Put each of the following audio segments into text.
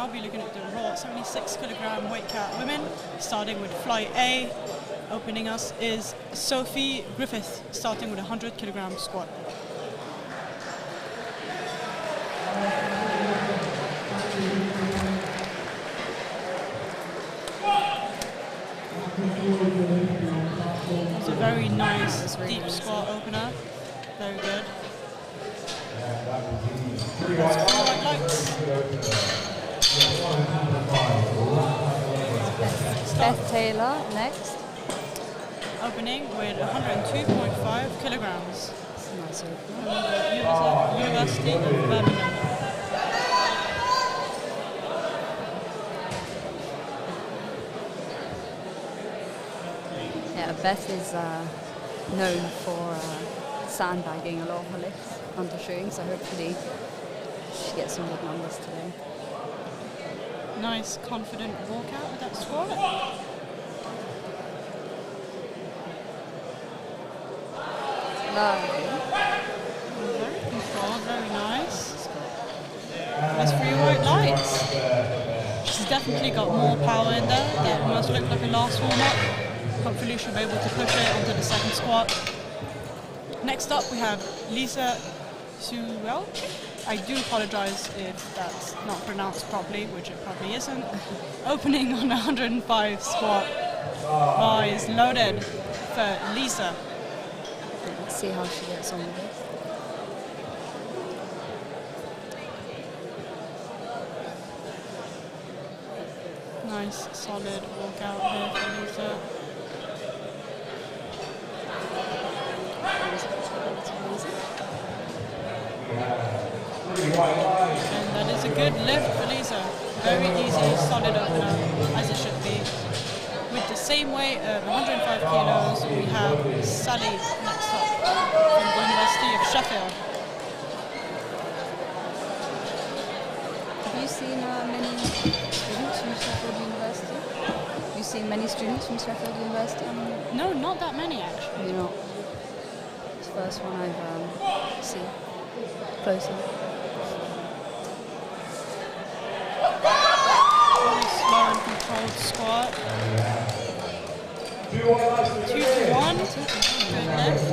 now be looking at the raw 76 kilogram weight cat women, starting with flight A. Opening us is Sophie Griffith, starting with a 100 kilogram squat. It's a very nice deep squat opener. Very good. Beth Taylor next. Opening with 102.5 kilograms. Nice opener. From the University of Birmingham. Yeah, Beth is known for sandbagging a lot of her lifts under shooting, so hopefully she gets some good numbers today. Nice, confident walkout with that squat. Lovely. Very controlled, very nice. Nice free white lights. She's definitely got more power in there. That almost looked like a last warm-up. Hopefully she'll be able to push it onto the second squat. Next up we have Lisa Sewell. I do apologize if that's not pronounced properly, which it probably isn't. Opening on 105 squat. Bar is loaded for Lisa. Let's see how she gets on with it. Nice, solid walkout here for Lisa. And that is a good lift for Lisa. Very easy, solid opener, as it should be. With the same weight of 105 kilos, we have Sally next up from the University of Sheffield. Have you seen many students from Sheffield University? Have you seen many students from Sheffield University? No, not that many actually. You know, it's the first one I've seen closely. Very slow and controlled squat. 2 to 1. Good lift.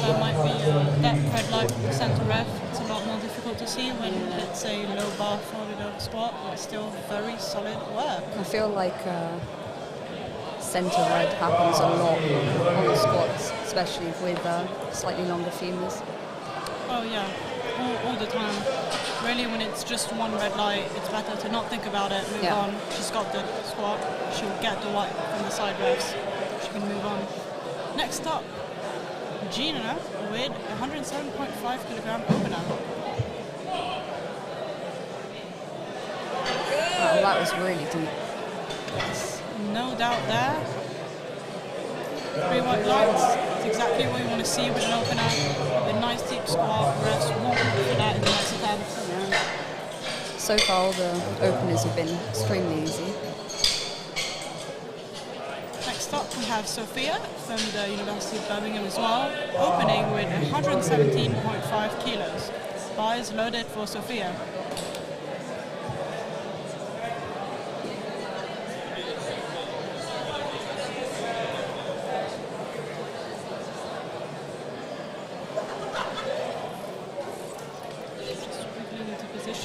That might be that red light from the center ref. It's a lot more difficult to see when it's a low bar folded over squat, but still very solid work. I feel like center red happens a lot on the squats, especially with slightly longer femurs. Oh yeah, all the time. Really, when it's just one red light, it's better to not think about it, move on. She's got the squat, she'll get the white from the side refs, she can move on. Next up, Gina with 107.5 kilogram opener. Oh, that was really deep. Yes, no doubt there. 3 white lights, it's exactly what you want to see with an opener. A nice deep squat, refs won't for that in the next attempt. Yeah. So far, all the openers have been extremely easy. Next up, we have Sophia from the University of Birmingham as well, opening with 117.5 kilos. Bar is loaded for Sophia.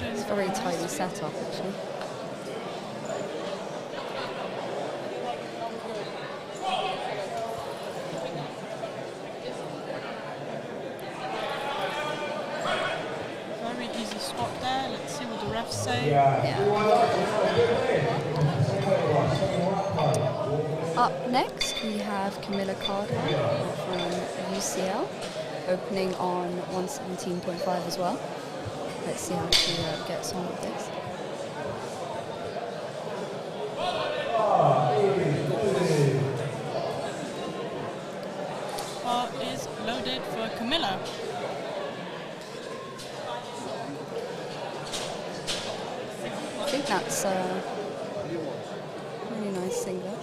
It's a very tidy setup, actually. Very easy squat there. Let's see what the refs say. Up next, we have Camilla Carter from UCL, opening on 117.5 as well. Let's see how she gets on with this. Bar is loaded for Camilla. I think that's a really nice singlet.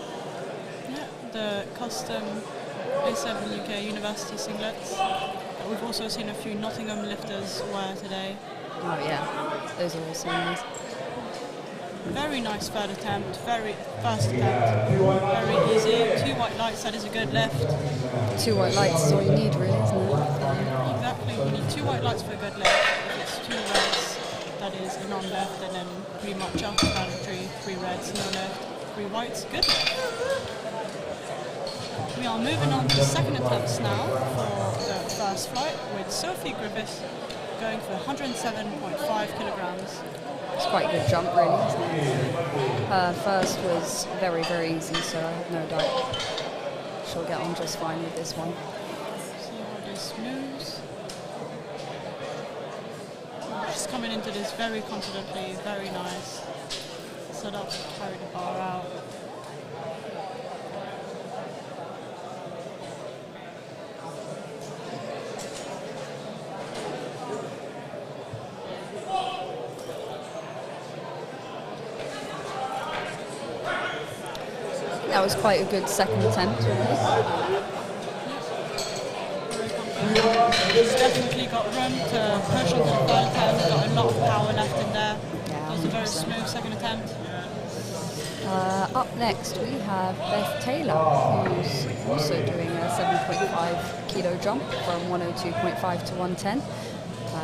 Yeah, the custom A7 UK University singlets that we've also seen a few Nottingham lifters wear today. Oh yeah, those are also nice. Very nice third attempt, first attempt, very easy. 2 white lights, that is a good lift. 2 white lights is all you need, really, isn't it? Exactly, you need 2 white lights for a good lift. If it's 2 reds, that is a non-lift, and then pretty much self-explanatory. 3 reds, no lift. 3 whites, good lift. We are moving on to second attempts now for the first flight with Sophie Griffiths going for 107.5 kilograms. It's quite a good jump, really, isn't it? Her first was very, very easy, so I have no doubt she'll get on just fine with this one. See how this moves. She's coming into this very confidently, very nice. Set up to carry the bar out. That was quite a good second attempt, really. She's definitely got room to push on the third attempt, got a lot of power left in there. Yeah, That was a very smooth second attempt. Up next, we have Beth Taylor, who's also doing a 7.5 kilo jump from 102.5 to 110.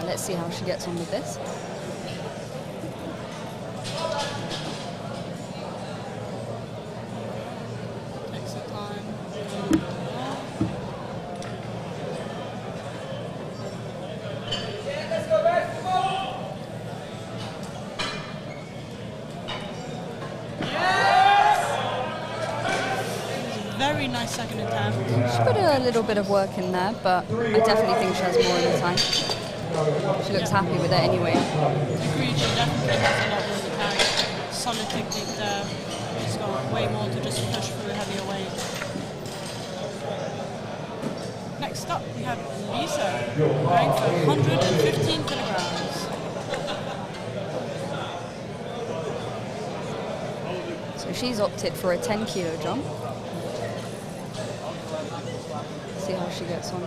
Let's see how she gets on with this. Takes her time. Very nice second attempt. She put a little bit of work in there, but I definitely think she has more in the tank. She looks happy with it anyway. Agreed, she definitely has a lot more in the tank. Solid technique there. She's got way more to just push through heavier weight. Next up, we have Lisa going for 115 kilograms. So she's opted for a 10 kilo jump. See how she gets on.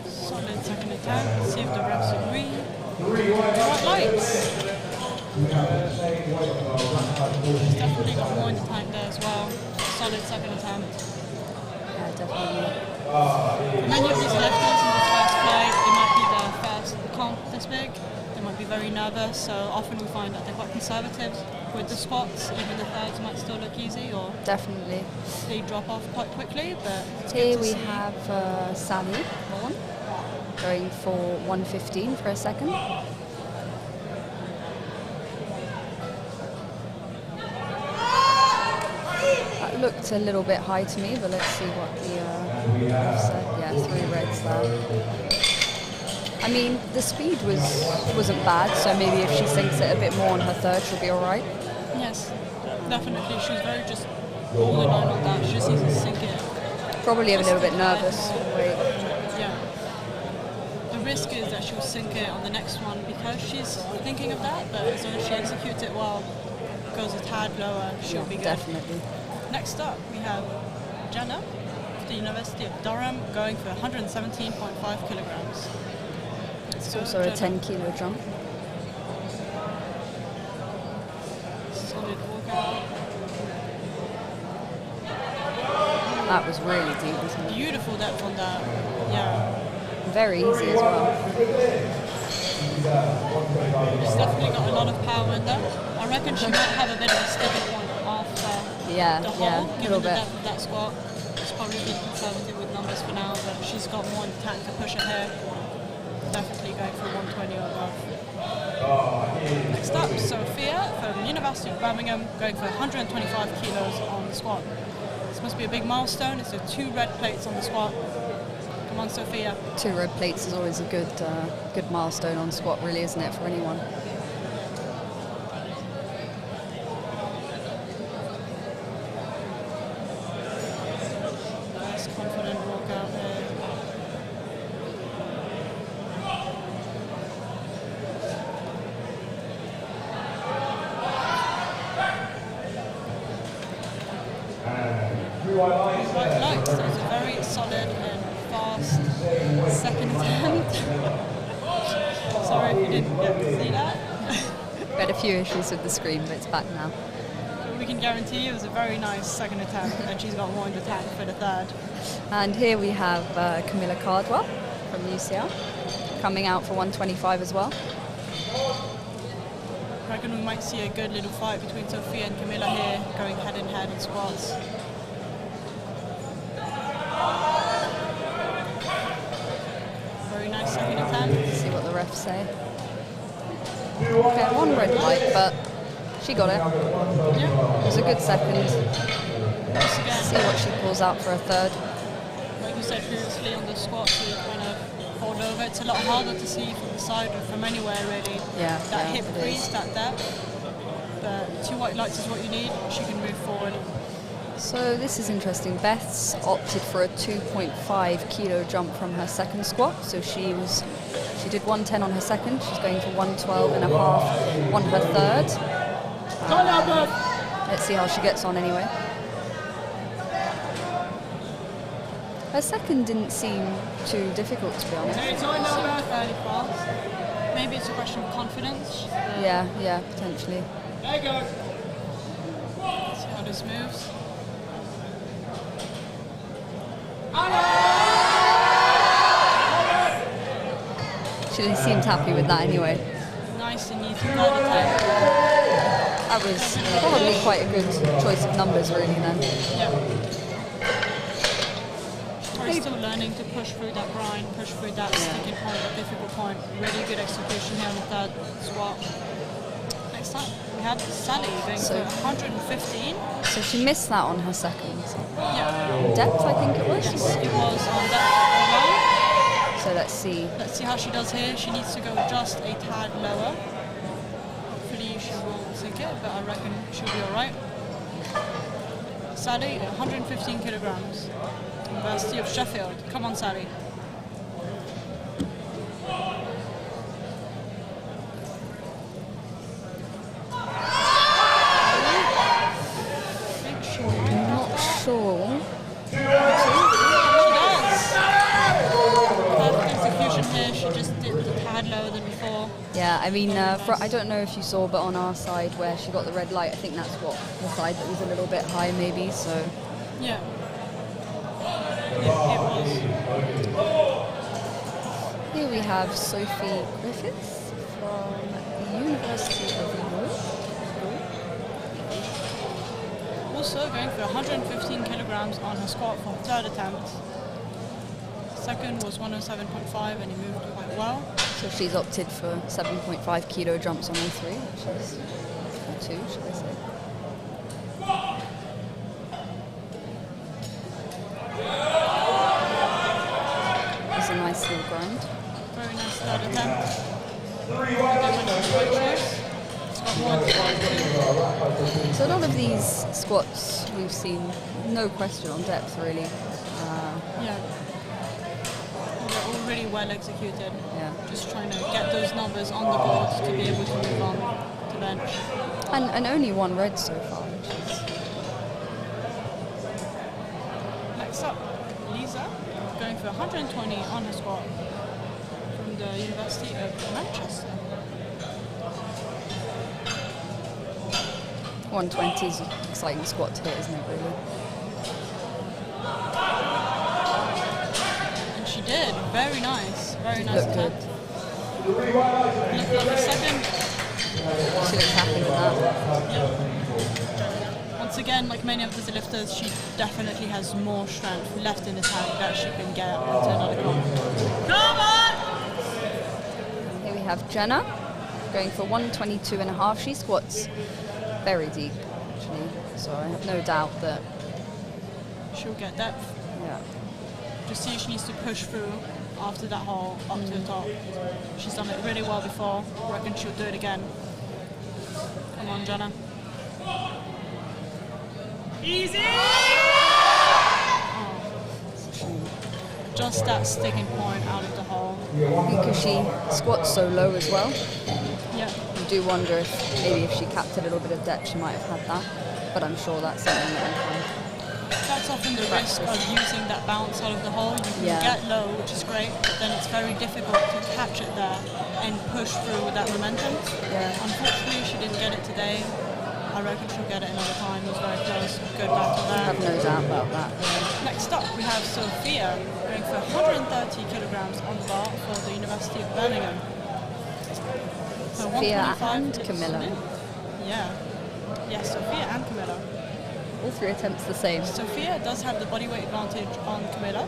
Solid second attempt. See if the refs agree. Right lights. She's definitely got more in the tank there as well. Solid second attempt. Yeah, definitely. Many of these lifters in the first flight, it might be their first comp this big. They might be very nervous, so often we find that they're quite conservative with the squats. Even the thirds might still look easy, or Definitely. they drop off quite quickly. But it's good Here to we see. have Sally Vaughan going for 115 for a second. That looked a little bit high to me, but let's see what the ref said. Yeah, 3 reds there. I mean, the speed wasn't bad, so maybe if she sinks it a bit more on her third, she'll be all right. Yes, definitely. She's very just borderline on that. She just needs to sink it. Probably a little bit nervous. Wait. Yeah. The risk is that she'll sink it on the next one because she's thinking of that, but as long as she executes it well, goes a tad lower, she'll be good. Definitely. Next up, we have Jenna of the University of Durham going for 117.5 kilograms. It's also a 10 kilo jump. Solid walkout. That was really deep, wasn't it? Beautiful depth on that. Yeah. Very easy as well. She's definitely got a lot of power in there. I reckon she might have a bit of a sticking point after Yeah, the yeah, hole, a given little the bit. depth of that squat. She's probably been conservative with numbers for now, but she's got more in the tank to push her here. Definitely going for 120 or above. Next up, Sophia from the University of Birmingham going for 125 kilos on the squat. This must be a big milestone. It's 2 red plates on the squat. Come on, Sophia. 2 red plates is always a good milestone on squat, really, isn't it, for anyone? Nice, confident walkout there. White lights. That was a very Second attempt. Sorry if you didn't get to see that. We had a few issues with the screen, but it's back now. We can guarantee you it was a very nice second attempt, and she's got one attack for the third. And here we have Camilla Cardwell from UCL coming out for 125 as well. I reckon we might see a good little fight between Sophia and Camilla here, going head in head in squats. Very nice second attempt. Let's see what the refs say. Okay, one red light, but she got it. Yeah. It was a good second. Once Let's again, see what she pulls out for a third. like you said previously on the squats, we kind of fold over. It's a lot harder to see from the side or from anywhere really. Yeah, That yeah, hip it crease, is. that depth. But 2 white lights is what you need. She can move forward. So this is interesting. Beth's opted for a 2.5 kilo jump from her second squat. So she did 110 on her second. She's going for 112 and a half on her third. Let's see how she gets on anyway. Her second didn't seem too difficult, to be honest. It's fairly fast. Maybe it's a question of confidence. Yeah, potentially. There you go. See how this moves. She seemed happy with that anyway. Nice and easy third attempt. That was probably quite a good choice of numbers, really, then. Yeah. She's still learning to push through that grind, push through that sticking point, that difficult point. Really good execution here on the third squat. Next time we have Sally going for 115. So she missed that on her second. Yeah. Depth, I think it was? Yes, it was on that. So let's see. Let's see how she does here. She needs to go just a tad lower. Hopefully she will sink it, but I reckon she'll be alright. Sally, 115 kilograms. University of Sheffield. Come on, Sally. Not sure. She does. Perfect execution here. She just did the pad lower than before. Yeah, I mean, I don't know if you saw, but on our side where she got the red light, I think that's what the side that was a little bit high, maybe. So. Yeah. Yeah, it was. Here we have Sophie Griffiths from the University of York. Also going for 115 kilograms on her squat for her third attempt. Second was 107.5 and he moved quite well. So she's opted for 7.5 kilo jumps on all three, which is, or two, should I say. It's a nice little grind. Very nice third attempt. Again, went for the right choice. It's got one squat, So a lot of these squats we've seen, no question on depth really. Yeah. They're all really well executed. Yeah. Just trying to get those numbers on the board to be able to move on to bench. And only one red so far, which is... Next up, Lisa, going for 120 on her squat from the University of Manchester. 120 is an exciting squat to hit, isn't it, really? And she did. Very nice. Very nice Looked good. attempt. Looked like a second. She looks happy with that. Yeah. Once again, like many of the lifters, she definitely has more strength left in the tank that she can get onto another comp. Come on! Here we have Jenna going for 122 and a half. She squats very deep, actually. So I have no doubt that, She'll get depth. yeah. Just see she needs to push through after that hole up to the top. She's done it really well before. I reckon she'll do it again. Come on, Jenna. Easy! Oh. Just that sticking point out of the hole. Because she squats so low as well. Yeah. You do wonder if maybe if she capped a little bit of depth, she might have had that. But I'm sure that's something that will come. That's there's often the risk of using that bounce out of the hole. You can get low, which is great, but then it's very difficult to catch it there and push through with that momentum. Yeah. Unfortunately, she didn't get it today. I reckon she'll get it another time. It was very close. Good battle there. I have no doubt about that. Next up, we have Sophia going for 130 kilograms on the bar for the University of Birmingham. So Sophia 125 and is Camilla. in. Yeah. Yes, Sophia and Camilla. All three attempts the same. Sophia does have the bodyweight advantage on Camilla,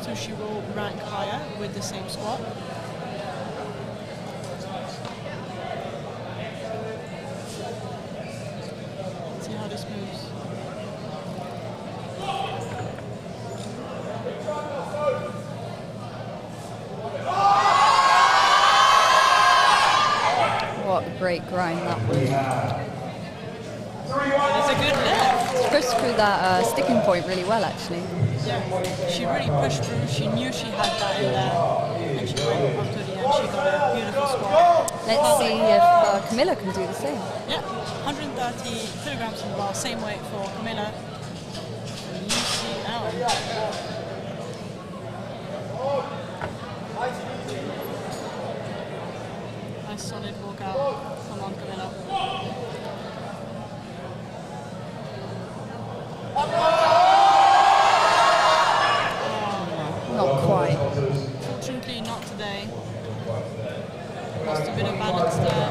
so she will rank higher with the same squat. Let's see how this moves. What a great grind that was. It's a good lift. Pushed through that sticking point really well, actually. Yeah, she really pushed through. She knew she had that in there, and she went up to the end. She got a beautiful squat. Let's see if Camilla can do the same. Yeah, 130 kilograms on the bar, same weight for Camilla. UCL. Nice solid walkout. Come on, Camilla. Not quite. Fortunately, not today. Lost a bit of balance there.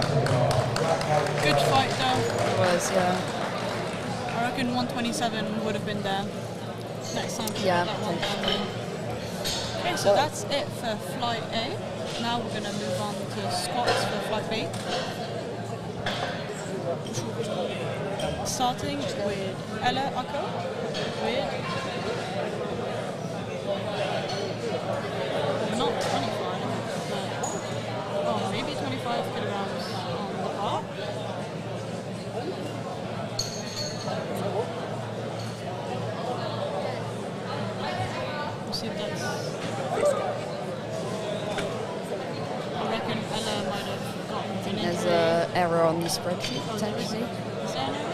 Good fight though. It was, yeah. I reckon 127 would have been there. Next time, Yeah, that one down there. Okay, so that's it for flight A. Now we're going to move on to squats for flight B. Starting with Ella Akko with not 25, but maybe 25 kilograms on the bar. We'll see if that's. I reckon Ella might have gotten an injury. There's an error on the spreadsheet, potentially. Is there an error?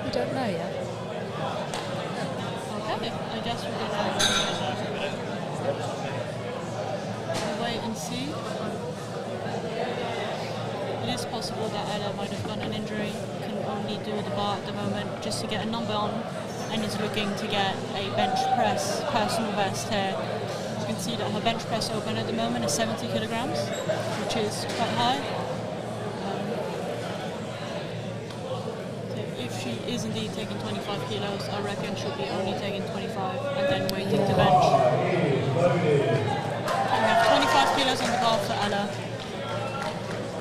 We don't know yet. Okay, I guess we're gonna wait and see. It is possible that Ella might have gotten an injury, can only do the bar at the moment just to get a number on, and is looking to get a bench press personal best here. You can see that her bench press open at the moment is 70 kilograms, which is quite high. If she is indeed taking 25 kilos, I reckon she'll be only taking 25 and then waiting to bench. We have 25 kilos on the bar for Ella,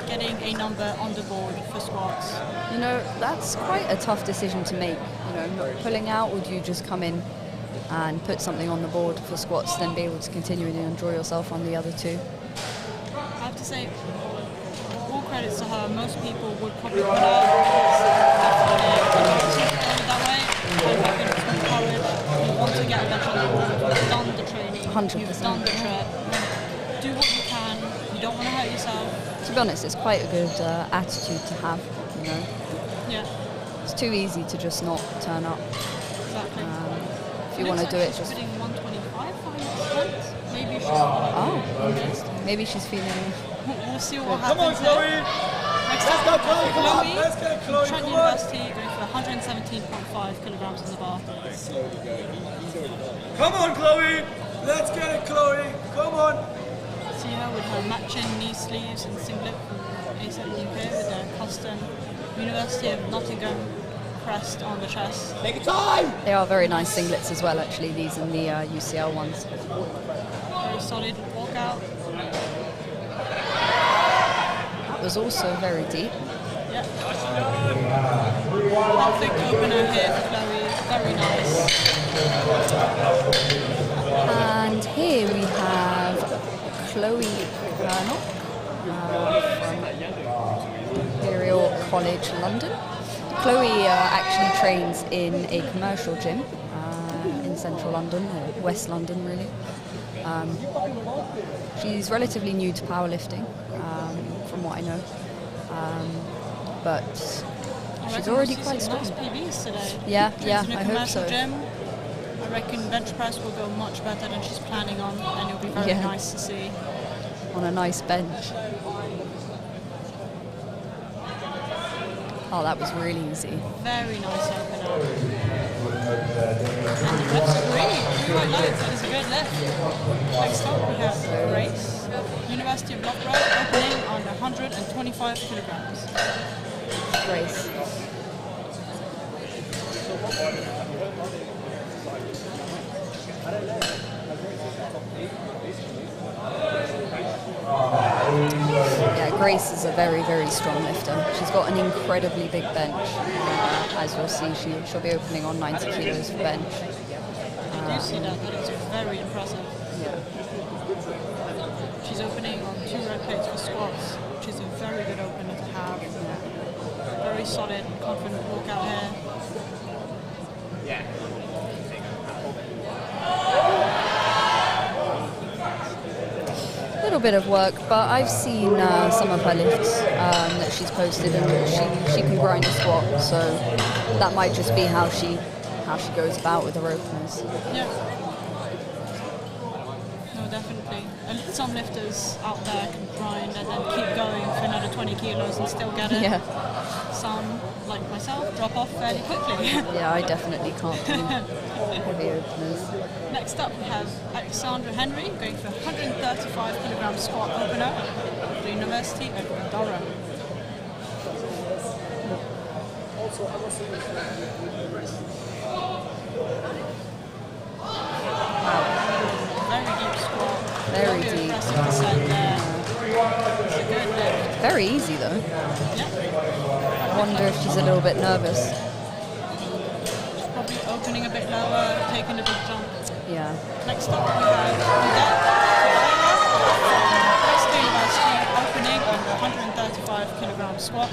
getting a number on the board for squats. You know, that's quite a tough decision to make. You know, not pulling out, or do you just come in and put something on the board for squats, then be able to continue and enjoy yourself on the other two? I have to say, all credits to her. Most people would probably pull out. That way, I reckon it's some courage. You want to get a bench on the board. You've done the training. 100%. You've done the trip. Do what you can. You don't want to hurt yourself. To be honest, it's quite a good attitude to have, you know. Yeah, It's too easy to just not turn up. exactly. If you want to do it, She's just... putting 125 for her. Maybe she's Oh, maybe she's feeling... We'll see what happens. Come on, Chloe! Next up, Chloe. Let's go, Chloe. Trent University going for 117.5 kilograms on the bar. Come on, Chloe. Let's get it, Chloe. Come on. See her with her matching knee sleeves and singlet from A7 UK with their custom University of Nottingham crest on the chest. Take your time. They are very nice singlets as well, actually, these and the UCL ones. Very solid walkout. That was also very deep. Yeah. Perfect opener here for Chloe. Very nice. And here we have Chloe Kernock from Imperial College London. Chloe actually trains in a commercial gym in central London, or West London really. She's relatively new to powerlifting, from what I know. But She's already quite strong. Nice PBs today. Yeah, yeah, In a I hope commercial so. gym. I reckon bench press will go much better than she's planning on, and it'll be very nice to see. On a nice bench. Oh, that was really easy. Very nice opener. And the lifts are really quite light, so it's a good lift. Next up we have Grace, University of Loughborough, opening on 125 kilograms. Grace. Yeah, Grace is a very, very strong lifter. She's got an incredibly big bench. As you'll see, she'll be opening on 90 kilos for bench. I do see that is very impressive. Yeah. She's opening on 2 red plates for squats, which is a very good opener to have. Very solid, confident walkout here. A little bit of work, but I've seen some of her lifts that she's posted, and she can grind a squat, so that might just be how she goes about with her openers. Yeah. No, definitely. And some lifters out there can grind and then keep going for another 20 kilos and still get it. Yeah. Some, like myself, drop off fairly quickly. Yeah, I definitely can't do heavy openers. Next up we have Alexandra Henry going for 135 kilogram squat opener at the University of Durham. Very deep squat. Very deep. Impressive descent there. It's a good lift. Very easy though. Yeah. I wonder if she's a little bit nervous. She's probably opening a bit lower, taking a big jump. Yeah. Next up we have University opening on 135 kilogram squat.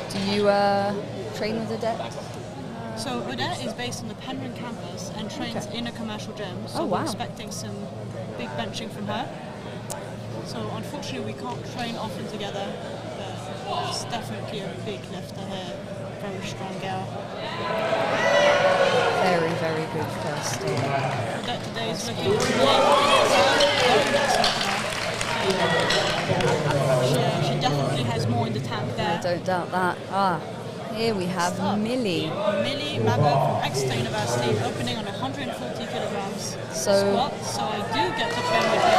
Do you train with Odette? So Odette is based on the Penryn campus and trains in a commercial gym, so we're expecting some big benching from her. So unfortunately we can't train often together, but she's definitely a big lifter here. Very strong girl. Very, very good first. Odette today is looking very nice opener. She definitely has more in the tank there. I don't doubt that. Here we have Millie. Millie Mabber from Exeter University, opening on 140 kilograms squat, so I do get to train with her.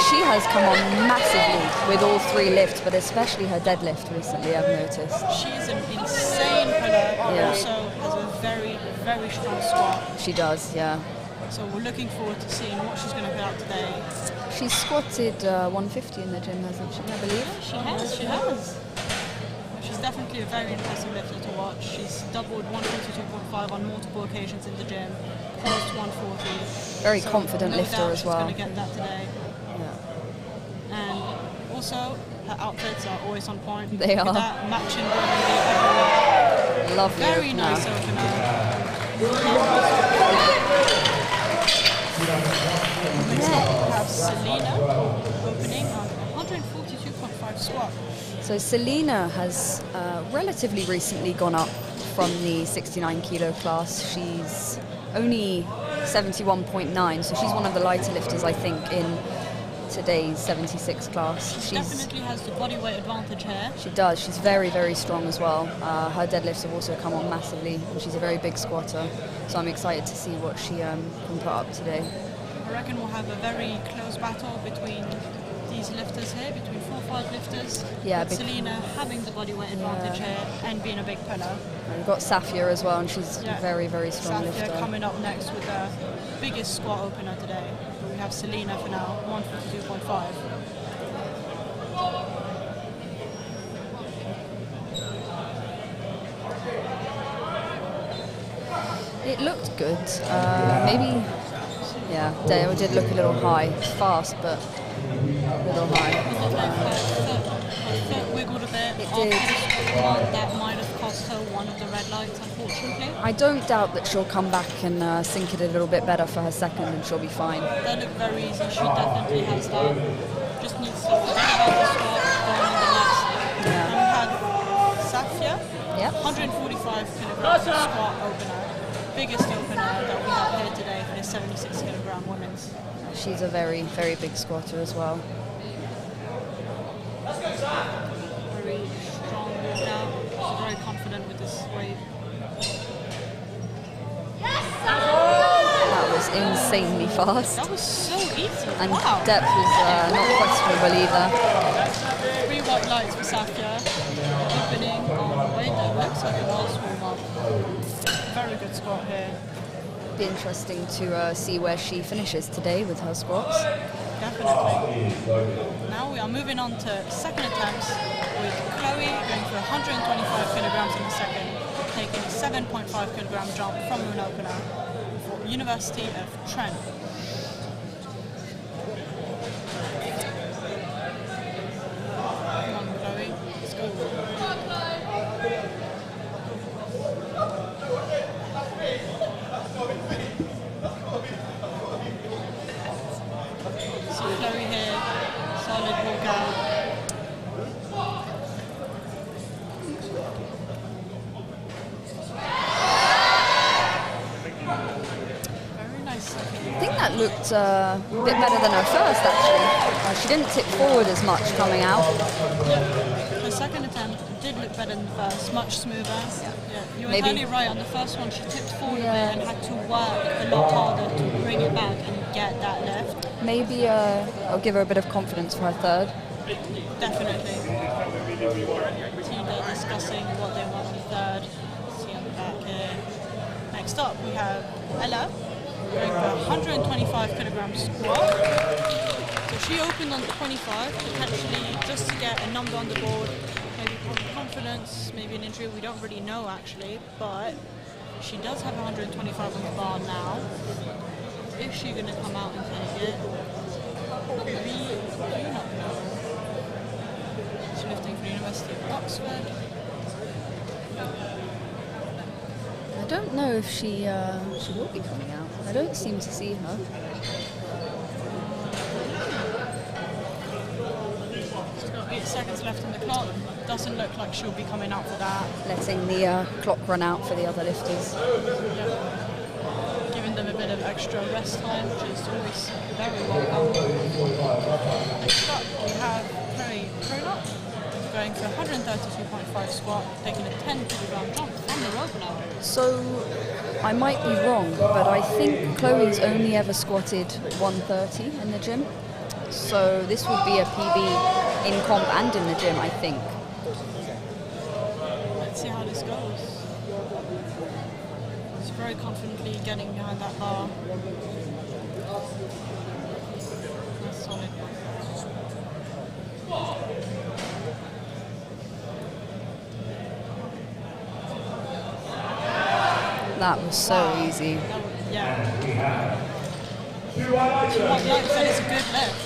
She has come on massively with all 3 lifts, but especially her deadlift recently, I've noticed. She's an insane puller, also has a very, very strong squat. She does, yeah. So we're looking forward to seeing what she's going to put out today. She's squatted 150 in the gym, hasn't she, I believe? She has. She's definitely a very impressive lifter to watch. She's doubled 142.5 on multiple occasions in the gym, posed 140. Very confident lifter as well. She's going to get that today. Yeah. And also, her outfits are always on point. They are. With that matching burgundy everywhere. Lovely. Very nice opener. Next up, we have Selena opening on 142.5 squat. So Selena has relatively recently gone up from the 69 kilo class. She's only 71.9, so she's one of the lighter lifters, I think, in today's 76 class. She definitely has the body weight advantage here. She does. She's very, very strong as well. Her deadlifts have also come on massively, and she's a very big squatter. So I'm excited to see what she can put up today. I reckon we'll have a very close battle between these lifters here, between 4 or 5 lifters. Yeah, with Selena having the body weight advantage here and being a big puller. And we've got Safia as well, and she's a very, very strong Safia lifter. coming up next with the biggest squat opener today. We have Selena for now, 152.5. It looked good. Maybe, yeah, Dale did look a little high. Fast, but a little high. Her foot wiggled a bit. It After did. the squat, that might have cost her one of the red lights, unfortunately. I don't doubt that she'll come back and sink it a little bit better for her second, and she'll be fine. They look very easy. She definitely has that. Just needs to forget about the squat, go on the next. Yeah. And we had Safia Yep. 145 kilogram squat opener. Biggest opener that we have here today for the 76 kilogram women's. She's a very, very big squatter as well. Very strong workout. She's very confident with this weight. That was insanely fast. That was so easy. And wow. depth was not questionable either. 3 white lights for Safia. Opening on weight that looks like a last warm-up. Very good squat here. Be interesting to see where she finishes today with her squats. Definitely. Now we are moving on to second attempts with Chloe going for 125 kilograms in the second, taking a 7.5 kilogram jump from an opener for University of Trent. Come on, Chloe. Let's go. So Chloe here, solid workout. Very nice. I think that looked a bit better than her first, actually. She didn't tip forward as much coming out. Her second attempt did look better than the first, much smoother. Yeah. You were Maybe. entirely right. On the first one, she tipped forward a bit and had to work a lot harder to bring it back and get that lift. Maybe I'll give her a bit of confidence for her third. Definitely. Team are discussing what they want on the third. See on the back here. Next up, we have Ella going for 125 kilogram squat. So she opened on 25, potentially just to get a number on the board, maybe confidence, maybe an injury, we don't really know actually, but she does have 125 on the bar now. Is she going to come out and take it? We do not know. She's lifting for the University of Oxford. I don't know if she will be coming out. I don't seem to see her. She's got 8 seconds left on the clock. Doesn't look like she'll be coming out for that. Letting the clock run out for the other lifters. Yeah. Giving them a bit of extra rest time, which is always very welcome. Next up, we have Chloe Cronut going for 132.5 squat, taking a 10 kilogram jump from the rope now. So, I might be wrong, but I think Chloe's only ever squatted 130 in the gym. So this would be a PB in comp and in the gym, I think. Let's see how this goes. She's very confidently getting behind that bar. That's solid. That was so easy. Yeah. That is a good lift.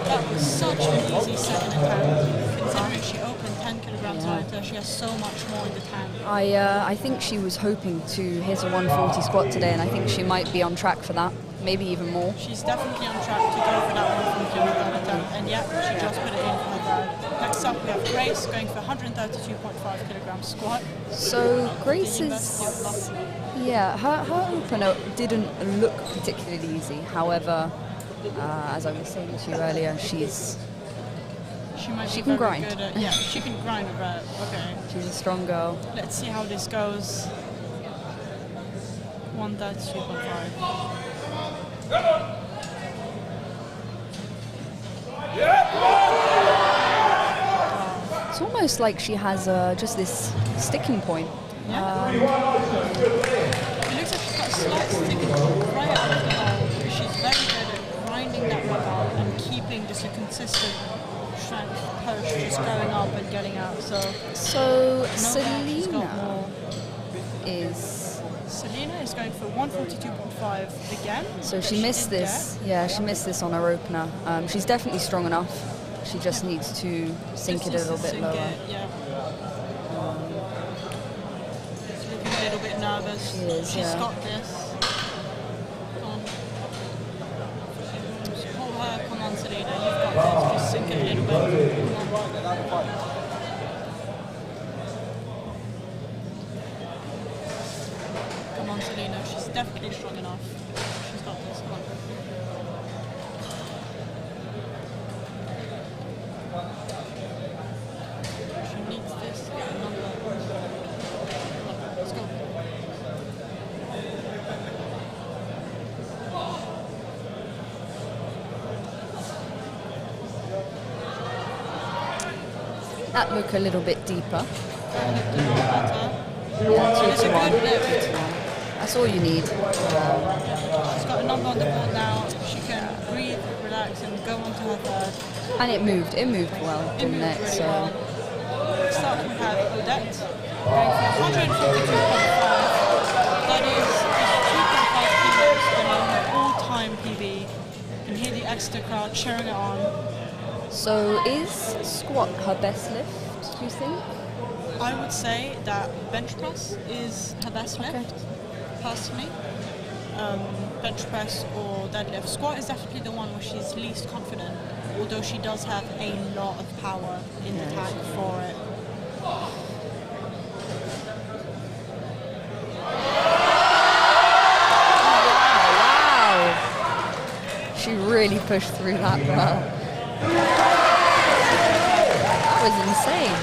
That was such an easy second attempt. Considering she opened 10 kilograms lighter, she has so much more in the tank. I think she was hoping to hit a 140 squat today, and I think she might be on track for that, maybe even more. She's definitely on track to go for that 140 kilogram attempt, and yeah, she just put it in for her third. Next up, we have Grace going for 132.5 kilogram squat. So Grace University of is, London. yeah, her opener didn't look particularly easy. However, as I was saying to you earlier, she can grind. Good at, yeah, she can grind a rep. Okay. She's a strong girl. Let's see how this goes. 132.5. It's almost like she has just this sticking point. Yeah. It looks like she's got a slight sticking point right out of the hole, because she's very good at grinding that rep out and keeping just a consistent strength push, just going up and getting out. So Selena is going for 142.5 again. So she missed this. Yeah, she missed this on her opener. She's definitely strong enough. She just needs to sink it a little bit lower. Yeah. She's looking a little bit nervous. She is, She's yeah. got this. Come on. Support her. Come on, Selena. You've got this. Just sink it a little bit. Come on. definitely strong enough. She's got this. Come on. She needs this to get a number. Let's go. That look a little bit deeper. So it's a good lift. That's all you need. She's got a number on the board now. She can breathe, relax, and go on to her third. And it moved well, didn't it? Really So well. Next up we have Odette, going for 152.5. That is just 2.5 kilos below her all-time PB. You can hear the Exeter crowd cheering it on. So is squat her best lift, do you think? I would say that bench press is her best lift, personally. Bench press or deadlift. Squat is definitely the one where she's least confident, although she does have a lot of power in the tank for it. Wow! She really pushed through that well. That was insane.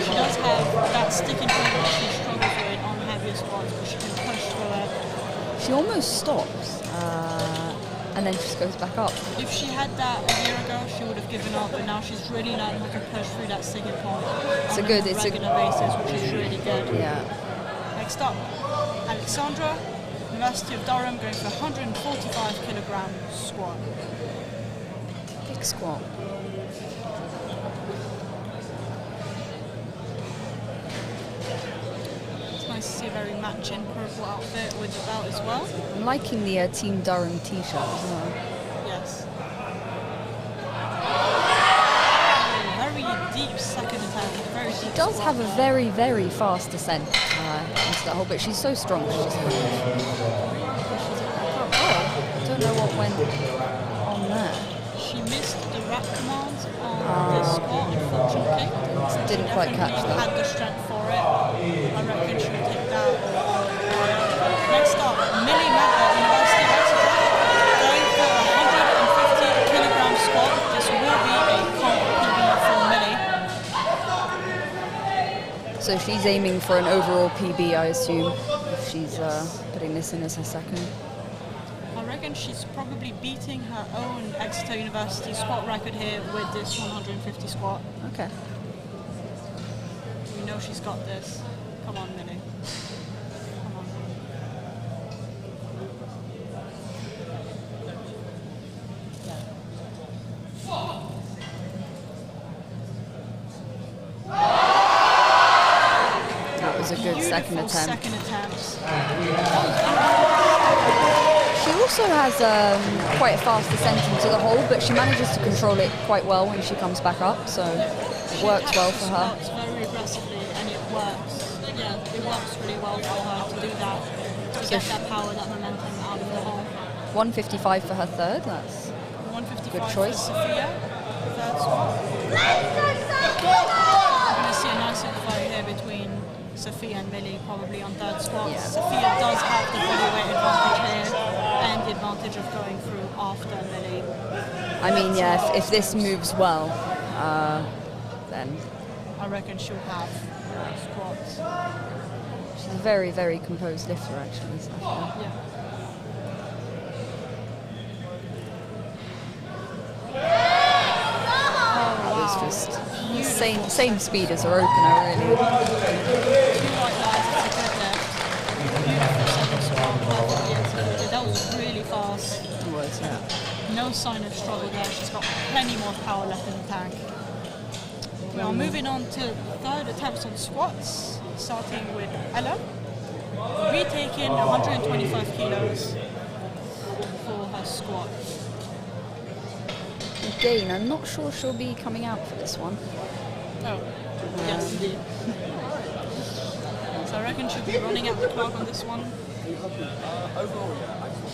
She does have that sticking point that she struggles with on heavier squats, but she can push through it. She almost stops, and then just goes back up. If she had that a year ago, she would have given up, but now she's really learning how to push through that sticking point on a regular basis, which is really good. Yeah. Next up, Alexandra, University of Durham, going for 145 kilogram squat. Big squat. Nice to see a very matching purple outfit with the belt as well. I'm liking the Team Durham t-shirt as well. Yes. Very deep second attempt. Very deep. She does have a very, very fast descent into that hole, but she's so strong. She's just I don't know what went on there. She missed the rack command on this squat, unfortunately. Didn't quite catch that. Had the strength for it. I reckon she would take that. Next up, Millie Mather, University of Exeter, going for a 150 kilogram squat. This will be a comp PB for Millie. So she's aiming for an overall PB, I assume, if she's putting this in as her second. I reckon she's probably beating her own Exeter University squat record here with this 150 squat. Okay. We know she's got this. Come on, Millie. Come on. That was a good second Beautiful attempt. second attempt. She also has quite a fast descent into the hole, but she manages to control it quite well when she comes back up, so it works well for her. She very aggressively, and it works. Yeah, it works really well for her to do that, to get that power, that momentum out of the hole. 155 for her third, that's 155 good choice. for Sophia, third squat. We're going to see a nice little fight here between Sophia and Millie, probably on third squat. Yeah. Sophia does have the body weight advantage here, and the advantage of going through after Millie. I mean, yeah, if this moves well, then I reckon she'll have squats. she's a very, very composed lifter, actually. So, yeah. Yeah. It's just same speed as her opener, really. Two white lines, it's a good left. Beautiful second squat, perfectly executed. That was really fast. It was, yeah. No sign of struggle there. She's got plenty more power left in the tank. We are moving on to third attempts on squats, starting with Ella, retaking 125 kilos for her squat. Again, I'm not sure she'll be coming out for this one. Oh, yes indeed. So I reckon she'll be running out the clock on this one.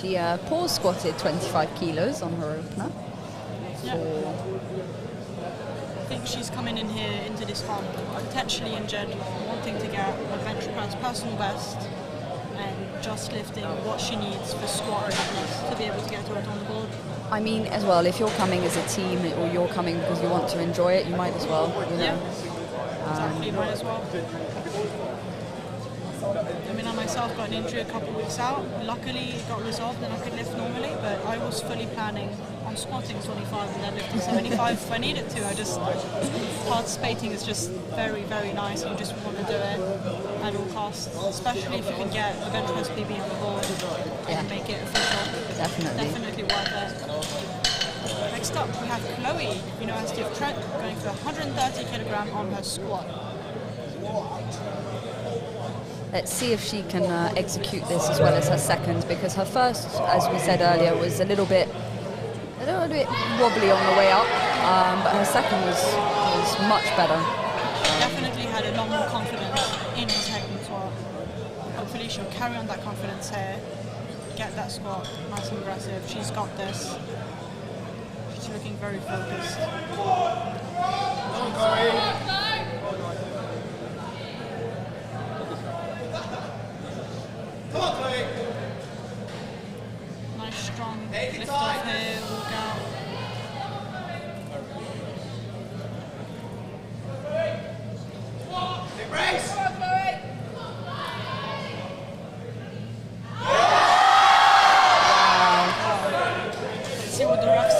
She pause squatted 25 kilos on her opener. Yeah. I think she's coming in here into this comp, potentially injured, wanting to get a bench press personal best and just lifting what she needs for squat to be able to get to it on the board. I mean, as well, if you're coming as a team or you're coming because you want to enjoy it, you might as well, you know. Yeah, exactly, might as well. I mean, I myself got an injury a couple of weeks out. Luckily, it got resolved and I could lift normally, but I was fully planning on squatting 25 and then lifting 75 if I needed to. Participating is just very, very nice. You just want to do it at all costs, especially if you can get a bench press PB on the board and make it official. Definitely worth it. Next up, we have Chloe, University of Trent, going for 130 kilogram on her squat. Let's see if she can execute this as well as her second, because her first, as we said earlier, was a little bit wobbly on the way up, but her second was much better. Definitely had a lot more confidence in her second squat. Hopefully she'll carry on that confidence here, get that squat nice and aggressive. She's got this. She's looking very focused. Nice strong lift off here, walk out.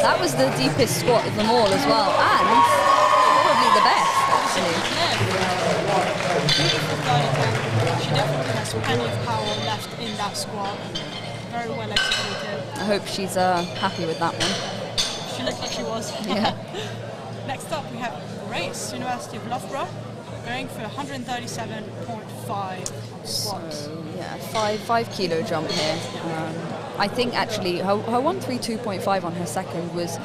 That was the deepest squat of them all as well, and probably the best, actually. Beautiful third attempt. She definitely has plenty of power left in that squat. Very well executed. I hope she's happy with that one. She looked like she was. Yeah. Next up, we have Grace, University of Loughborough, going for 137.5 on squats. So, yeah, 5 kilo jump here. I think actually her 132.5 on her second was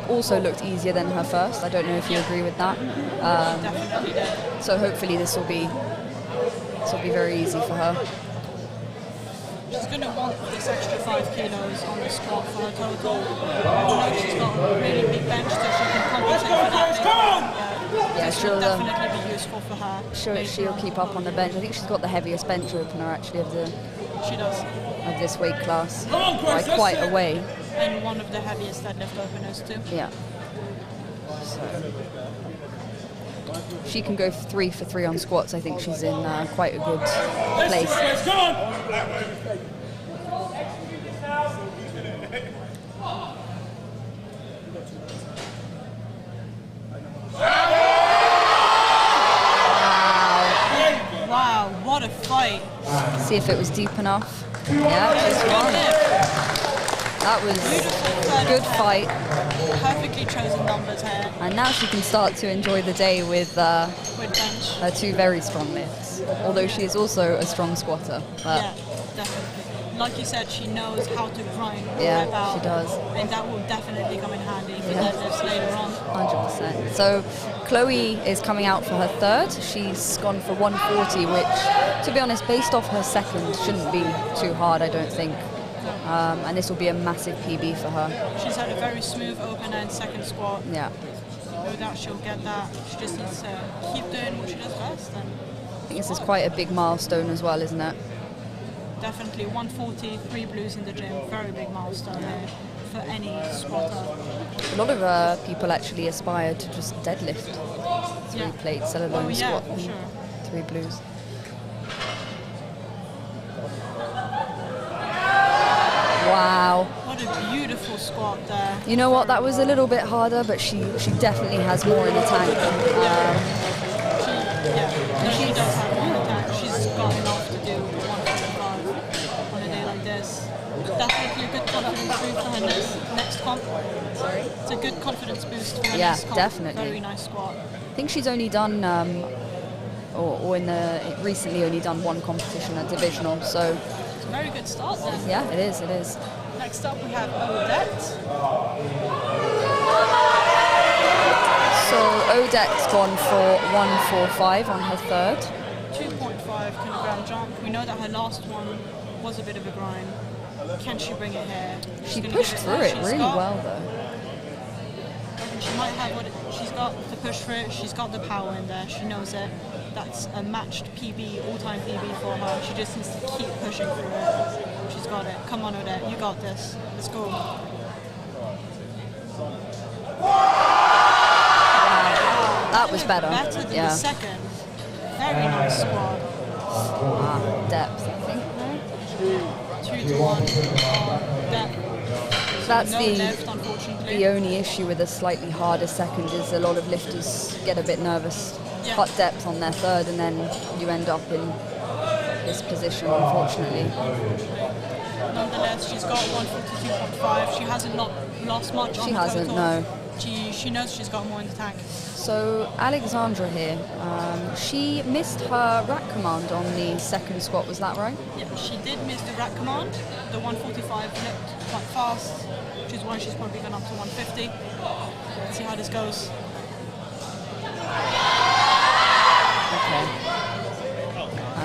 also looked easier than her first. I don't know if you agree with that. Definitely did. So hopefully this will be very easy for her. She's going to want this extra 5 kilos on the squat for her total. I know she's got a really big bench, so she can compensate for that. Yeah, this will definitely be useful for her. She'll keep up on the bench. I think she's got the heaviest bench opener actually of this weight class by quite a way. And one of the heaviest deadlift openers too. Yeah. So she can go 3 for 3 on squats. I think she's in quite a good place. Wow, what a fight. See if it was deep enough. Yeah, she's won. That was a good fight. Perfectly chosen numbers here. And now she can start to enjoy the day with bench. Her 2 very strong lifts. Although she is also a strong squatter. But yeah, definitely. Like you said, she knows how to grind. Yeah, she does. And that will definitely come in handy for deadlifts later on. 100%. So Chloe is coming out for her third. She's gone for 140, which, to be honest, based off her second, shouldn't be too hard, I don't think. And this will be a massive PB for her. She's had a very smooth opener and second squat. Yeah. No doubt she'll get that. She just needs to keep doing what she does best. And I think this is quite a big milestone as well, isn't it? Definitely 140, 3 blues in the gym. Very big milestone here for any squatter. A lot of people actually aspire to just deadlift 3 plates, let alone squat for sure. 3 blues. Wow. What a beautiful squat there. You know what, that was a little bit harder, but she definitely has more in the tank. She does have more in the tank. She's got enough to do 145 on a day like this. Definitely a good confidence boost for her next comp. Sorry? It's a good confidence boost for her next comp. Definitely. Very nice squat. I think she's only done, recently only done 1 competition at divisional, so. It's a very good start then. Yeah, it is. Next up we have Odette. So Odette's gone for 145 on her third. 2.5 kilogram jump. We know that her last one was a bit of a grind. Can she bring it here? She pushed through it really well though. She might have she's got the push through it, she's got the power in there, she knows it. that's a matched PB, all-time PB for her. She just needs to keep pushing through it. She's got it. Come on, Odette, you got this. Let's go. That was better. Better than yeah. the second. Very nice squat. Depth, I think. 2 to 1 depth. That's No lift, unfortunately. the only issue with a slightly harder second is a lot of lifters get a bit nervous, Yeah. cut depth on their third, and then you end up in this position, unfortunately. Nonetheless, she's got 142.5. She hasn't lost much on She the hasn't, total. no. She knows she's got more in the tank. So Alexandra here, she missed her rack command on the second squat, was that right? Yeah, she did miss the rack command. The 145 looked quite fast, which is why she's probably gone up to 150. Let's see how this goes. Okay.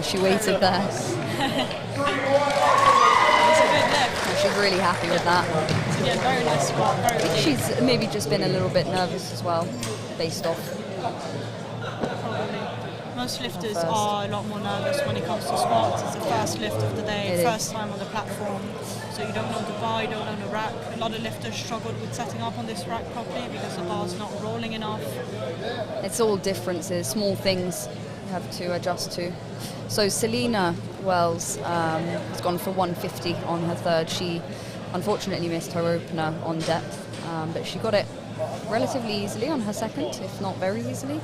She waited there. It's a good lift. She's really happy with that. So yeah, very nice squat, very deep. She's maybe just been a little bit nervous as well, based off. Probably. Most lifters are a lot more nervous when it comes to squats. It's the first lift of the day, first time on the platform. So you don't know the bar, you don't know the rack. A lot of lifters struggled with setting up on this rack properly because the bar's not rolling enough. It's all differences, small things you have to adjust to. So Selena Wells has gone for 150 on her third. She unfortunately missed her opener on depth, but she got it relatively easily on her second, if not very easily.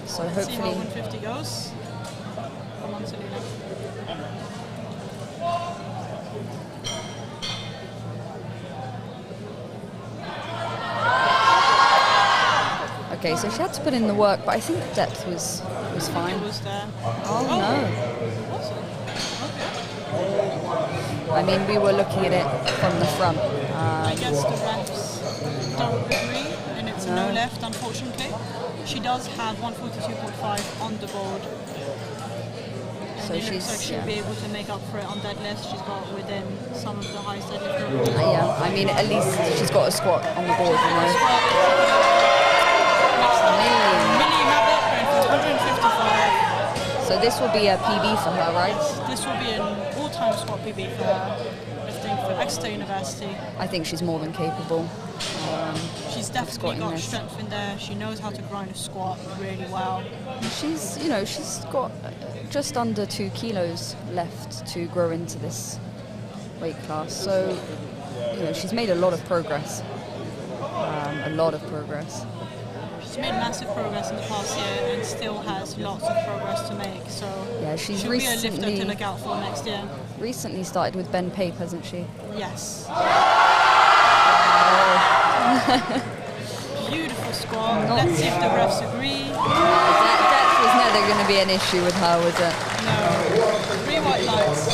So Let's see how hopefully 150 goes. Come on, Selena. Okay, so she had to put in the work, but I think the depth was fine. It was there. Oh no. Awesome. Okay. I mean, we were looking at it from the front. I guess the refs don't agree, and it's a no left, unfortunately. She does have 142.5 on the board. And So it looks she's- like she'll yeah. be able to make up for it on deadlift. She's got within some of the highest deadlift. Yeah, I mean, at least she's got a squat on the board, you know. Millie Mabbott going for 155. So this will be a PB for her, right? This will be an all-time squat PB for her, lifting for Exeter University. I think she's more than capable. She's definitely squatting got this. strength in there. She knows how to grind a squat really well. She's got just under 2 kilos left to grow into this weight class. So, she's made a lot of progress. She's made massive progress in the past year and still has lots of progress to make. So Yeah, she's she'll be a lifter to recently look out for next year. started with Ben Pape, hasn't she? Yes. Beautiful squat. Let's see if the refs agree. Depth was never going to be an issue with her, was it? No. 3 white lights.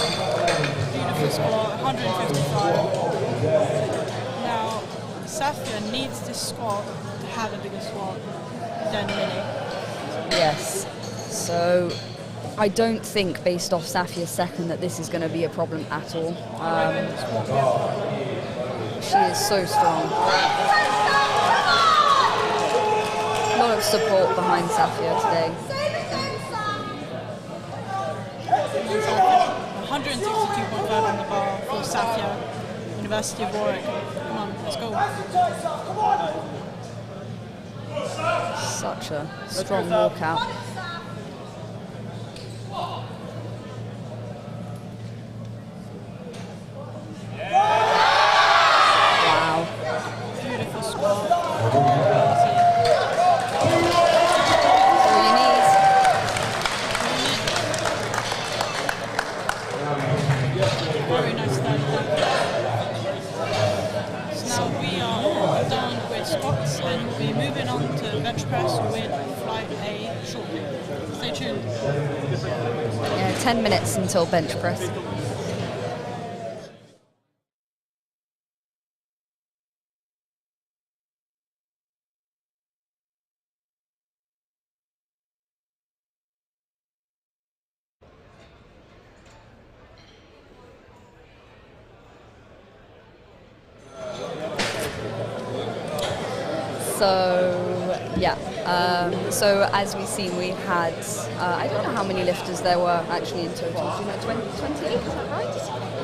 Beautiful squat. 155. Now, Safia needs this squat to have a bigger squat than Millie. Yes. So I don't think, based off Safia's second, that this is going to be a problem at all. She is so strong. A lot of support behind Safia today. 162.5 on the bar for Safia, University of Warwick. Come on, let's go. Such a strong walkout. Wow. Beautiful squat. So your knees. Very nice third plank. So now we are done with squats and we'll be moving on to bench press with flight A shortly. Stay tuned. Yeah, 10 minutes until bench press. So yeah, so as we've seen, we had, I don't know how many lifters there were actually in total. Do you know, 28, is that right?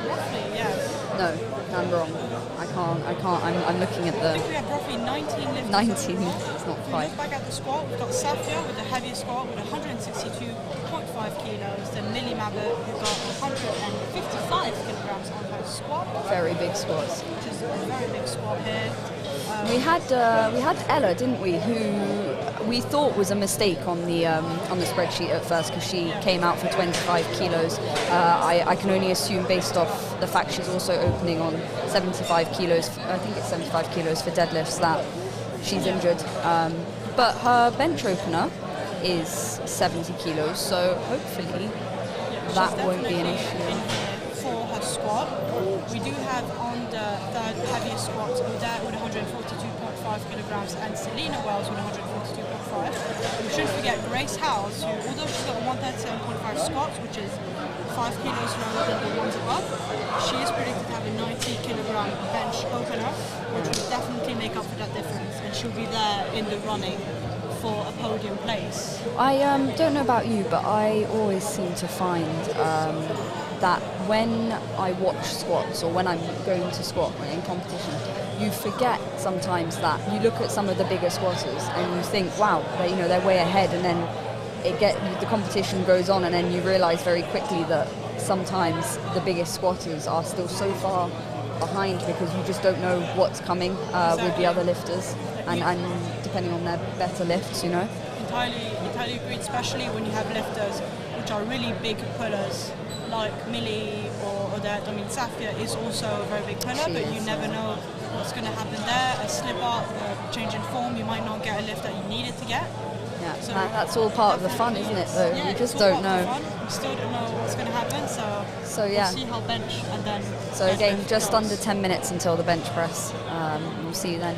Roughly, yes. No, I'm wrong. I can't, I'm looking at I think the we have roughly 19 lifters. 19, overall. it's not If we quite. look back at the squat, we've got Safia with the heaviest squat with 162.5 kilos, then Lily Mabbott who got 155 kilograms on her squat, Very big squats. which is a very big squat here. We had Ella, didn't we? Who we thought was a mistake on the spreadsheet at first because she came out for 25 kilos. I can only assume based off the fact she's also opening on 75 kilos. I think it's 75 kilos for deadlifts that she's injured. But her bench opener is 70 kilos, so hopefully that won't be an issue. In here for her squat. We do have on the third heaviest squat Odette with 142.5 kilograms and Selena Wells with 142.5. We shouldn't forget Grace Howes, who, although she's got 137.5 squats, which is 5 kilos lower than the ones above, she is predicted to have a 90 kilogram bench opener, which will definitely make up for that difference, and she'll be there in the running for a podium place. I don't know about you, but I always seem to find that when I watch squats or when I'm going to squat in competition, you forget sometimes that you look at some of the bigger squatters and you think, wow, they're way ahead, and then the competition goes on, and then you realise very quickly that sometimes the biggest squatters are still so far behind because you just don't know what's coming with the other lifters, and depending on their better lifts, Entirely agreed, especially when you have lifters which are really big pullers like Millie or Odette. I mean, Safia is also a very big puller, but you never know what's going to happen there. A slip up, a change in form, you might not get a lift that you needed to get. Yeah, so that's all part of the fun, isn't it, though? Yeah, you just don't know. We still don't know what's going to happen, so yeah. we'll see how bench and then... So again, just goes. under 10 minutes until the bench press. We'll see you then.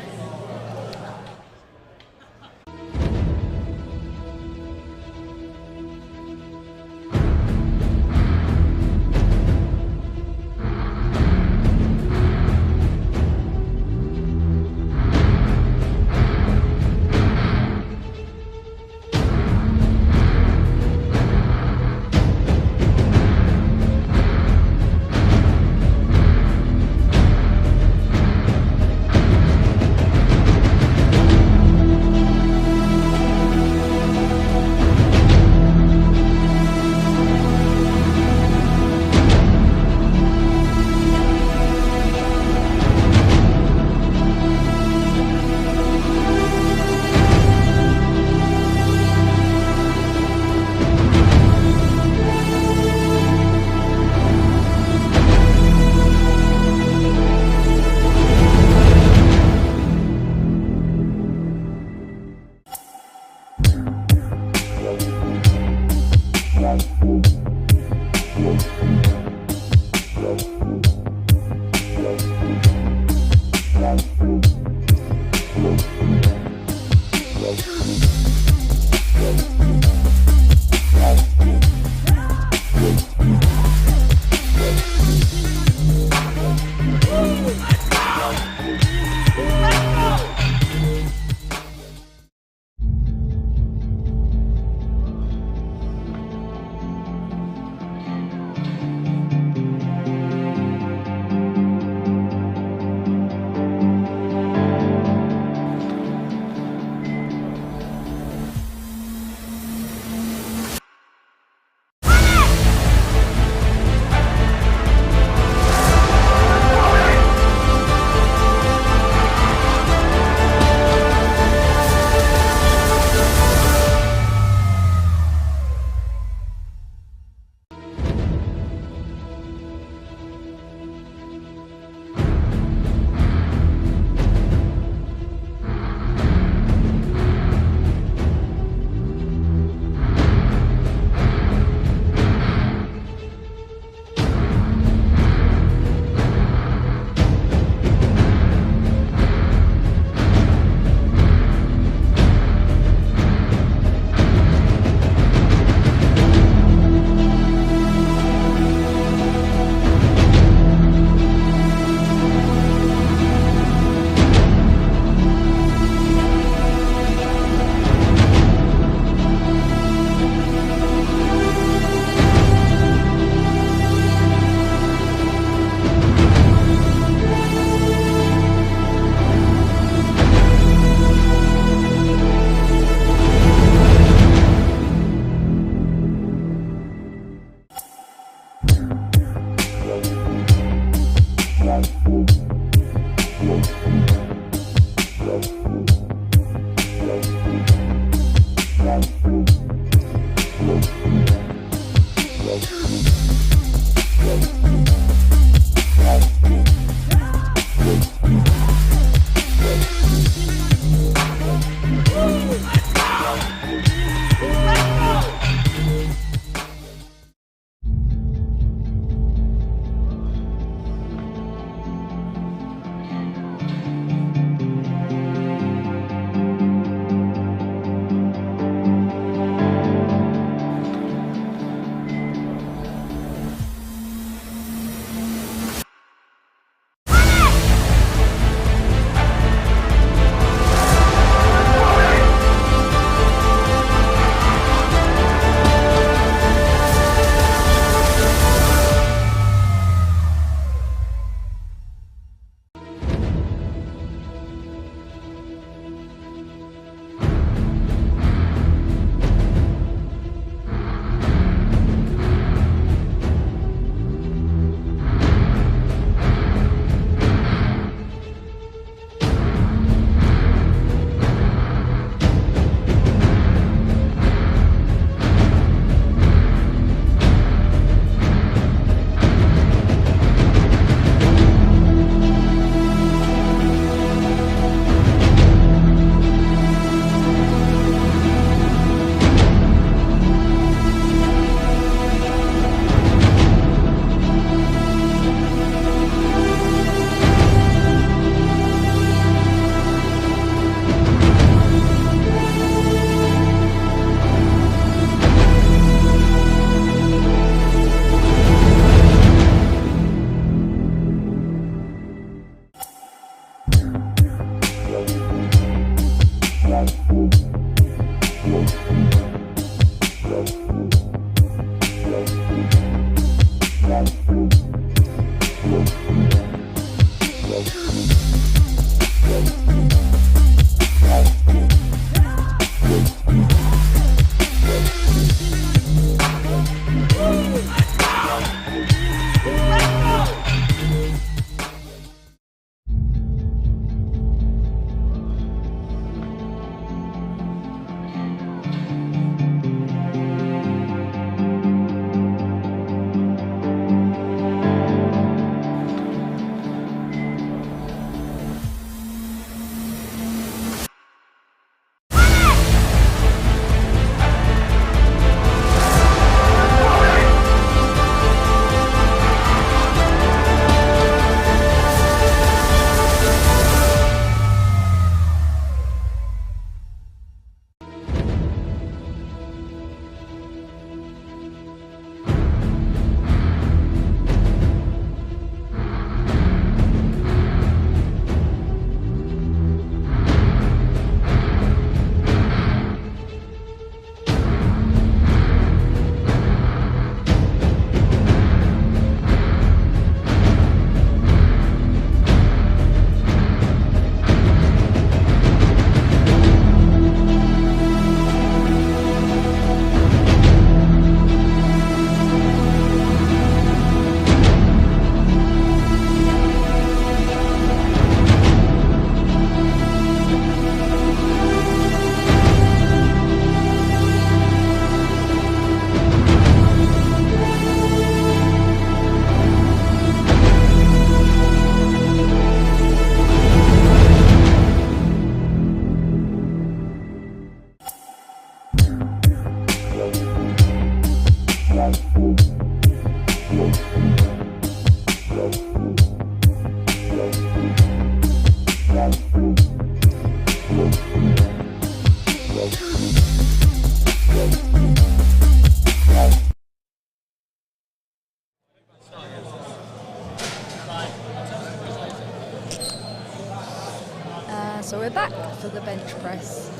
So we're back for the bench press.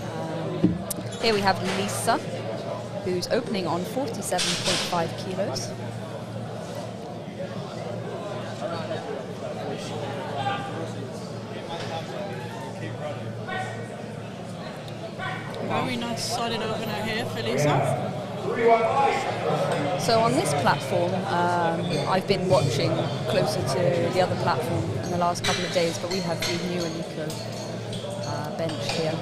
Here we have Lisa, who's opening on 47.5 kilos. Very nice solid opener here for Lisa. So on this platform, I've been watching closer to the other platform in the last couple of days, but we have Yu and Nico bench here.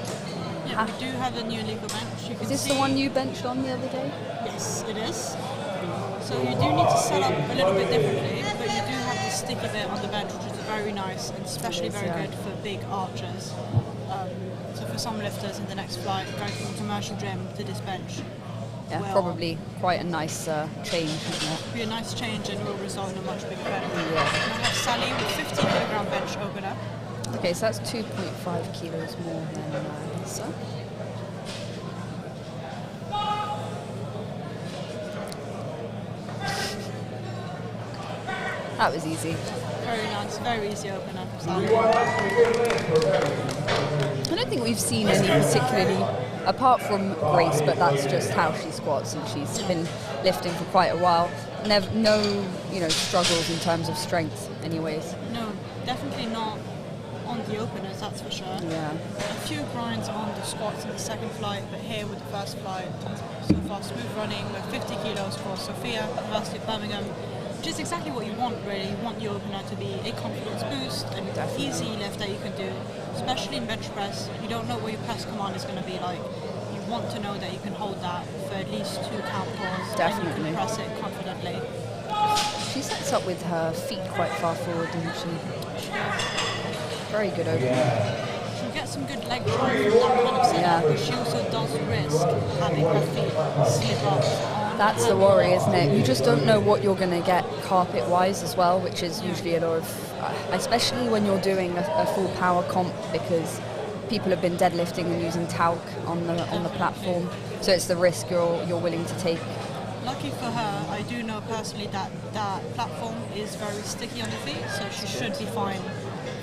Yeah, we do have the new legal bench. You can Is this see the one you benched on the other day? Yes, it is. So you do need to set up a little bit differently, but you do have the sticky bit on the bench, which is very nice and especially very good for big archers. So for some lifters in the next flight, going from a commercial gym to this bench. Yeah, probably quite a nice change, isn't it? Be a nice change and will result in a much bigger bench. Yeah. And I have Sally with 15 kilogram bench opener. Okay, so that's 2.5 kilos more than Lisa. That was easy. Very nice, very easy opener for Sally. I don't think we've seen any particularly, apart from Grace, but that's just how she squats, and she's been lifting for quite a while. No, struggles in terms of strength, anyways. No, definitely not on the openers, that's for sure. Yeah. A few grinds on the squats in the second flight, but here with the first flight, so far smooth running with 50 kilos for Sophia, University of Birmingham, which is exactly what you want, really. You want your opener to be a confidence boost, an easy lift that you can do, especially in bench press. You don't know what your press command is going to be like. You want to know that you can hold that for at least 2 count pulls, and you can press it confidently. She sets up with her feet quite far forward, doesn't she? Very good opener. She'll get some good leg drive from that kind of setup, but she also does risk having her feet slip off. That's the worry, isn't it? You just don't know what you're going to get carpet-wise as well, which is usually a lot of, especially when you're doing a full power comp, because people have been deadlifting and using talc on the platform, so it's the risk you're willing to take. Lucky for her, I do know personally that that platform is very sticky on the feet, so she should be fine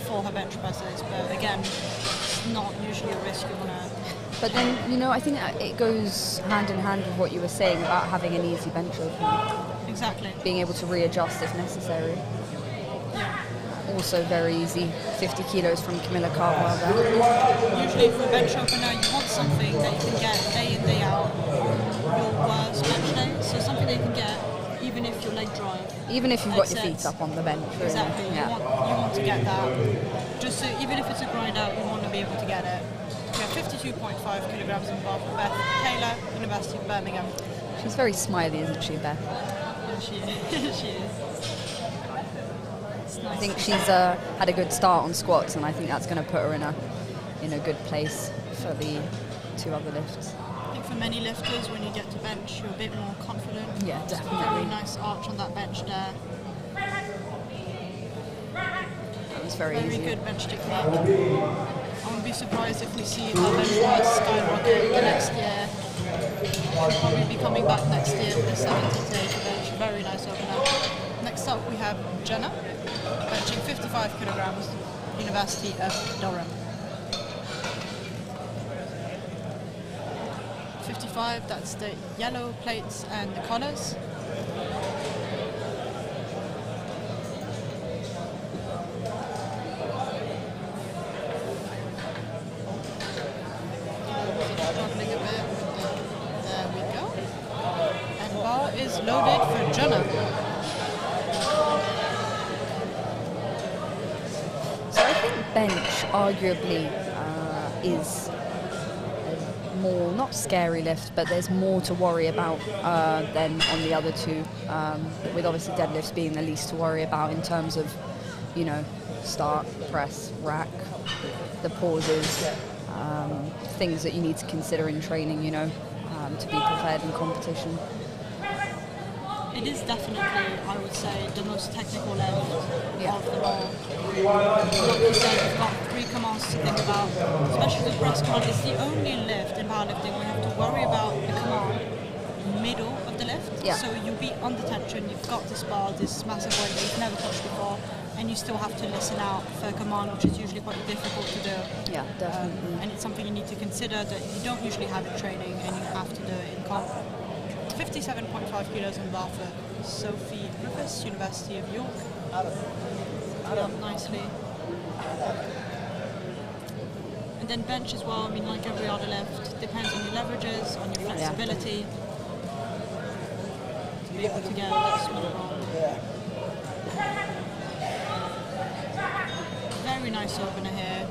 for her bench presses. But again, it's not usually a risk you want to. But then, I think it goes hand in hand with what you were saying about having an easy bench opener. Exactly. Being able to readjust if necessary. Yeah. Also very easy. 50 kilos from Camilla Carwell there. Usually for a bench opener, you want something that you can get day in, day out on your worst bench day. So something that you can get even if your leg drive. Even if you've got your feet up on the bench. Really. Exactly. Yeah. You want to get that. Just so even if it's a grind out, you want to be able to get it. We have 52.5 kilograms in bar for Beth Taylor, University of Birmingham. She's very smiley, isn't she, Beth? Yeah, she is. She is. Nice. I think she's had a good start on squats, and I think that's going to put her in a good place for the 2 other lifts. I think for many lifters, when you get to bench, you're a bit more confident. Yeah, definitely. Very nice arch on that bench there. That was very easy. Very good bench technique. I wouldn't be surprised if we see her bench press skyrocket the next year. She'll probably be coming back next year with a 70 bench. Very nice opener. Next up we have Jenna, benching 55 kilograms, University of Durham. 55, that's the yellow plates and the collars. Is loaded for Jenna. So I think bench arguably is a more, not scary lift, but there's more to worry about than on the other 2, with obviously deadlifts being the least to worry about in terms of, start, press, rack, the pauses, things that you need to consider in training, to be prepared in competition. It is definitely, I would say, the most technical lift of them all. Like you said, we've got 3 commands to think about, especially the press command. It's the only lift in powerlifting where you have to worry about the command middle of the lift. Yeah. So you'll be under tension, you've got this bar, this massive weight that you've never touched before, and you still have to listen out for a command, which is usually quite difficult to do. Yeah, definitely. And it's something you need to consider that you don't usually have in training, and you have to do it in comp. 57.5 kilos in bar for Sophie Griffiths, University of York. Up nicely. And then bench as well, like every other lift, depends on your leverages, on your flexibility, to be able to get that small roll. Very nice opener here.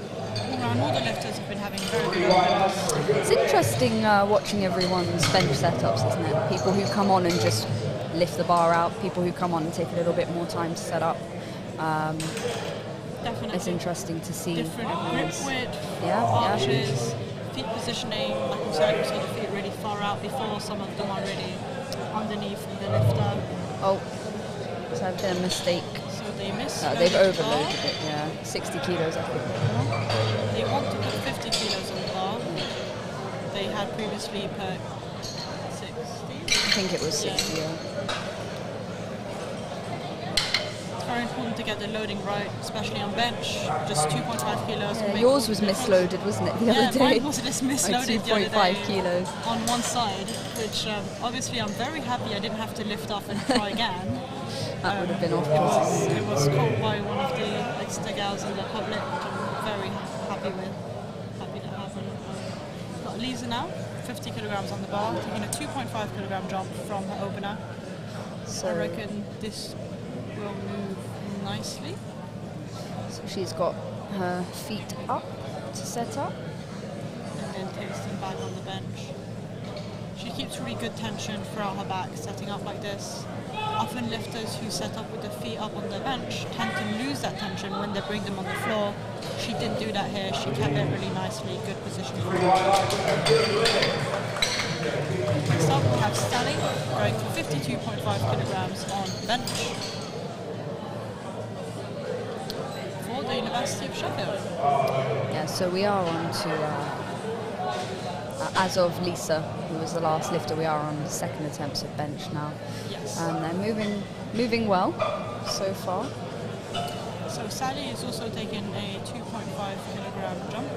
all the lifters have been having very good openers. It's interesting watching everyone's bench setups, isn't it? People who come on and just lift the bar out, people who come on and take a little bit more time to set up. Definitely. It's interesting to see. Different grip width, Yeah, arches, feet positioning. Like we said, we saw the feet really far out before. Some of them are really underneath the lifter. Oh, so I've been a mistake. So they missed. They've overloaded it, yeah. 60 kilos, I think. They want to put 50 kilos on the bar. They had previously put 60. I think it was 60, yeah. It's very important to get the loading right, especially on bench. Just 2.5 kilos. Yeah, yours was misloaded, wasn't it, the other day? Mine was just misloaded like 2.5 kilos. On one side, which obviously I'm very happy I didn't have to lift off and try again. That would have been off. It was caught by one of the extra gals in the public, which I'm very happy with. Happy to happen. Got Lisa now, 50 kilograms on the bar, taking a 2.5 kilogram jump from her opener. So I reckon this will move nicely. So she's got her feet up to set up. And then takes them back on the bench. She keeps really good tension throughout her back, setting up like this. Often lifters who set up with their feet up on the bench tend to lose that tension when they bring them on the floor. She didn't do that here. She kept it really nicely, good position for her. Next up we have Sally going for 52.5 kilograms on bench for the University of Sheffield. Yeah, so we are on to, as of Lisa, who was the last lifter, we are on the second attempts of bench now. Yes. And they're moving well so far. So Sally is also taking a 2.5 kilogram jump.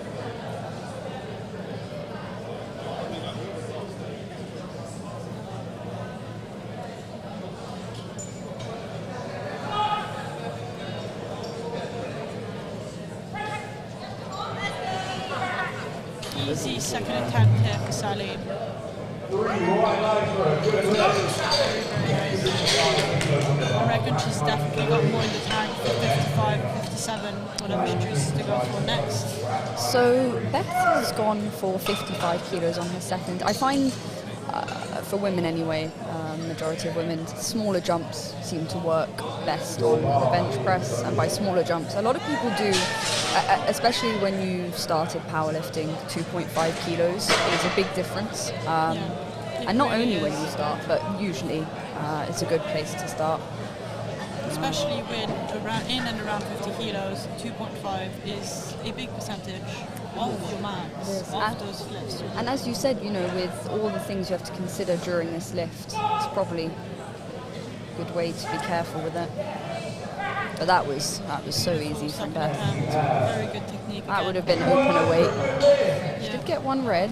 Easy second attempt here for Sally. I reckon she's definitely got more in the tank for 55 or 57, whatever she chooses to go for next. So Beth has gone for 55 kilos on her second. I find, for women anyway, majority of women, smaller jumps seem to work best on the bench press, and by smaller jumps, a lot of people do, especially when you started powerlifting, 2.5 kilos is a big difference. And not only when you start, but usually it's a good place to start. Especially when in and around 50 kilos, 2.5 is a big percentage of your max, of those lifts. And as you said, you know, with all the things you have to consider during this lift, it's probably a good way to be careful with it. But that was so easy from Beth. Very good technique. That would have been opener weight. She did get one red.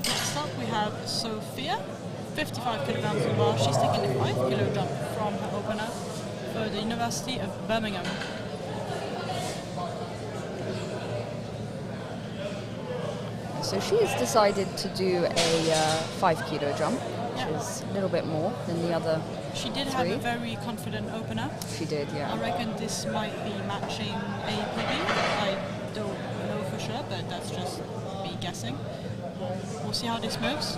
Next up we have Sophia, 55 kilograms on the bar. She's taking a 5 kilo jump from her opener for the University of Birmingham. So she's decided to do a 5 kilo jump, which is a little bit more than the other. She did have a very confident opener. She did, yeah. I reckon this might be matching a PB. I don't know for sure, but that's just me guessing. We'll see how this moves.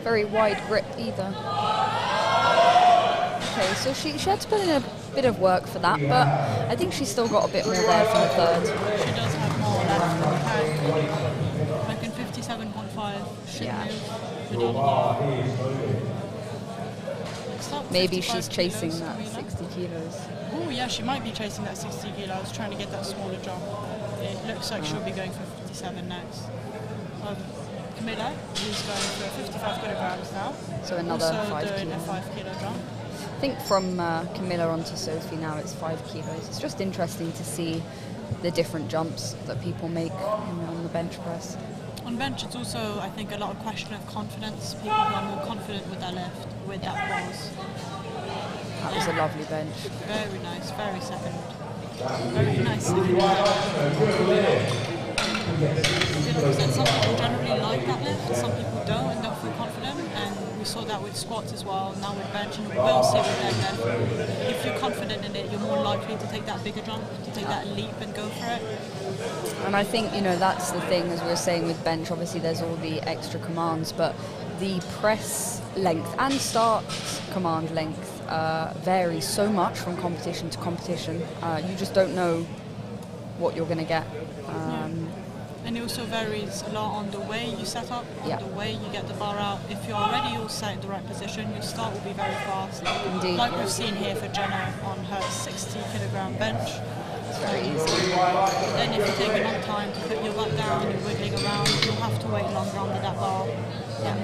Very wide grip either. Okay, so she had to put in a bit of work for that, but I think she's still got a bit more there for the third. She does have more left in the tank. I reckon 57.5 should move within Maybe she's chasing that 60 kilos. Oh yeah, she might be chasing that 60 kilos, trying to get that smaller jump. It looks like she'll be going for 57 next. Camilla is going for 55 kilograms now. So another also 5 doing kilos. a 5 kilo jump. I think from Camilla onto Sophie now it's 5 kilos. It's just interesting to see the different jumps that people make on the bench press. On bench, it's also, I think, a lot of question of confidence. People who are more confident with their lift, with that pose. That was a lovely bench. Very nice, very second. Very nice. Some people generally like that lift, some people don't and don't feel confident, and we saw that with squats as well, now with bench, and we will see with deadlift. If you're confident in it, you're more likely to take that bigger jump, to take that leap and go for it. And I think, you know, that's the thing, as we were saying with bench, obviously there's all the extra commands, but the press length and start command length varies so much from competition to competition. You just don't know what you're going to get. And it also varies a lot on the way you set up, on the way you get the bar out. If you're already all set in the right position, your start will be very fast. Indeed. Like we've seen here for Jenna on her 60 kilogram bench. It's very easy. Then if you take a long time to put your butt down, you're wiggling around, you'll have to wait longer under that bar,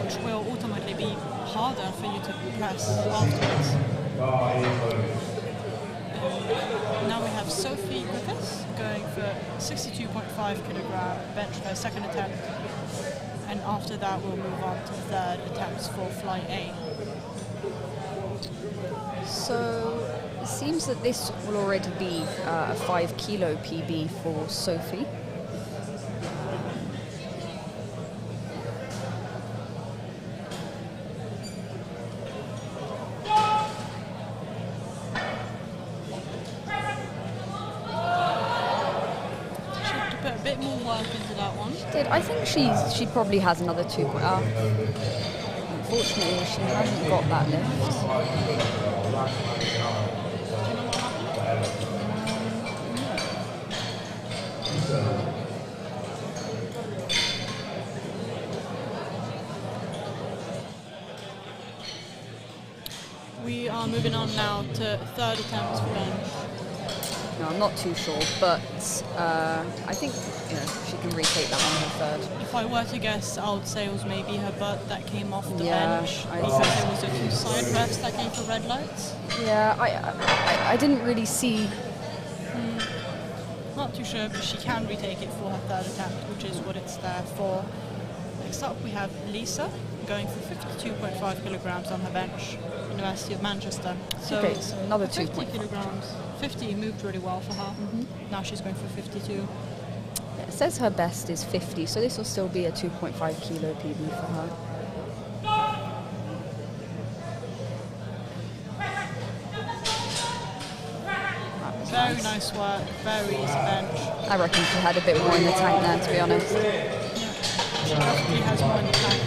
which will ultimately be harder for you to press afterwards. Now we have Sophie Griffiths going for 62.5 kilogram bench for her second attempt, and after that we'll move on to third attempts for flight A. So it seems that this will already be a 5 kilo PB for Sophie. I think she probably has another 2. Unfortunately, she hasn't got that lift. We are moving on now to third attempt for bench. No, I'm not too sure, but I think, you know, she can retake that on her third. If I were to guess, I would say it was maybe her butt that came off the bench, I because there was a few side refs that came for red lights. Yeah, I didn't really see. Not too sure, but she can retake it for her third attempt, which is what it's there for. Next up we have Lisa going for 52.5 kilograms on her bench, University of Manchester. So okay, so another 50 kilograms. 50 moved really well for her. Now she's going for 52. It says her best is 50, so this will still be a 2.5 kilo PB for her. Very nice work, very easy bench. I reckon she had a bit more in the tank there, to be honest. Yeah. She definitely has more in the tank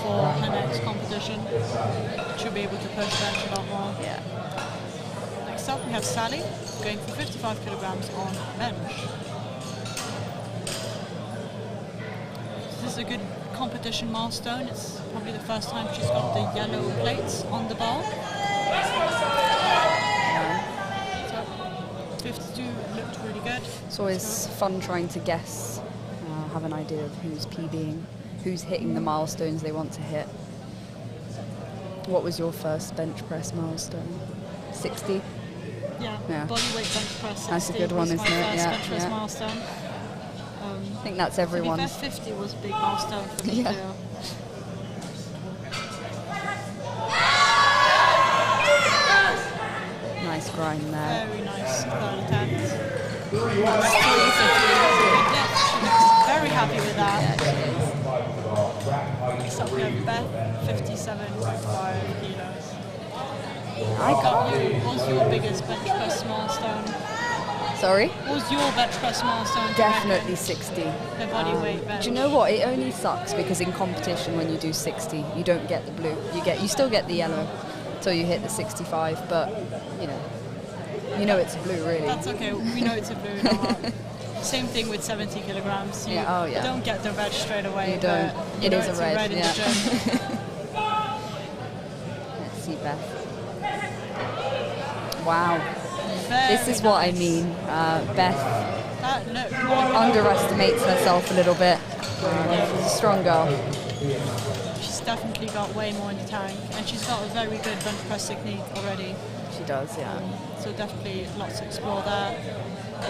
for her next competition. She'll be able to push bench a lot more. Yeah. Next up we have Sally going for 55 kilograms on bench. This is a good competition milestone. It's probably the first time she's got the yellow plates on the bar. So 52 looked really good. It's always fun trying to guess, have an idea of who's PBing, who's hitting the milestones they want to hit. What was your first bench press milestone? 60? Yeah. Bodyweight bench press 60. That's a good one, isn't it? Yeah. Bench press milestone. I think that's everyone's. 50 was a big milestone for me too. Nice grind there. Very nice third attempt. She looks very happy with that. Yeah, she is. Next up we have Beth, 57.5 kilos. What was your biggest bench press milestone? Sorry? What was your bench press milestone? Definitely 60. The body weight bench. Do you know what? It only sucks because in competition when you do 60, you don't get the blue. You still get the yellow until you hit the 65, but you know it's a blue really. That's okay. We know it's a blue in our heart. Same thing with 70 kilograms. You don't get the red straight away. You don't. It is a red. in the gym. Let's see Beth. Wow. This is what I mean. Beth underestimates herself a little bit. She's a strong girl. She's definitely got way more in the tank, and she's got a very good bench press technique already. She does, yeah. So definitely lots to explore there.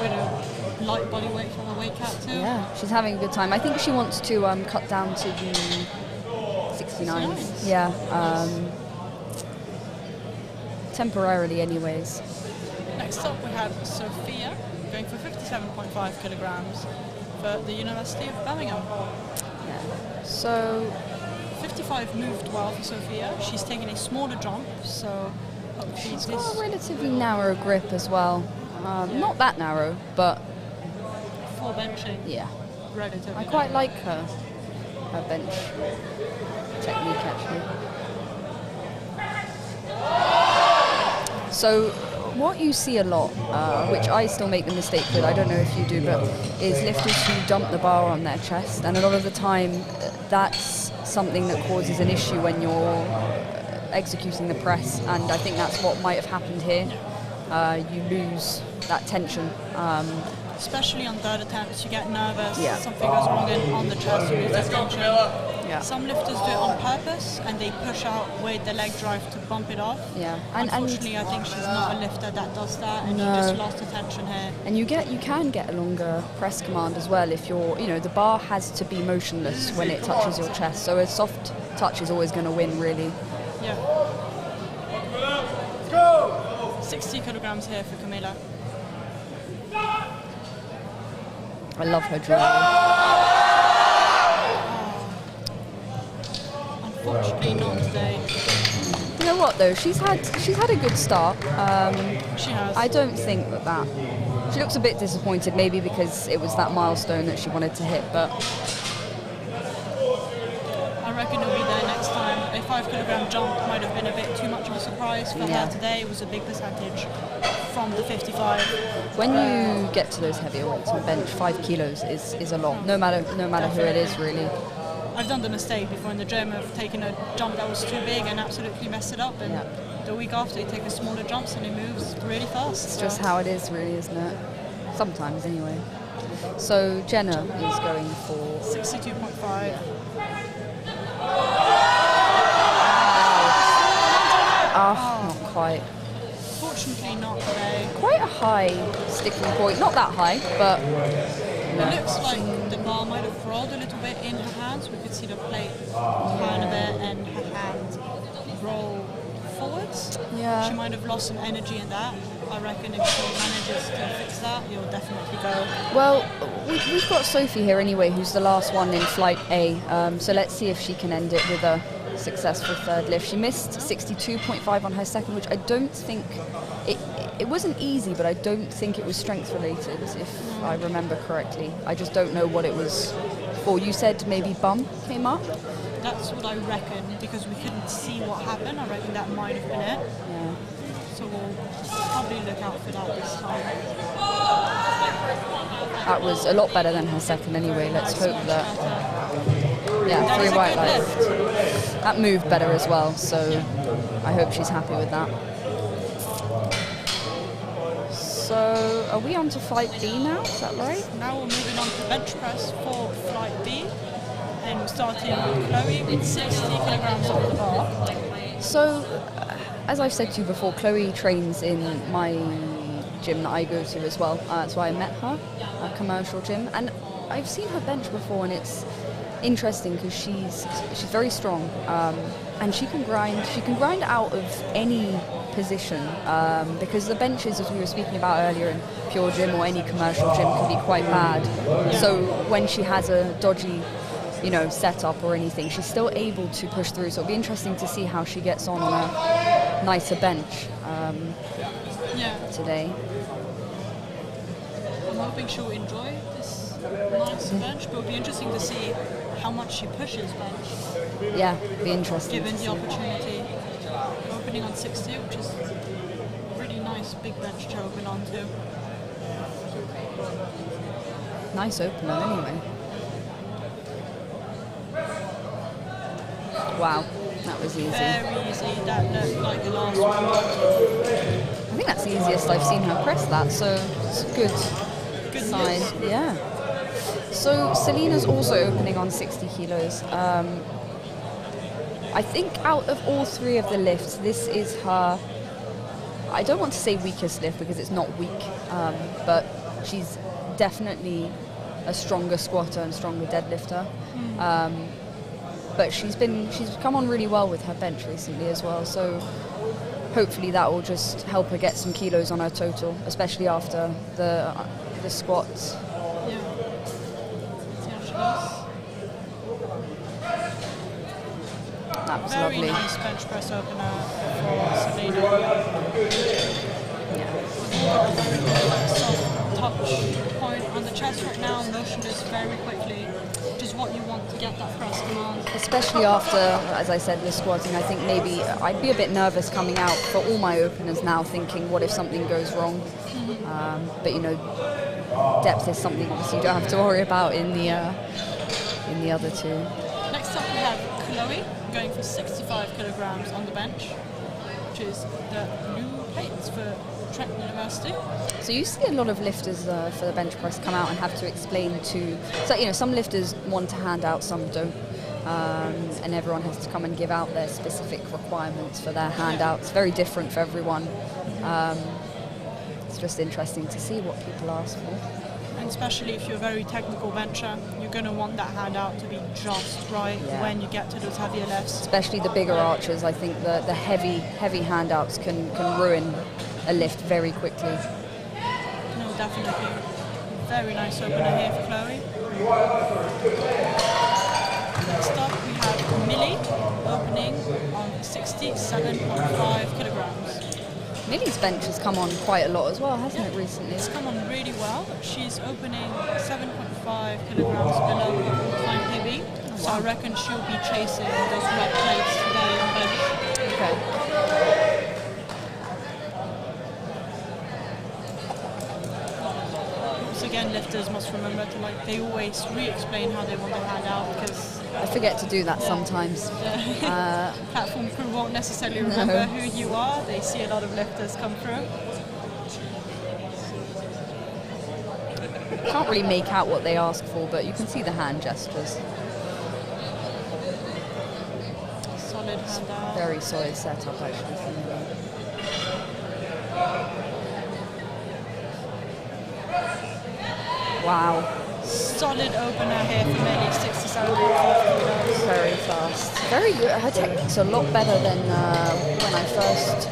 With a light body weight for her weight cap too. Yeah, she's having a good time. I think she wants to cut down to the 69s. Yeah. Temporarily anyways. Next up we have Sophia, going for 57.5 kilograms for the University of Birmingham. Yeah. So 55 moved well for Sophia. She's taking a smaller jump, so hopefully she's got a relatively narrow grip as well. Not that narrow, but for benching. Yeah. Relatively. I quite like her bench technique actually. So what you see a lot, which I still make the mistake with, I don't know if you do, but is lifters who dump the bar on their chest, and a lot of the time that's something that causes an issue when you're executing the press, and I think that's what might have happened here. You lose that tension. Especially on third attempts, you get nervous, Yeah. something goes wrong on the chest, you lose that tension. Yeah. Some lifters do it on purpose and they push out with the leg drive to bump it off. Yeah. Unfortunately, I think she's not a lifter that does that, and No. she just lost the tension here. And you can get a longer press command as well if you're, the bar has to be motionless when it touches your chest. So a soft touch is always going to win, really. Yeah. Go! 60 kilograms here for Camilla. I love her drive. Unfortunately, not today. You know what though? She's had a good start. She has. I don't think that. She looks a bit disappointed, maybe because it was that milestone that she wanted to hit, but I reckon it'll be there next time. A 5 kilogram jump might have been a bit too much of a surprise for Yeah. her today. It was a big percentage from the 55. when you get to those heavier weights on bench, 5 kilos is a lot. No matter who it is, really. I've done the mistake before in the gym of taking a jump that was too big and absolutely messed it up. And Yeah. the week after, you take the smaller jumps and it moves really fast. It's just how it is, really, isn't it? Sometimes, anyway. So Jenna is going for 62.5. not quite. Fortunately, not today. Quite a high sticking point. Not that high, but It looks like the bar might have rolled a little bit in her hands. We could see the plate turn a bit and her hand roll forwards. Yeah. She might have lost some energy in that. I reckon if she manages to fix that, you'll definitely go. well, we've got Sophie here anyway, who's the last one in flight A. So let's see if she can end it with a successful third lift. She missed 62.5 on her second, which I don't think it wasn't easy, but I don't think it was strength related, if I remember correctly. I just don't know what it was for. You said maybe bum came up? That's what I reckon, because we couldn't see what happened. I reckon that might have been it. Yeah. So we'll probably look out for that this time. That was a lot better than her second anyway. Let's hope Much that. better. Yeah, That 3 was a white good lights. lift. That moved better as well, so I hope she's happy with that. So, are we on to flight B now? Is that right? Now we're moving on to bench press for flight B. And we're starting with Chloe with 60 kilograms off the bar. So, as I've said to you before, Chloe trains in my gym that I go to as well. That's why I met her, a commercial gym. And I've seen her bench before, and it's interesting because she's very strong, and she can grind out of any position, because the benches, as we were speaking about earlier, in pure gym or any commercial gym can be quite bad. So when she has a dodgy setup or anything, she's still able to push through. So it'll be interesting to see how she gets on a nicer bench today. I'm hoping she'll enjoy this nice bench, but it'll be interesting to see how much she pushes bench, Yeah, be interesting. given to the see. opportunity. Opening on 60, which is a really nice big bench to open onto. Nice opener, anyway. Wow, that was easy. Very easy. That looked like the last one. I think that's the easiest I've seen her press that, so it's a good sign. news. Yeah. So Selena's also opening on 60 kilos. I think out of all 3 of the lifts, this is her, I don't want to say weakest lift because it's not weak, but she's definitely a stronger squatter and stronger deadlifter. But she's come on really well with her bench recently as well. So hopefully that will just help her get some kilos on her total, especially after the squats. Yeah. See how she does. That was Very lovely. nice bench press opener for Selena. Yeah. Got a very good soft touch point on the chest right now, motionless very quickly, which is what you want to get that press command. Especially after, as I said, the squatting, I think maybe I'd be a bit nervous coming out for all my openers now, thinking, what if something goes wrong? But you know, depth is something obviously you don't have to worry about in the other two. Next up we have Chloe going for 65 kilograms on the bench, which is the new weights for Trent University. So you see a lot of lifters for the bench press come out and have to explain to, so you know, some lifters want to hand out, some don't, and everyone has to come and give out their specific requirements for their handouts. Very different for everyone. It's just interesting to see what people ask for. And especially if you're a very technical bencher, you're going to want that handout to be just right when you get to those heavier lifts. Especially the bigger archers, I think the heavy handouts can ruin a lift very quickly. No, definitely. Very nice opener here for Chloe. Next up we have Millie opening on 67.5 kilograms. Millie's bench has come on quite a lot as well, hasn't it, recently? It's come on really well. She's opening 7.5 kilograms below her all-time PB. So I reckon she'll be chasing those red plates today on bench. Okay. Once again, lifters must remember to they always re-explain how they want their hand out, because I forget to do that sometimes. the platform crew won't necessarily remember who you are. They see a lot of lifters come through. Can't really make out what they ask for, but you can see the hand gestures. Solid hand out. Very solid setup, actually, for Millie. Wow. Solid opener here for Millie, 67.5 kilos. Very fast. Very good. Her technique's a lot better than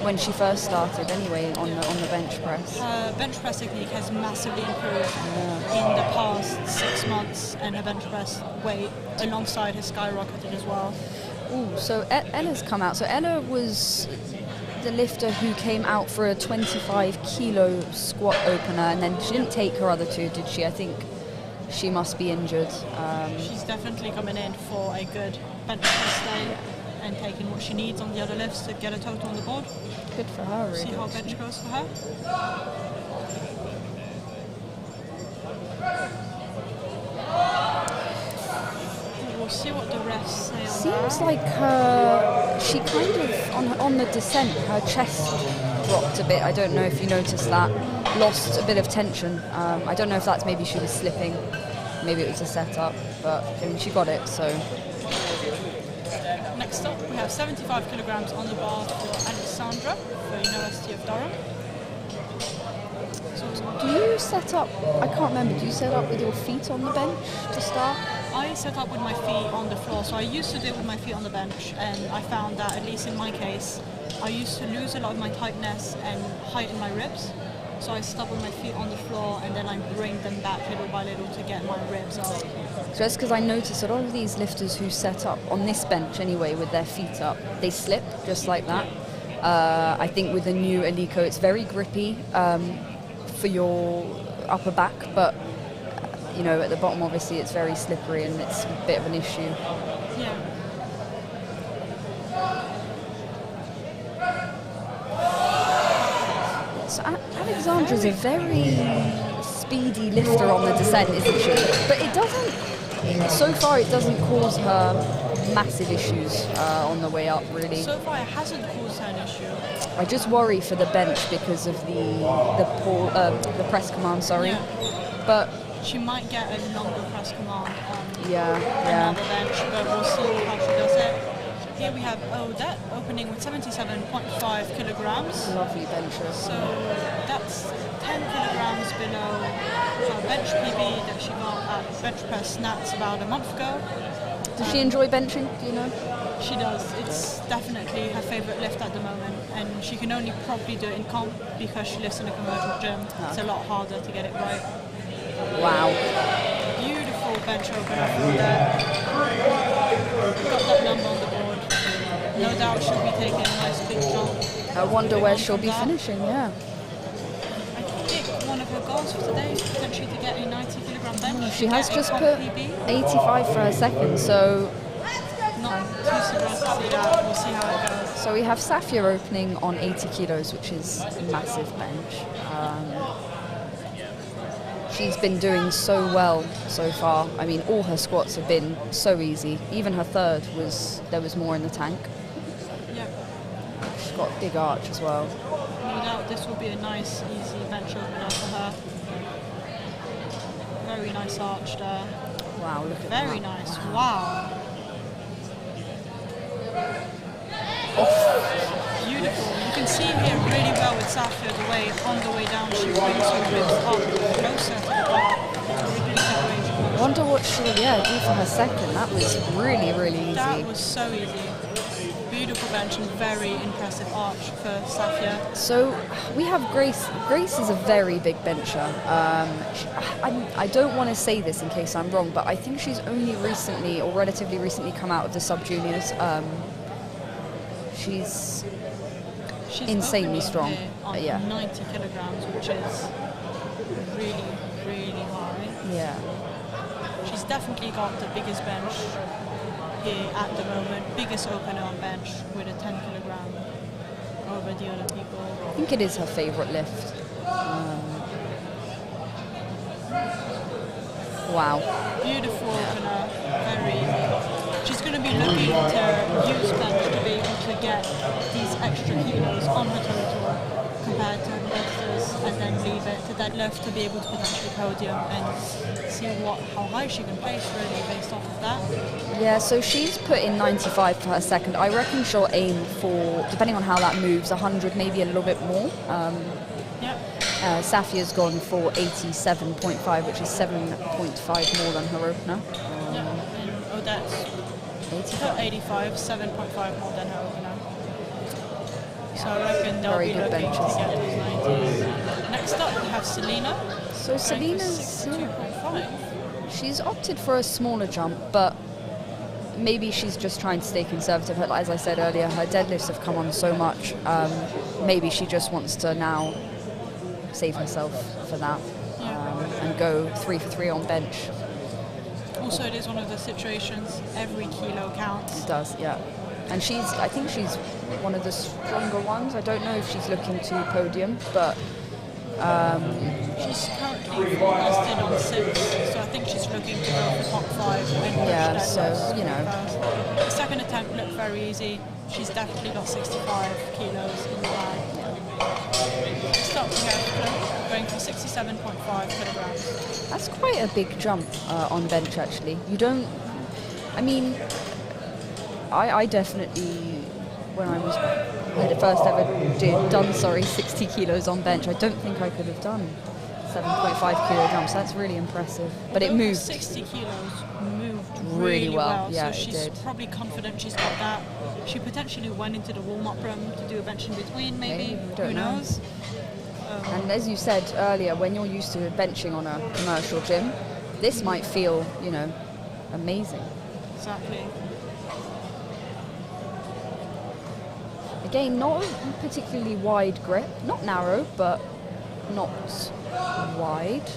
when she first started. Anyway, on the bench press. Her bench press technique has massively improved in the past 6 months, and her bench press weight alongside has skyrocketed as well. Ooh, so Ella's come out. So Ella was the lifter who came out for a 25 kilo squat opener, and then she didn't take her other two, did she? I think she must be injured. She's definitely coming in for a good bench press day and taking what she needs on the other lifts to get a total on the board. Good for her, really. See how bench goes for her. We'll see what the refs say on Seems that. like she kind of, on the descent, her chest dropped a bit. I don't know if you noticed that. Lost a bit of tension. I don't know if that's maybe she was slipping. Maybe it was a setup, but I mean, she got it, so. Next up, we have 75 kilograms on the bar for Alexandra for University of Durham. Do you set up, I can't remember, do you set up with your feet on the bench to start? I set up with my feet on the floor, so I used to do it with my feet on the bench, and I found that, at least in my case, I used to lose a lot of my tightness and height in my ribs. So I stop with my feet on the floor, and then I bring them back little by little to get my ribs up. So that's because I noticed a lot of these lifters who set up on this bench anyway with their feet up, they slip just like that. I think with the new Alico, it's very grippy for your upper back, but you know, at the bottom obviously it's very slippery and it's a bit of an issue. Yeah. So Alexandra's a very speedy lifter on the descent, isn't she? But it doesn't, so far it doesn't cause her massive issues on the way up, really. So far it hasn't caused her an issue. I just worry for the bench because of the press command, sorry. Yeah. But She might get a longer press command on another bench, but we'll see how she does it. Here we have Odette opening with 77.5 kilograms. Lovely bencher. So that's 10 kilograms below her bench PB that she got at bench press snats about a month ago. Does she enjoy benching? Do you know? She does. It's definitely her favourite lift at the moment, and she can only probably do it in comp because she lives in a commercial gym. It's a lot harder to get it right. Wow. Beautiful bench opener from there. Got that number on the board. No doubt she'll be taking a nice big jump. I wonder where she'll be finishing, yeah. I think one of her goals for today is potentially to get a 90-kilogram bench. She has just put PB. 85 for her second, so... Not too surprised to see that. We'll see how it goes. So we have Safia opening on 80 kilos, which is a massive bench. She's been doing so well so far. I mean, all her squats have been so easy. Even her third there was more in the tank. Yeah. She's got a big arch as well. No doubt this will be a nice, easy bench opener for her. Very nice arch there. Wow, look at that. Very nice. Wow. Beautiful. You can see here really well with Safia on the way down she brings her ribs up closer to the bar. Really separating. Wonder what she'll do for her second. That was really, really easy. That was so easy. Beautiful bench and very impressive arch for Safia. So we have Grace. Grace is a very big bencher. I don't want to say this in case I'm wrong, but I think she's only recently or relatively recently come out of the sub-juniors. She's insanely strong. On 90 kilograms, which is really, really high. Yeah. She's definitely got the biggest bench here at the moment, biggest opener on bench with a 10 kilogram over the other people. I think it is her favourite lift. Wow. Beautiful opener, very easy. She's going to be looking to use bench to be able to get these extra kilos on her total compared to competitors, and then leave it to deadlift to be able to potentially podium and see how high she can place really based off of that. Yeah, so she's put in 95 for her second. I reckon she'll aim for, depending on how that moves, 100, maybe a little bit more. Safia's gone for 87.5, which is 7.5 more than her opener. And Odette's 85, 7.5 more than her opener. So I reckon they'll be looking to get those 90s. Next up we have Selena. So Selena's 62.5. She's opted for a smaller jump, but maybe she's just trying to stay conservative. As I said earlier, her deadlifts have come on so much. Maybe she just wants to now save herself for that and go 3 for 3 on bench. Also, it is one of the situations, every kilo counts. It does, yeah. And I think she's one of the stronger ones. I don't know if she's looking to podium, but... she's currently forecasted on 6, so I think she's looking to go for top 5 and push that so, you know. The second attempt looked very easy. She's definitely got 65 kilos in the bag. Next up, we have Chloe going for 67.5 kilograms. That's quite a big jump on bench, actually. You don't... I mean, I definitely, when I had first ever done 60 kilos on bench, I don't think I could have done 7.5 kilo jumps. That's really impressive. But it moved. 60 kilos moved really well. Yeah, so she's probably confident she's got that. She potentially went into the warm-up room to do a bench in between, maybe. Who knows? And as you said earlier, when you're used to benching on a commercial gym, this might feel, amazing. Exactly. Again, not a particularly wide grip. Not narrow, but not wide.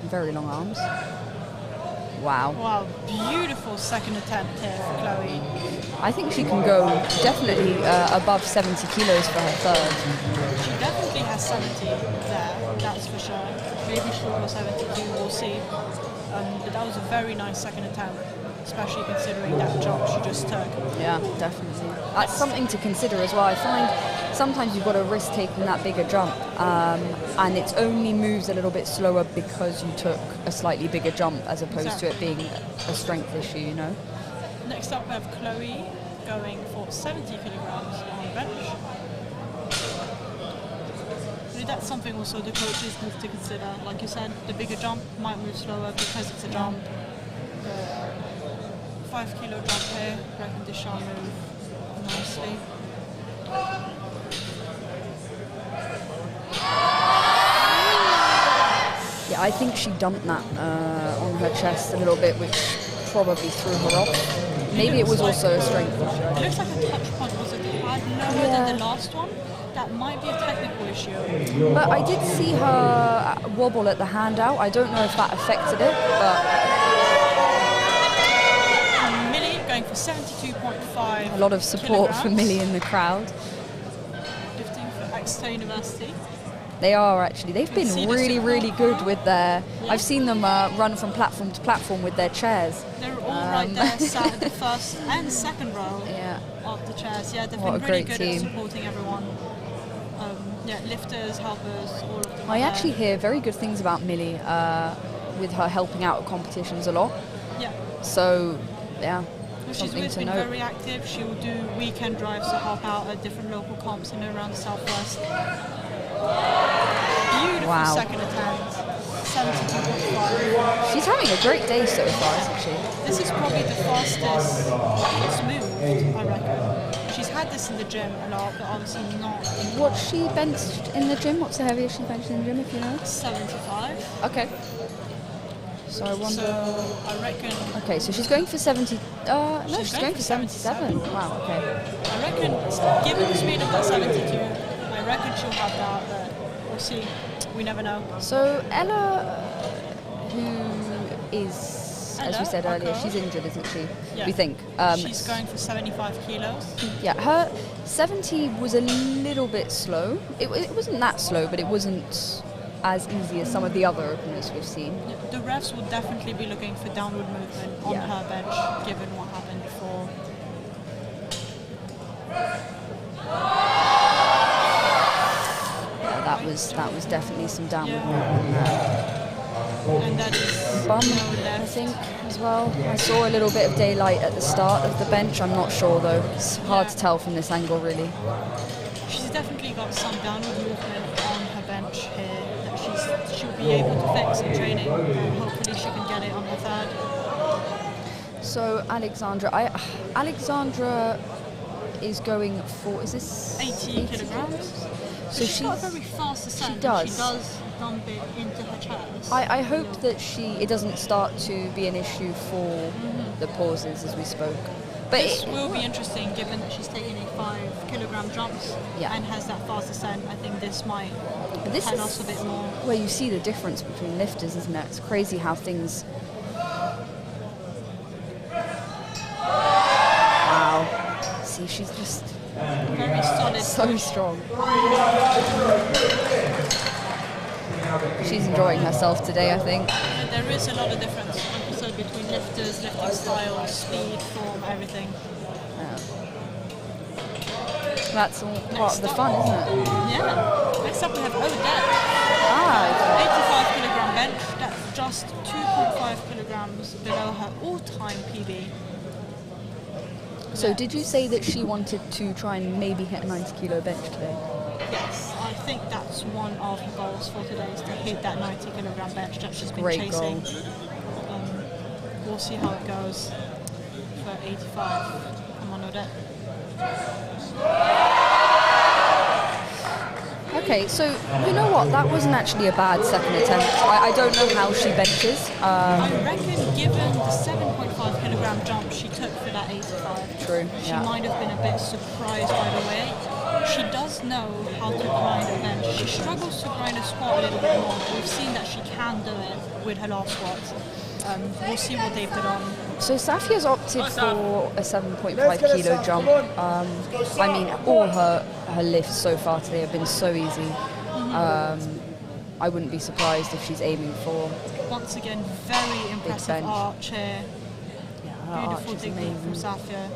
Very long arms. Wow. Wow, beautiful second attempt here for Chloe. I think she can go definitely above 70 kilos for her third. She definitely has 70 there, that's for sure. Maybe she'll go 72, we'll see. But that was a very nice second attempt, especially considering that jump she just took. Yeah, definitely. That's something to consider as well. I find sometimes you've got to risk taking that bigger jump, and it only moves a little bit slower because you took a slightly bigger jump as opposed to it being a strength issue, Next up we have Chloe going for 70 kilograms on bench. That's something also the coaches need to consider. Like you said, the bigger jump might move slower because it's a jump. 5 kilo jump here. I reckon this shall move nicely. Yeah, I think she dumped that on her chest a little bit, which probably threw her off. Maybe it was also a strength issue. It looks like a touch point was a tad lower than the last one. That might be a technical issue. But I did see her wobble at the handout. I don't know if that affected it, but Millie going for 72.5. a lot of support for Millie in the crowd. Lifting for Exeter University. They are actually. They've been really, really good with their... Yeah. I've seen them run from platform to platform with their chairs. They're all right there, sat at the first and second row Yeah. of the chairs. Yeah, they've What been a really great good at team. supporting everyone. Yeah, lifters, helpers, all of them. I are actually there. hear very good things about Millie with her helping out at competitions a lot. Yeah. So, yeah, Well, she's something always to been note. very active. She will do weekend drives to help out at different local comps in and around the southwest. Beautiful Wow. second attempt. 72.5. She's having a great day so far, isn't she? This is probably the fastest it's moved, I reckon. She's had this in the gym a lot, but obviously not in What's she benched in the gym? What's the heaviest she benched in the gym, if you know? 75. Okay. So I wonder... So I reckon Okay, so she's going for 70... no, She's she's going for 77. Wow, okay. I reckon, given the speed of that 72, I reckon she'll have that, but we'll see. We never know. So Ella, who is, as we Ella, said earlier, okay. she's injured, isn't she? Yeah. We think. She's going for 75 kilos. Yeah, her 70 was a little bit slow. It wasn't that slow, but it wasn't as easy as some of the other opponents we've seen. The refs will definitely be looking for downward movement on Yeah. her bench, given what happened before. That was definitely some downward Yeah. movement there. And that is Bum, no I left. think, as well. I saw a little bit of daylight at the start of the bench. I'm not sure though. It's hard to tell from this angle, really. She's definitely got some downward movement on her bench here that she'll be able to fix in training, and hopefully she can get it on her third. So Alexandra is going for, is this 80 kilograms. So she's got a very fast ascent. she does. She does dump it into her chest. I hope that it doesn't start to be an issue for the pauses as we spoke. But This will be interesting given that she's taking a 5 kilogram jumps Yeah. and has that fast ascent. I think this might this tell is us a bit more. where you see the difference between lifters, isn't it? It's crazy how things... Wow. See, she's just Very solid. so strong. She's enjoying herself today, I think. And there is a lot of difference, like you said, between lifters, lifting style, speed, form, everything. That's all part of the fun, isn't it? Yeah. Next up we have Odette. 85 kilogram bench. That's just 2.5 kilograms below her all-time PB. So did you say that she wanted to try and maybe hit a 90 kilo bench today? Yes, I think that's one of her goals for today, is to hit that 90 kilogram bench that she's been Great chasing. goal. We'll see how it goes for 85. Come on, Odette. Okay, so you know what? That wasn't actually a bad second attempt. I don't know how she benches. I reckon given the 7.5 kilogram jump she took for that 85, True, she yeah. might have been a bit surprised by the weight. She does know how to grind a bench. She struggles to grind a squat a little bit more. We've seen that she can do it with her last squats. We'll see what they put on. So Safia's opted for a 7.5 kilo jump. I mean, all her lifts so far today have been so easy. I wouldn't be surprised if she's aiming for... Once again, very impressive bench. arch here. Yeah, her arch Beautiful is technique from amazing. Safia.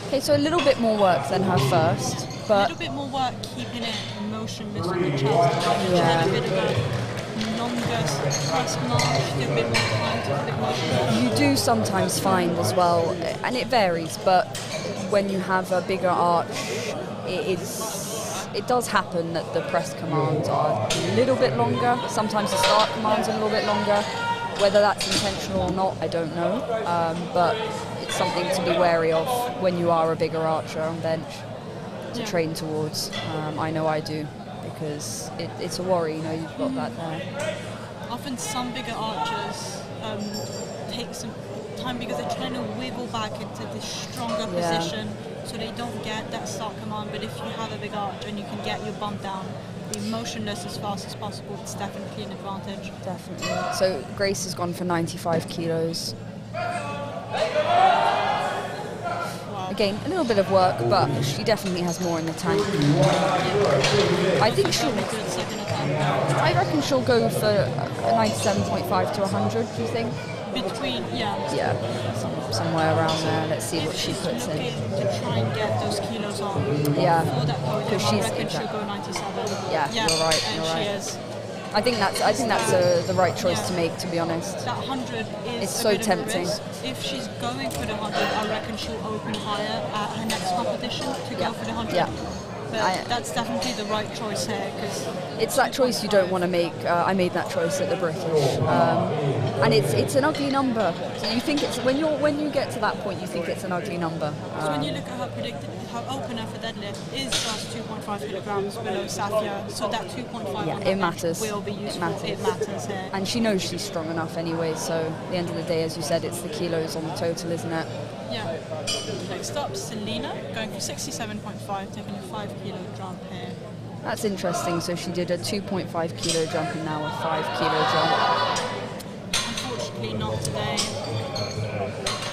Okay, so a little bit more work than her first, A but little bit more work keeping it motionless on the chest. She had a bit of a longer press march, do a bit more time to put it motionless. you do sometimes find as well, and it varies, but when you have a bigger arch, it does happen that the press commands are a little bit longer. Sometimes the start commands are a little bit longer. Whether that's intentional or not, I don't know. But it's something to be wary of when you are a bigger archer on bench to train towards. I know I do, because it's a worry, you know, you've got that there. Often some bigger archers take some time because they're trying to wiggle back into this stronger position so they don't get that start command. But if you have a big archer and you can get your bump down, be motionless as fast as possible, it's definitely an advantage. Definitely. So Grace has gone for 95 kilos. Wow. Again, a little bit of work, but she definitely has more in the tank. I think she'll... Good second attempt. I reckon she'll go for a 97.5 to 100, do you think? Between, Yeah, somewhere around there. Let's see what she puts in. To try and get those kilos on. Yeah, For that podium, because I reckon she'll go 97. Yeah, you're right. And You're right. she is. I think that's the right choice to make, to be honest. That 100 is It's a so bit tempting. Of a risk. If she's going for the 100, I reckon she'll open higher at her next competition to go for the 100. Yeah. But that's definitely the right choice here, because it's that choice you don't want to make. I made that choice at the British, and it's an ugly number. So you think it's when you get to that point, you think it's an ugly number. So when you look at her opener for deadlift is just 2.5 kilograms below Safia, so that 2.5 on the it bench matters. will be useful. It matters. It matters here. And she knows she's strong enough anyway. So at the end of the day, as you said, it's the kilos on the total, isn't it? Yeah. Next up, Selena, going for 67.5, taking a 5 kilo jump here. That's interesting. So she did a 2.5 kilo jump and now a 5 kilo jump. Unfortunately, not today.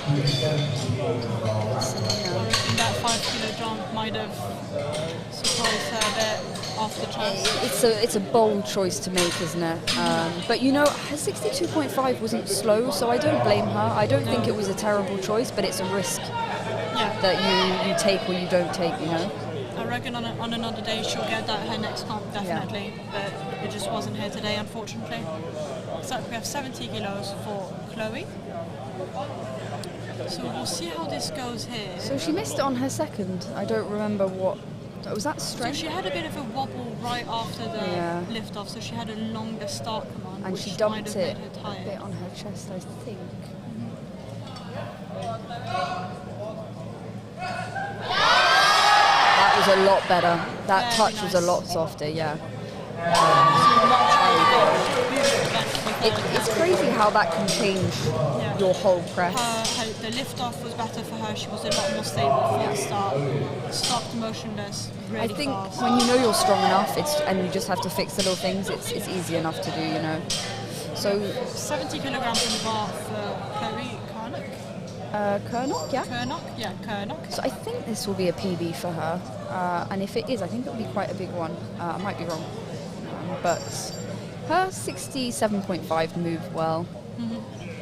I reckon that 5 kilo jump might have surprised her a bit off the chest. It's a bold choice to make, isn't it? But you know, her 62.5 wasn't slow, so I don't blame her. I don't think it was a terrible choice, but it's a risk that you take or you don't take, you know. I reckon on another day she'll get that her next comp, definitely, but it just wasn't here today, unfortunately. So we have 70 kilos for Chloe. So we'll see how this goes here. So she missed it on her second. I don't remember what. Was that strength? So she had a bit of a wobble right after the lift off, so she had a longer start command, and which she might dumped have it made her a tired. bit on her chest, I think. That was a lot better. That touch was a lot softer, yeah. It's crazy how that can change your whole press. The lift off was better for her. She was a lot more stable for the start. Stopped motionless really I think fast. when you know you're strong enough, and you just have to fix the little things, it's easy enough to do, you know. So 70 kilograms in the bar for Chloe Kernock. Kernock, yeah. Kernock. So I think this will be a PB for her, and if it is, I think it'll be quite a big one. I might be wrong, but her 67.5 moved well.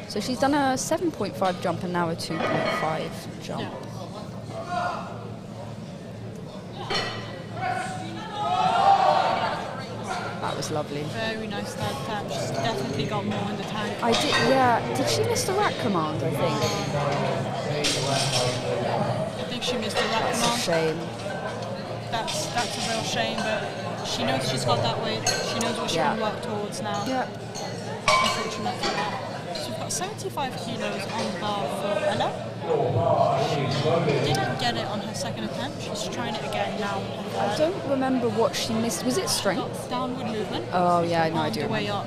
So she's done a 7.5 jump and now a 2.5 jump. That was lovely. Very nice third attempt. She's definitely got more in the tank. I did, yeah. Did she miss the rack command, I think? I think she missed the rack command. That's a shame. That's a real shame, but she knows she's got that weight. She knows what she can work towards now. Yeah. Unfortunately not. So we've got 75 kilos on bar for Ella. She didn't get it on her second attempt. She's trying it again now. I don't remember what she missed. Was it strength? Downward movement. Oh yeah, no, I do. On the way up.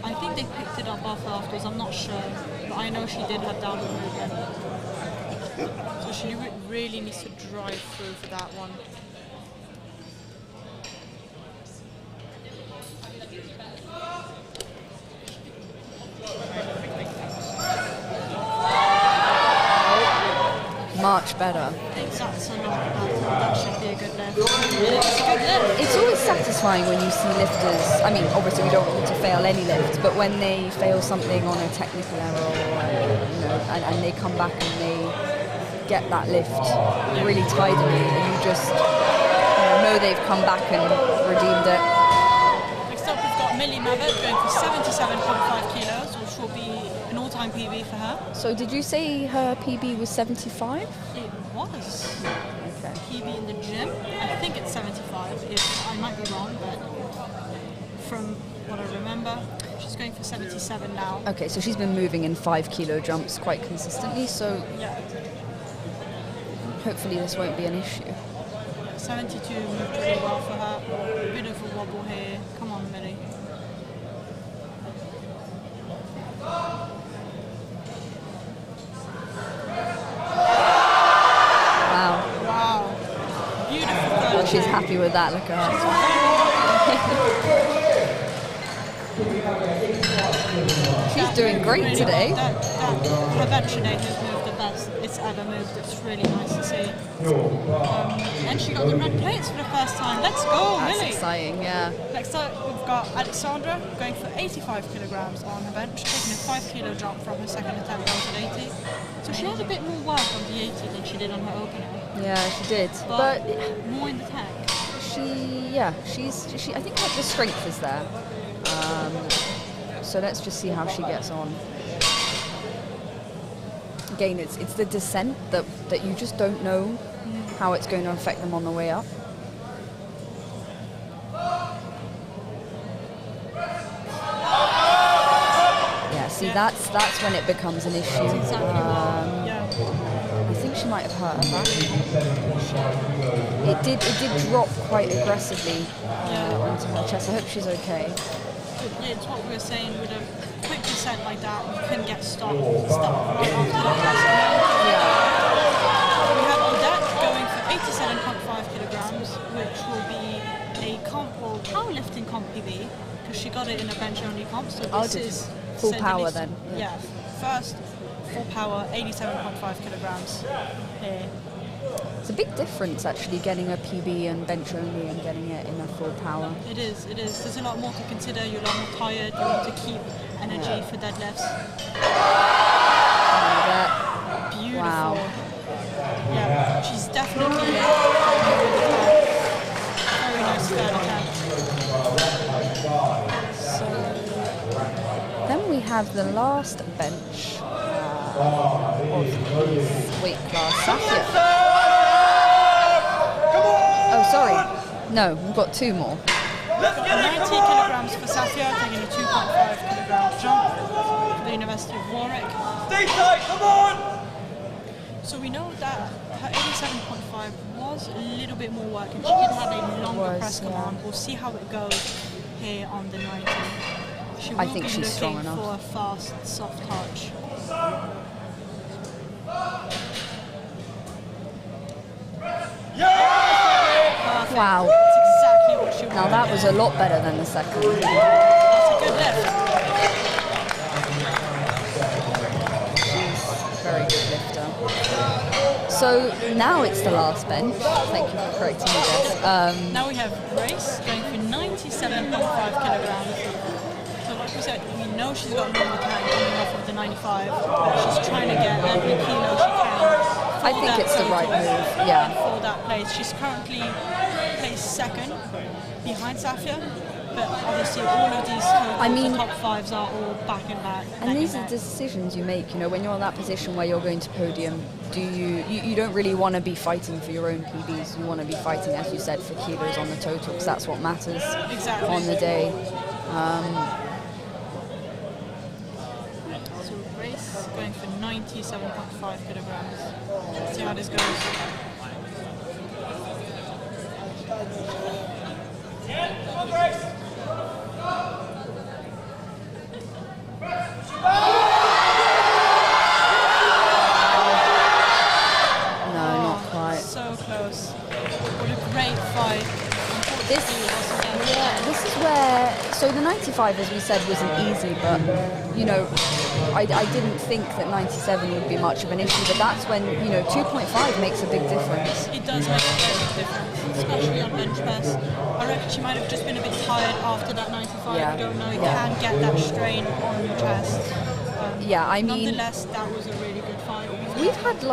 I think they picked it up afterwards. I'm not sure, but I know she did have downward movement. So she really needs to drive through for that one. Much better. I think that's a lot better. That should be a good lift. It's a good lift. It's always satisfying when you see lifters. I mean, obviously we don't want them to fail any lift, but when they fail something on a technical error, or, you know, and they come back and they get that lift really tidily, and you just know they've come back and redeemed it. Next up, we've got Millie Mabbott going for 77.5 kilos, which will be an all-time PB for her. So did you say her PB was 75? It was. Okay. PB in the gym. I think it's 75. I might be wrong, but from what I remember, she's going for 77 now. Okay, so she's been moving in 5 kilo jumps quite consistently, so Yeah. hopefully this won't be an issue. 72 moved really well for her. Bit of a wobble here. Come on, Millie. Wow. Wow. Beautiful. Well, she's happy with that, look at her. She's doing great really today. Her bench today has moved the best it's ever moved. It's really nice to see. And she got the red plates for the first time. Let's go, That's Millie. exciting, yeah. Next up, we've got Alexandra going for 85 kilograms on her bench, taking a 5 kilo drop from her second attempt out at 80. So she had a bit more work on the 80 than she did on her opener. Yeah, she did. But more in the tank. I think like the strength is there. So let's just see how she gets on. Again, it's the descent that you just don't know how it's going to affect them on the way up. Yeah, see, that's when it becomes an issue. I think she might have hurt her back. It did drop quite aggressively onto her chest. I hope she's okay. Yeah, it's what we were saying, with a quick descent like that, you can get stuck right after that. We have Odette going for 87.5 kilograms, which will be a powerlifting comp PB, because she got it in a bench-only comp, so this is full power then. Yeah, first full power, 87.5 kilograms here. It's a big difference actually getting a PB and bench only and getting it in a full power. It is. There's a lot more to consider. You're a lot more tired. You want to keep energy for deadlifts. Beautiful. Wow. Yeah, she's definitely very nice third attempt. So then we have the last bench of this weight class. Safia. Oh, sorry. No, we've got 2 more. 90 kilograms for Safia, taking a 2.5 kilogram jump for the University of Warwick. Stay tight, come on! So we know that her 87.5 was a little bit more work, and she did have a longer press command. We'll see how it goes here on the 90. She will think be she's strong looking enough. for a fast, soft touch. Perfect. Wow. That's exactly what she wanted. Now that was a lot better than the second. That's a good lift. She's a very good lifter. So now it's the last bench. Thank you for correcting me, Jess. Now we have Grace going for 97.5 kilograms. So like we said, we know she's got more in the tank coming off of the 95, but she's trying to get every kilo she can. I think it's the right move, yeah. And for that place. She's currently placed second behind Safia, but obviously all of these the top 5s are all back and back. And these are decisions you make, when you're in that position where you're going to podium, you don't really want to be fighting for your own PBs, you want to be fighting, as you said, for kilos on the total, because that's what matters on the day. So Grace going for 97.5 kilograms. Let's see how this goes. No, not quite. So close. What a great fight. This is where, so the 95, as we said, wasn't easy, but, I didn't think that 97 would be much of an issue, but that's when, 2.5 makes a big difference. It does make a very big difference, especially on bench press. I reckon she might have just been a bit tired after that 95. Yeah. I don't know, you can get that strain on your chest. Nonetheless, that was a really good fight. We've had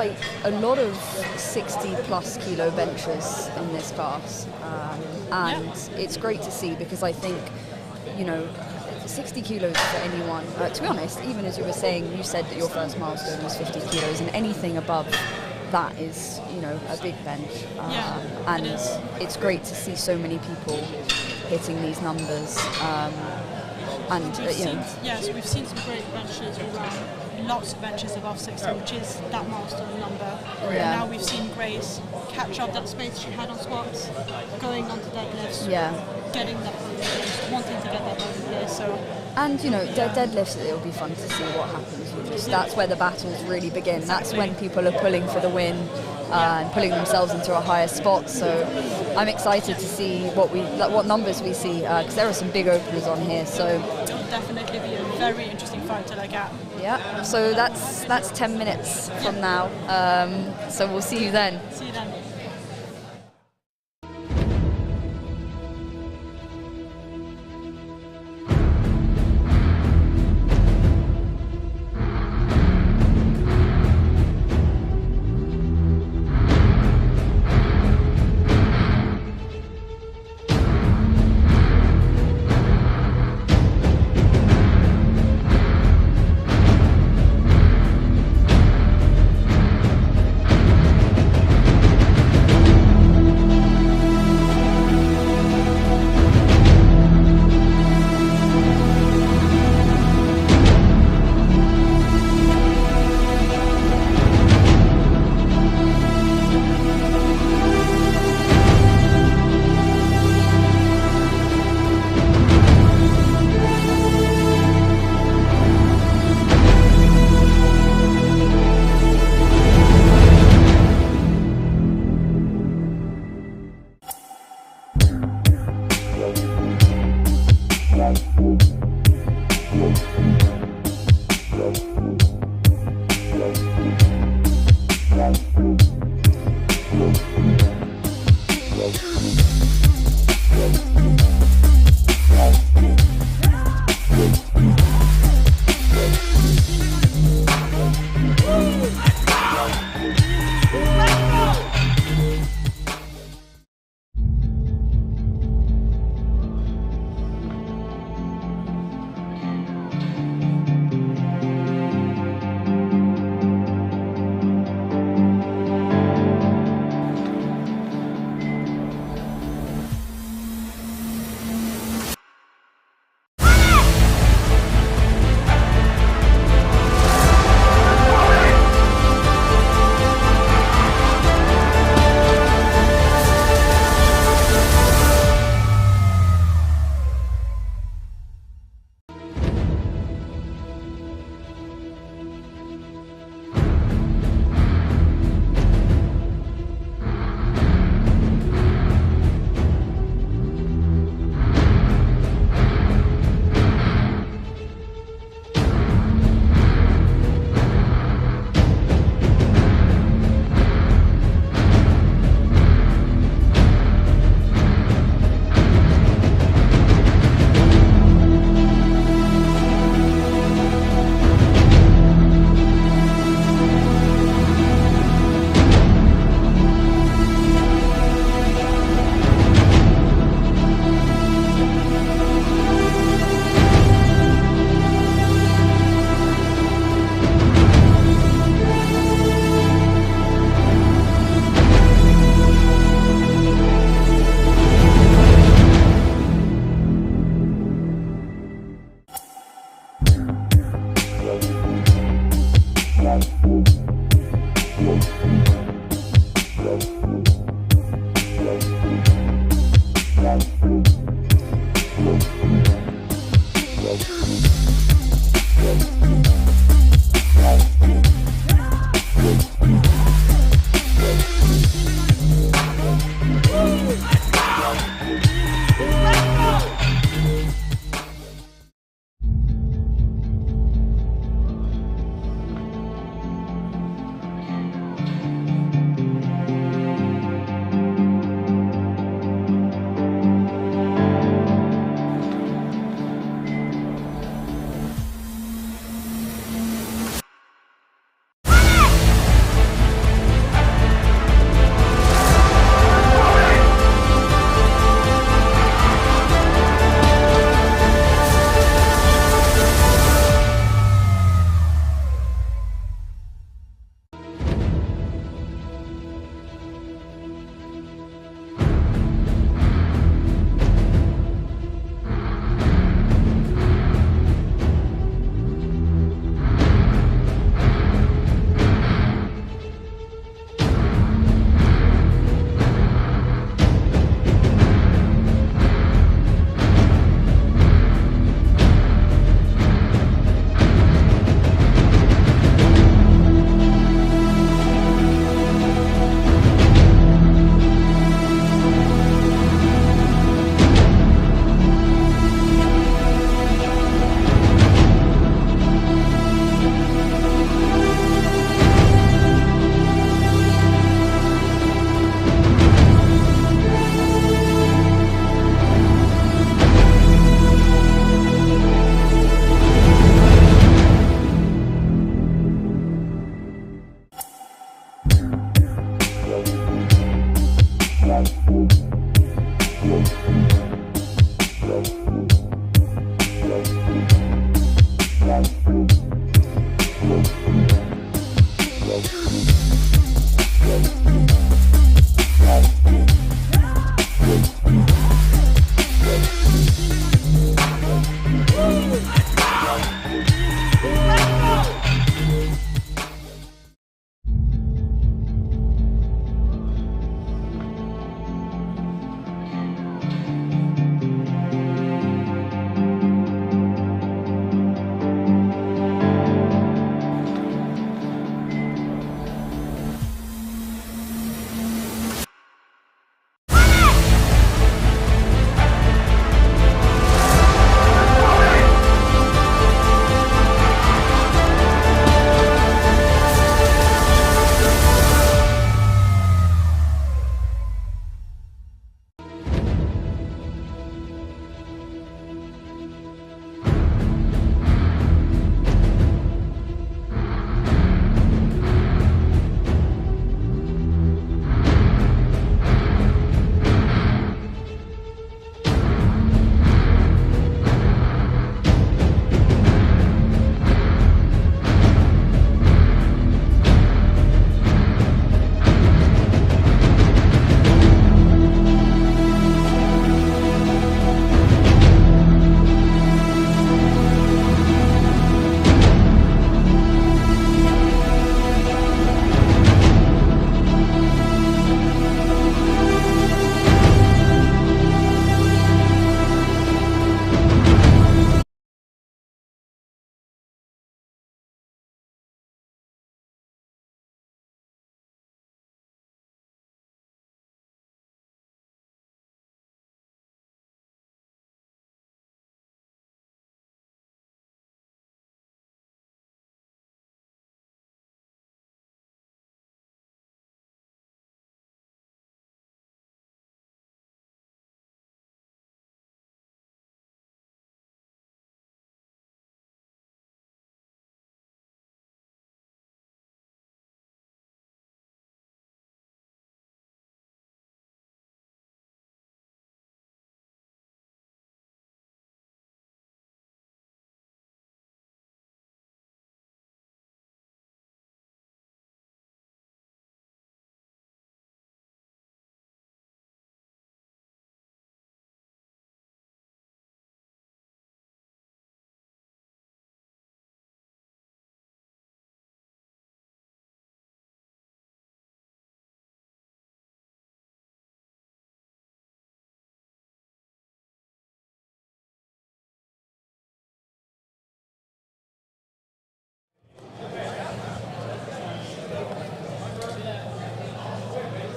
a lot of 60+ kilo benches in this class, and it's great to see, because I think, 60 kilos for anyone, to be honest, even as you were saying, you said that your first milestone was 50 kilos, and anything above that is, you know, a big bench. And it is. it's great to see so many people hitting these numbers. Yes, we've seen some great benches around, lots of benches above 60, which is that milestone number. And now we've seen Grace catch up that space she had on squats, going on to deadlifts, getting that bogey place, wanting to get that bogey place. So. And you know, deadlifts, it'll be fun to see what happens. That's where the battles really begin. That's when people are pulling for the win and pulling themselves into a higher spot. So I'm excited to see what numbers we see, because there are some big openers on here. So it'll definitely be a very interesting fight to look at. Yeah. So that's 10 minutes from now. So we'll see you then. See you then.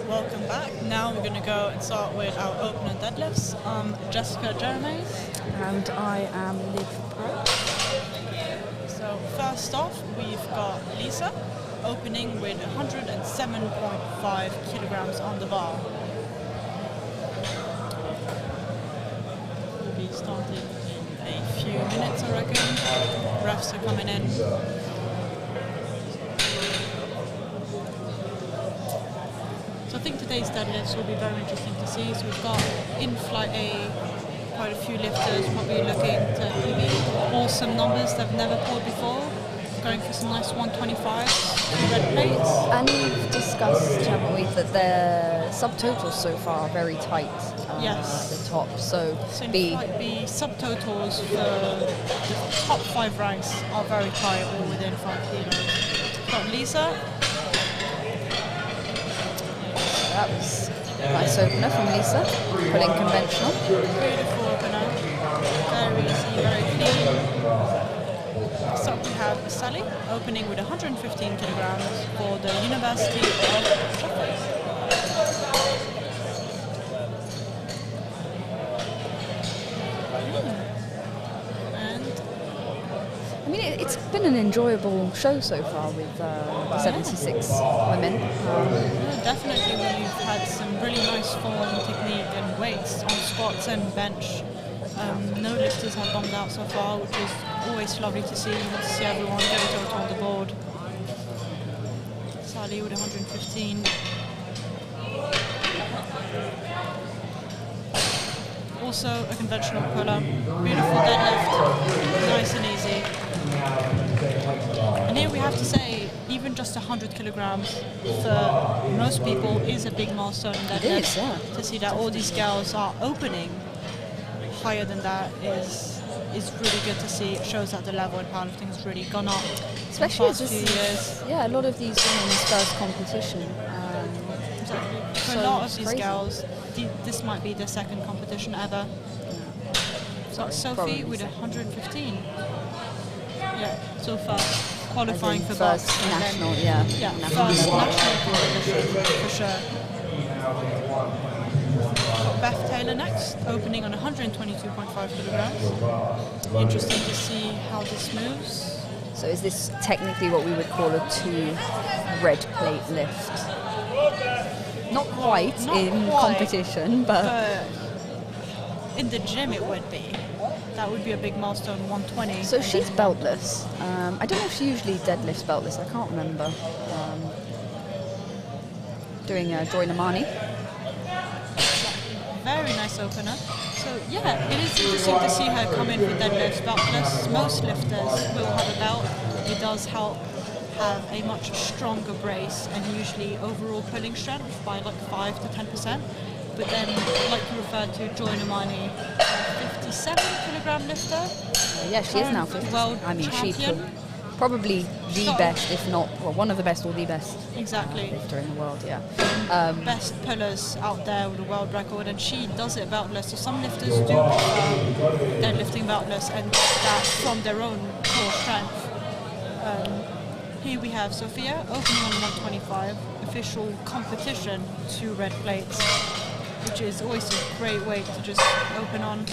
Welcome back. Now we're going to go and start with our opener deadlifts. Jessica Jeremy. And I am Liv Pro. So first off, we've got Lisa opening with 107.5 kilograms on the bar. We'll be starting in a few minutes, I reckon. Refs are coming in. So I think today's deadlifts will be very interesting to see. So we've got in flight A quite a few lifters probably looking to maybe pull some numbers they've never pulled before, going for some nice 125s, red plates. And we've discussed, haven't we, that their subtotals so far are very tight Yes. at the top. So So in B, flight B, subtotals for the top 5 ranks are very tight, all within 5 kilos. We've got Lisa. that was a nice opener from Lisa, putting conventional. Beautiful opener. Very easy, very clean. Next up we have Sally, opening with 115 kilograms for the University of Sheffield. And I mean, it's been an enjoyable show so far with 76 women. yeah, definitely we've had some really nice form, technique and weights on squats and bench. No lifters have bombed out so far, which is always lovely to see. You want to see everyone get a total on the board. Sally with 115. Also a conventional puller. Beautiful deadlift, nice and easy. And here we have to say, even just 100 kilograms for most people is a big milestone in deadlift. It is, yeah. To see that all these girls are opening higher than that is really good to see. It shows that the level in powerlifting has really gone up. Especially in the past few years. Yeah, a lot of these women's first competition. Exactly. For So a lot of it's these crazy. girls, this might be their second competition ever. So Sophie Probably with second. 115. Yeah, so far qualifying As in for first BUCS. and then- national, yeah. Yeah, National first level. national competition for sure. Got Beth Taylor next, opening on 122.5 kilograms. Interesting to see how this moves. So is this technically what we would call a 2 red plate lift? Not quite Not in quite, competition, but in the gym it would be. That would be a big milestone, 120. so and she's then beltless. I don't know if she usually deadlifts beltless. I can't remember. Doing Joy Namani. Very nice opener. So yeah, it is interesting to see her come in for deadlifts beltless. Most lifters will have a belt. It does help have a much stronger brace and usually overall pulling strength by like 5 to 10%. But then, like you referred to, Joy Namani, 57 kilogram lifter. Yeah, she is now current 50. world I mean, she champion. probably the Got- best, if not well, one of the best or the best Exactly. lifter in the world. Yeah. Best pullers out there with a world record, and she does it beltless. So some lifters do prefer deadlifting beltless and get that from their own core strength. Here we have Sophia opening on 125, official competition, 2 red plates, which is always a great way to just open on.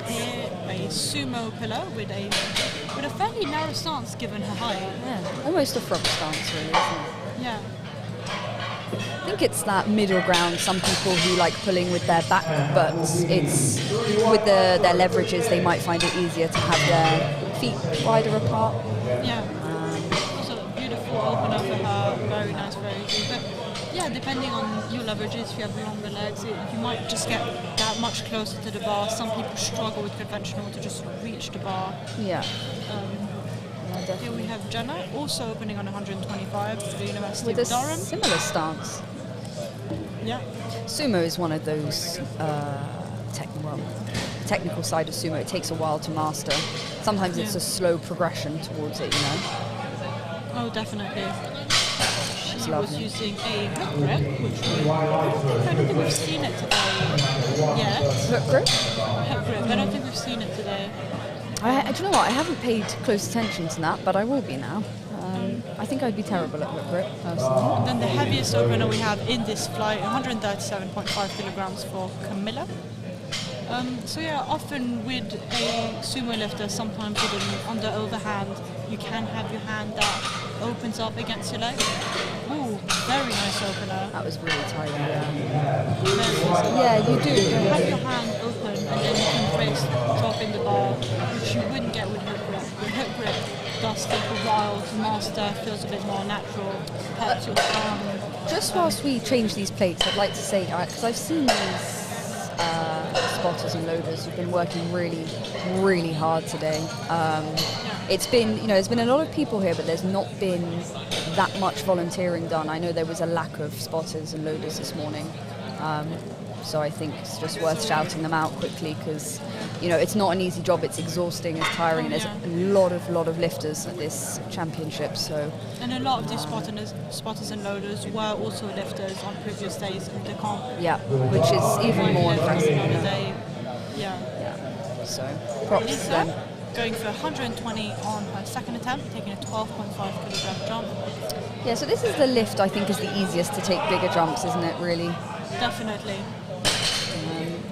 Here, a sumo pillar with a fairly narrow stance given her height. Yeah. Almost a frog stance, really, isn't it? Yeah. I think it's that middle ground. Some people who like pulling with their back, but it's with their leverages, they might find it easier to have their feet wider apart. Yeah. Also a beautiful opener for her. Very nice, very good. But yeah, depending on your leverages, if you have longer legs, you might just get that much closer to the bar. Some people struggle with conventional to just reach the bar. Yeah. Here Definitely. we have Jenna, also opening on 125 for the University With a of Durham. similar stance. Yeah. Sumo is one of those technical side of sumo. It takes a while to master. Sometimes it's Yeah. a slow progression towards it, you know. Oh, definitely. She was lovely. using a hook grip, which I don't think we've seen it today yet. Hook grip? Hook grip. I don't think we've seen it today. Do you know what? I haven't paid close attention to that, but I will be now. I think I'd be terrible at hook grip, personally. Then the heaviest opener we have in this flight, 137.5 kilograms for Camilla. So yeah, often with a sumo lifter, sometimes with an under overhand, you can have your hand that opens up against your leg. Ooh, very nice opener. That was really tight. Yeah, Very nice. yeah you do. You have your hand open and then you can brace drop in the bar, which you wouldn't get with hook grip. With hook grip, does take a while to master, feels a bit more natural. Perhaps your arm. Just whilst we change these plates, I'd like to say, because I've seen these spotters and loaders who've been working really, really hard today. It's been, there's been a lot of people here, but there's not been that much volunteering done. I know there was a lack of spotters and loaders this morning. So I think it's just worth shouting them out quickly because, it's not an easy job. It's exhausting, it's tiring. There's a lot of lifters at this championship. So And a lot of these spotters and loaders were also lifters on previous days of the comp. yeah, which is even more impressive. On you a know. day. Yeah. So props to Lisa them. going for 120 on her second attempt, taking a 12.5 kilogram jump. Yeah, so this is the lift I think is the easiest to take bigger jumps, isn't it, really? Definitely.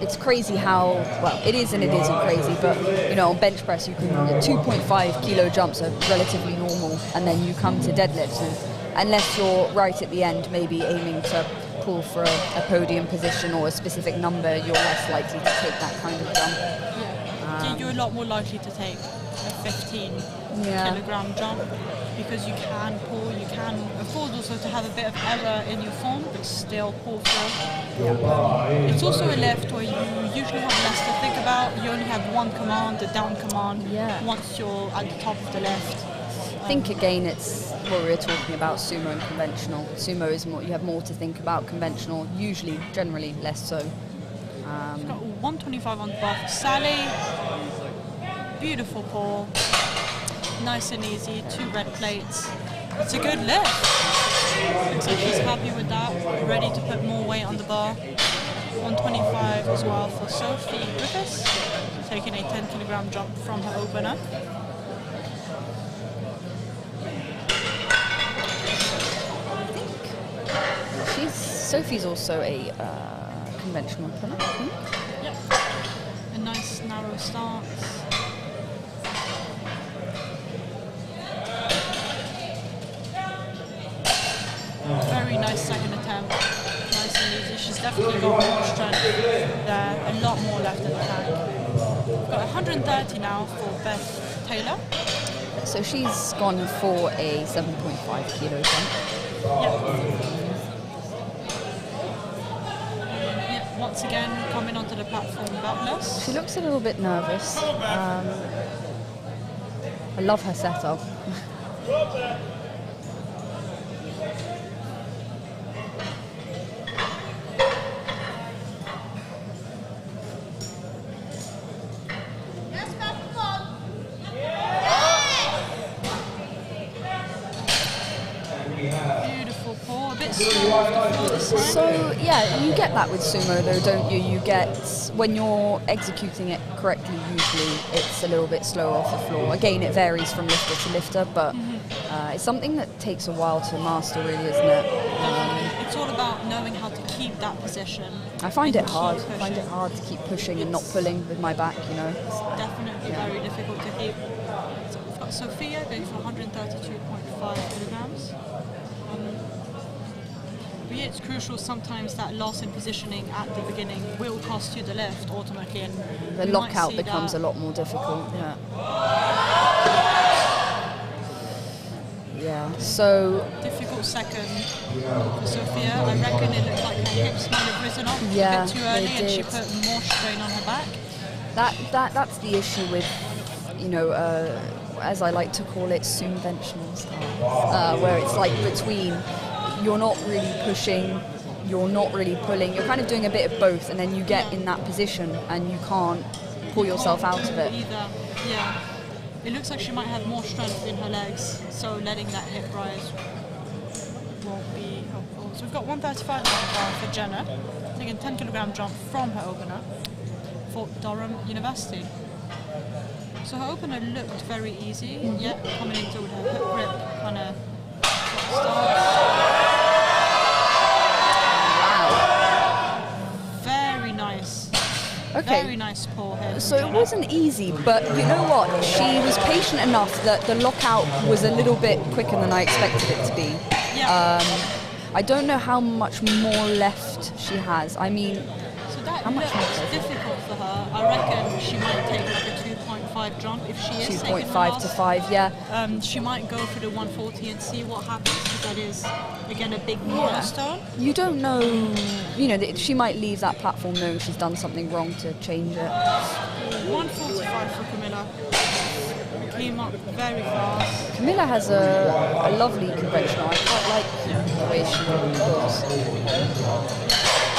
It's crazy how, well, it is and it isn't crazy, but, on bench press you can, 2.5 kilo jumps are relatively normal, and then you come to deadlifts, and unless you're right at the end, maybe aiming to pull for a podium position or a specific number, you're less likely to take that kind of jump. Yeah. You're a lot more likely to take a 15 kilogram jump because you can pull, you can afford also to have a bit of error in your form but still pull through. It's also a lift where you usually have less to think about. You only have one command, the down command, once you're at the top of the lift. I think again it's what we were talking about, sumo and conventional. Sumo is more, you have more to think about, conventional usually, generally less so. She's got 125 on the bar for Sally. Beautiful pull. Nice and easy, 2 red plates. It's a good lift. Looks like she's happy with that, ready to put more weight on the bar. 125 as well for Sophie Griffiths, taking a 10 kilogram jump from her opener. Sophie's also a conventional opener. Yep. A nice narrow stance. Very nice second attempt. Nice and easy. She's definitely got more strength there. A lot more left in the tank. We've got 130 now for Beth Taylor. So she's gone for a 7.5 kilo jump. Yep. Once again, coming onto the platform beltless. She looks a little bit nervous. I love her setup. Beautiful pull, a bit slow off the floor this time. So yeah, you get that with sumo though, don't you? You get, when you're executing it correctly, usually it's a little bit slow off the floor. Again, it varies from lifter to lifter, but it's something that takes a while to master, really, isn't it? It's all about knowing how to keep that position. I find it hard. I find it hard to keep pushing and not pulling with my back, you know. It's definitely very difficult to keep. So we've got Sophia going for 132.5 kilograms. But yeah, it's crucial sometimes that loss in positioning at the beginning will cost you the lift ultimately, and the lockout becomes a lot more difficult. Yeah. So difficult second for Sophia. I reckon it looked like her hips might have risen up a bit too early, and she put more strain on her back. That's the issue with, you know, as I like to call it, subventional style, where it's like between. You're not really pushing, you're not really pulling, you're kind of doing a bit of both, and then you get in that position and you can't pull yourself out of it. Either. Yeah. It looks like she might have more strength in her legs, so letting that hip rise won't be helpful. So we've got 135 for Jenna, taking a 10 kilogram jump from her opener for Durham University. So her opener looked very easy, yet coming into with her hook grip kind of stance. Okay. Very nice pull here. So it wasn't easy, but you know what? She was patient enough that the lockout was a little bit quicker than I expected it to be. Yeah. I don't know how much more left she has. I mean, so that looks difficult for her. I reckon she might take like a 2.5 jump if she is 2.5 to 5, yeah. She might go for the 140 and see what happens, because that is, again, a big milestone. You don't know, you know, she might leave that platform knowing she's done something wrong to change it. 145 for Camilla. Came up very fast. Camilla has a lovely conventional. I quite like the way she goes.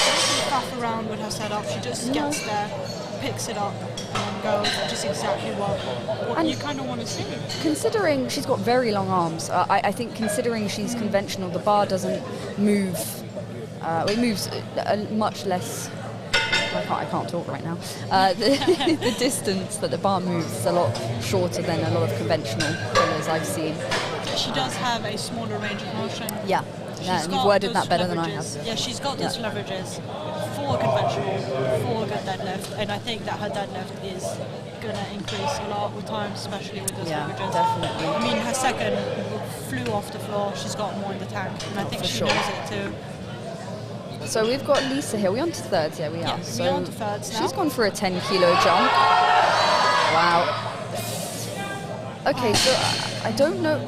She doesn't faff around with her setup. She just gets there, picks it up, and goes just exactly what you kind of want to see. Considering she's got very long arms, I think considering she's conventional, the bar doesn't move. It moves much less. I can't talk right now. The distance that the bar moves is a lot shorter than a lot of conventional pullers I've seen. She does have a smaller range of motion. Yeah, you've worded that better than I have. Yeah, she's got those leverages for conventional, for a good deadlift, and I think that her deadlift is going to increase a lot with time, especially with those leverages. Definitely. I mean, her second flew off the floor. She's got more in the tank, and I think she knows it too. So we've got Lisa here. We're on to thirds, yeah, we are. Yeah, so we're on to thirds now. She's gone for a 10 kilo jump. Wow. Okay, so I don't know.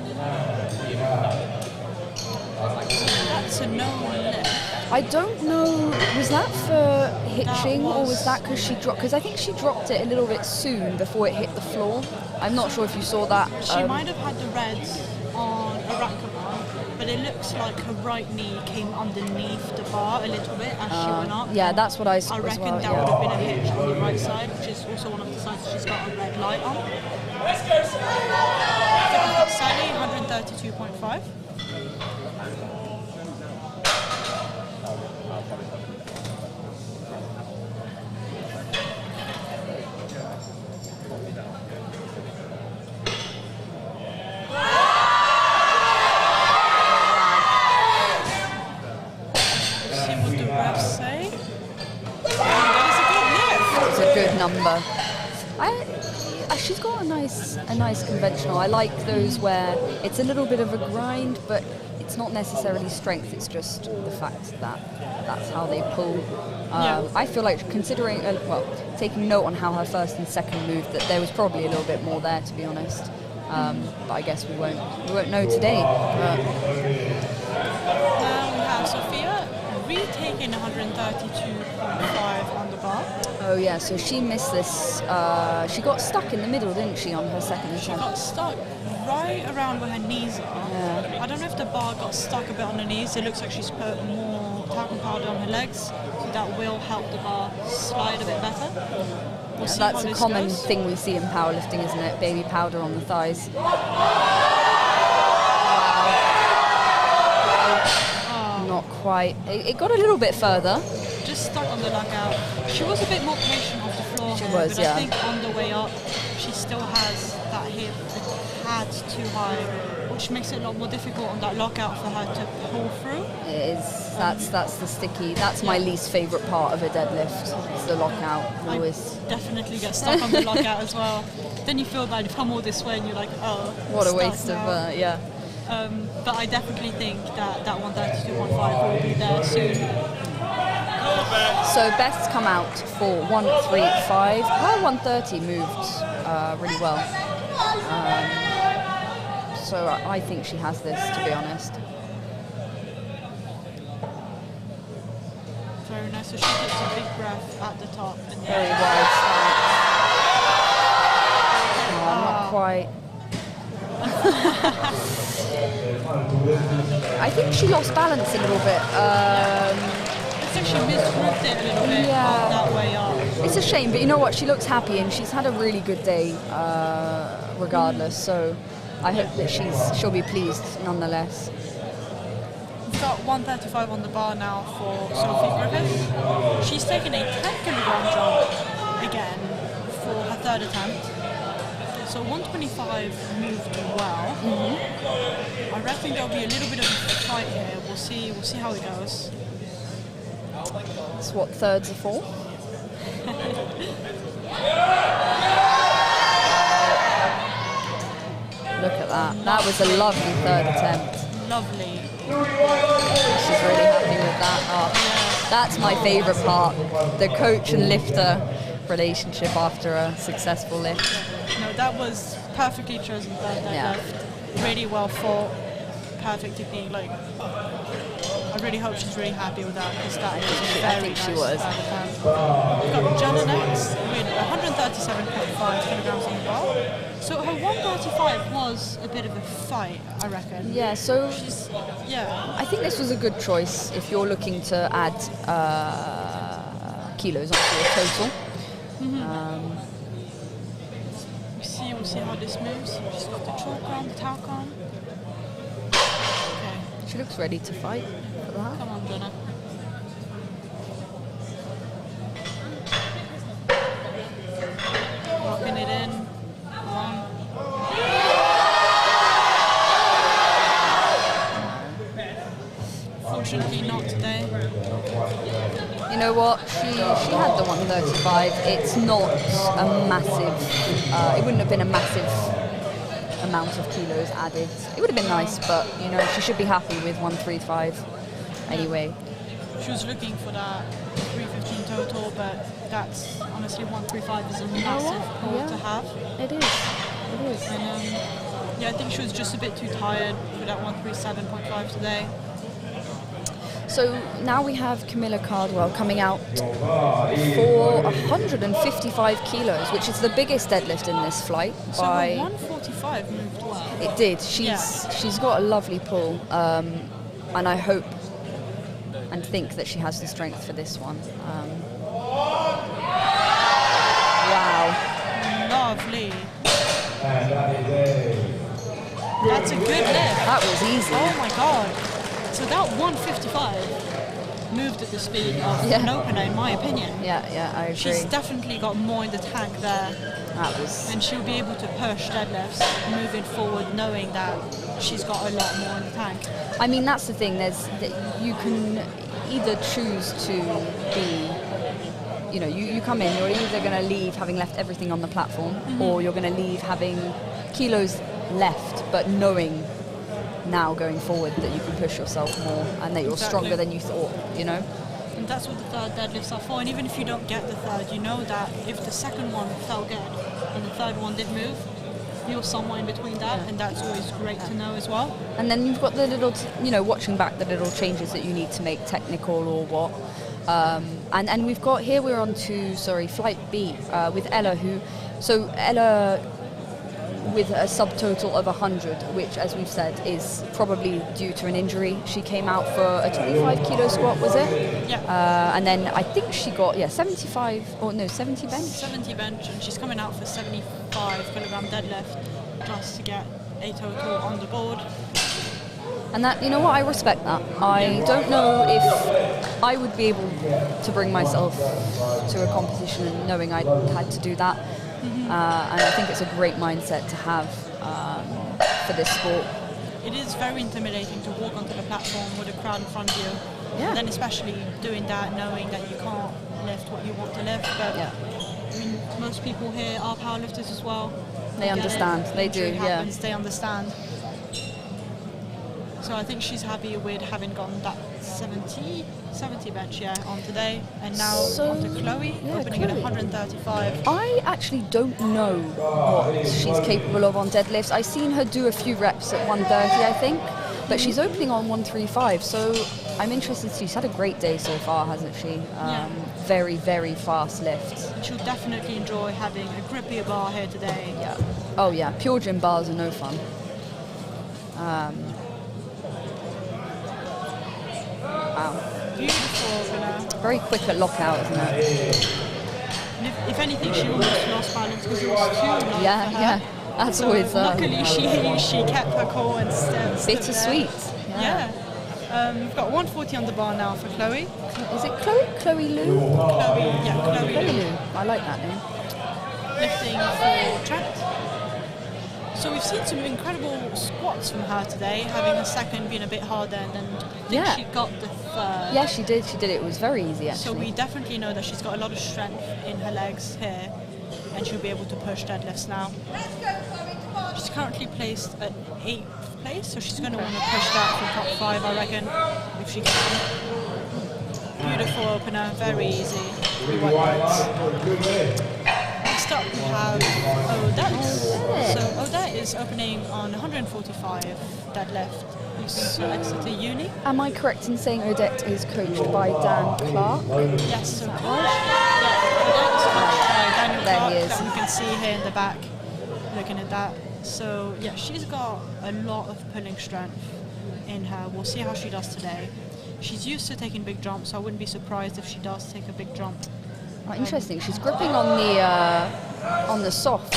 That's a no lift. I don't know. Was that for hitching, or was that because she dropped? Because I think she dropped it a little bit soon before it hit the floor. I'm not sure if you saw that. She might have had the reds on a rack bar, but it looks like her right knee came underneath the bar a little bit as she went up. Yeah, that's what I saw I as reckon well. that would have been a hitch on the right side, which is also one of the sides she's got a red light on. Sally, 132.5. Number. She's got a nice conventional. I like those where it's a little bit of a grind, but it's not necessarily strength. It's just the fact that that's how they pull. I feel like considering, taking note on how her first and second moved, that there was probably a little bit more there, to be honest. But I guess we won't know today. Now we have Sophia retaking 132.5 on the bar. Oh yeah, so she missed this. She got stuck in the middle, didn't she, on her second attempt? She got stuck right around where her knees are. Yeah. I don't know if the bar got stuck a bit on her knees. It looks like she's put more talcum powder on her legs, so that will help the bar slide a bit better. We'll see that's how a this common goes. thing we see in powerlifting, isn't it? Baby powder on the thighs. Not quite. It got a little bit further. Just stuck on the lockout. She was a bit more patient off the floor. She here, was, but yeah. I think on the way up, she still has that hip a tad too high, which makes it a lot more difficult on that lockout for her to pull through. It is. That's the sticky. That's my least favourite part of a deadlift. It's the lockout. Always. I definitely get stuck on the lockout as well. Then you feel bad. You come all this way and you're like, oh. What a stuck waste now. of yeah. But I definitely think that 132.5 will be there soon. So Beth's come out for 135. Her 130 moved really well. So I think she has this, to be honest. Very nice. So she gets a big breath at the top. And Very wide stance. Not quite. I think she lost balance a little bit. I think she misgrouped it a little bit on that way up. It's a shame, but you know what? She looks happy and she's had a really good day regardless. So I hope that she'll be pleased nonetheless. We've got 135 on the bar now for Sophie Griffith. She's taken a 10kg jump again for her third attempt. So 125 moved well. I reckon there'll be a little bit of a fight here. We'll see how it goes. It's what, thirds are for? Look at that. That was a lovely third attempt. Lovely. She's really happy with that. Oh, that's my favourite part. The coach and lifter relationship after a successful lift. No, that was perfectly chosen third deadlift. Really well fought. Perfect technique. Like, I really hope she's really happy with that because that is very I think nice she was. third attempt. We've got Jenna next with 137.5 kilograms on the bar. So her 135 was a bit of a fight, I reckon. Yeah, so She's, I think this was a good choice if you're looking to add kilos onto your total. We'll see how this moves. She's got the chalk on, the talc on. Okay, She looks ready to fight for that. come on, Jenna. Locking it in. One. Fortunately not today. You know what? She had the 135. It's not a massive. It wouldn't have been a massive amount of kilos added. It would have been nice, but you know she should be happy with 135 anyway. She was looking for that 315 total, but that's honestly 135 is a massive pull to have. It is. It is. And yeah, I think she was just a bit too tired for that 137.5 today. So now we have Camilla Cardwell coming out for 155 kilos, which is the biggest deadlift in this flight. So by 145 moved well. It did. She's got a lovely pull, and I hope and think that she has the strength for this one. Wow. Lovely. That's a good lift. That was easy. Oh my god. So that 155 moved at the speed of an opener, in my opinion. Yeah, I agree. She's definitely got more in the tank there. That was. And she'll be able to push deadlifts moving forward, knowing that she's got a lot more in the tank. I mean, that's the thing. You can either choose to be, you come in, you're either going to leave having left everything on the platform, or you're going to leave having kilos left, but knowing now going forward that you can push yourself more and that you're stronger than you thought, And that's what the third deadlifts are for. And even if you don't get the third, you know that if the second one felt good and the third one did move, you're somewhere in between that, and that's always great to know as well. And then you've got the little, watching back the little changes that you need to make technical or what. And we've got here, we're on to, Flight B with Ella, Ella with a subtotal of 100, which, as we've said, is probably due to an injury. She came out for a 25 kilo squat, was it? Yeah. And then I think she got 70 bench. 70 bench, and she's coming out for 75 kilogram deadlift just to get a total on the board. And that, I respect that. I don't know if I would be able to bring myself to a competition knowing I had to do that. And I think it's a great mindset to have for this sport. It is very intimidating to walk onto the platform with a crowd in front of you. Yeah. And then especially doing that, knowing that you can't lift what you want to lift. But I mean, most people here are powerlifters as well. They understand. They do, happens, they understand. So I think she's happy with having gotten that 70 bench on today, and now on to Chloe, opening at 135. I actually don't know what she's capable of on deadlifts. I've seen her do a few reps at 130, I think, but she's opening on 135, so I'm interested to see. She's had a great day so far, hasn't she? Very, very fast lift. She'll definitely enjoy having a grippier bar here today. Yeah. Oh yeah, pure gym bars are no fun. Wow. Beautiful opener. Very quick at lockout, isn't it? And if anything, she almost lost balance because it was too low for her. Yeah. That's so always... luckily, she kept her core and stood bittersweet. Yeah. We've got 140 on the bar now for Chloe. Is it Chloe? Chloe Lou? Chloe Lou. I like that name. Lifting for Trent. So we've seen some incredible squats from her today, having a second being a bit harder, and then I think she got the third. Yeah, she did. It was very easy, actually. So we definitely know that she's got a lot of strength in her legs here, and she'll be able to push deadlifts now. She's currently placed at 8th place, so she's going to want to push that for top 5, I reckon, if she can. Beautiful opener, very easy. 3 white lights. Next up we have Odette. So Odette is opening on 145 deadlift. Who's at Exeter Uni. Am I correct in saying Odette is coached by Dan Clark? Yes, so Odette is coached by Daniel Clark, he is. that you can see here in the back, looking at that. So yeah, she's got a lot of pulling strength in her. We'll see how she does today. She's used to taking big jumps, so I wouldn't be surprised if she does take a big jump. Oh, interesting. She's gripping on the soft.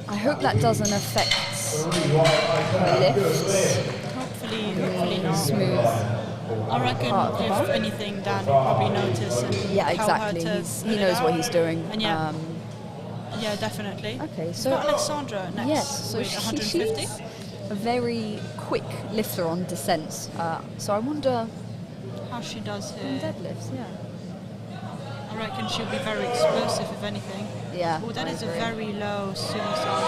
I hope that doesn't affect her lifts. Hopefully not. Smooth. I reckon if anything, Dan will probably notice and tell her to he knows what he's doing. And yeah, definitely. Okay, We've so got Alexandra next. Yes, so with 150. she's a very quick lifter on descents. So I wonder how she does on here. deadlifts. Yeah. I reckon she'll be very explosive, if anything. Yeah. Oh, that is a very low sumo stance.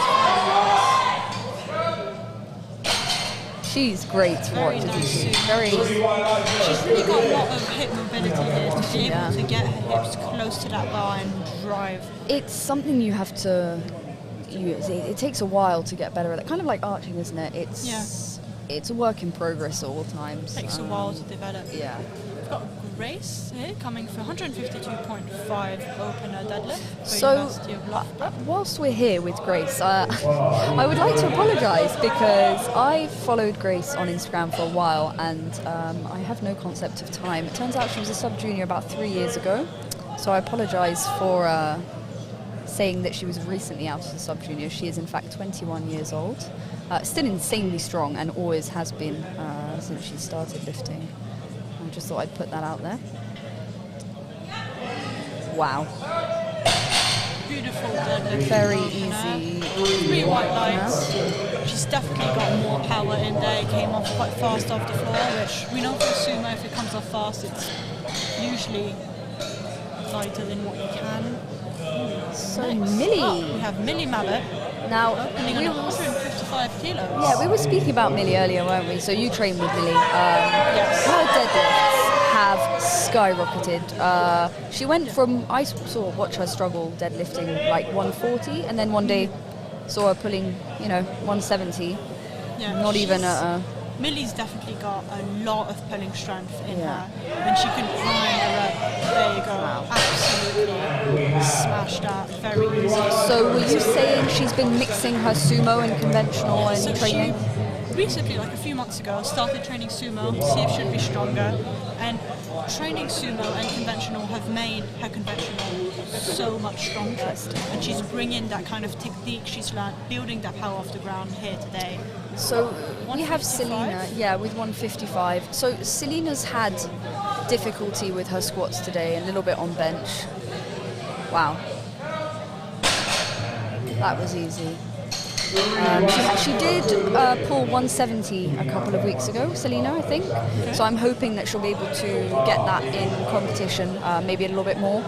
She's great to Very watch. nice Isn't she? sumo. Very. She's really got a lot of hip mobility here to be Yeah. able to get her hips close to that bar and drive. It's something you have to. It takes a while to get better at it. Kind of like arching, isn't it? It's a work in progress all the time. Takes a while to develop. Yeah. We've got Grace here coming for 152.5 opener deadlift for So, University of Loughborough. whilst we're here with Grace, I would like to apologise because I followed Grace on Instagram for a while and I have no concept of time. It turns out she was a sub-junior about 3 years ago, so I apologise for saying that she was recently out as a sub-junior. She is in fact 21 years old, still insanely strong and always has been since she started lifting. I just thought I'd put that out there. Wow. Beautiful deadlift. Very opener. easy. 3 white lights. She's definitely got more power in there. It came off quite fast off the floor, which we know for sumo, if it comes off fast, it's usually lighter than what you can. So Next Millie. up, we have Millie Mallet Now, opening we at were, 155 kilos. yeah, we were speaking about Millie earlier, weren't we? So you trained with Millie. Yes. Her deadlifts have skyrocketed. She went from, I saw watch her struggle deadlifting like 140, and then one day saw her pulling, 170. Yeah, Not even she's- a. Millie's definitely got a lot of pulling strength in Yeah. her, and she can climb the rep. There you go. Wow. Absolutely smashed that. Very easy. So were you saying she's been mixing her sumo and conventional and So training? she recently, like a few months ago, started training sumo to see if she'd be stronger. And training sumo and conventional have made her conventional so much stronger. And she's bringing that kind of technique she's learned, building that power off the ground here today. So we have 155? Selena, with 155. So Selena's had difficulty with her squats today, a little bit on bench. Wow. That was easy. She did pull 170 a couple of weeks ago, Selena, I think. Okay. So I'm hoping that she'll be able to get that in competition, maybe a little bit more.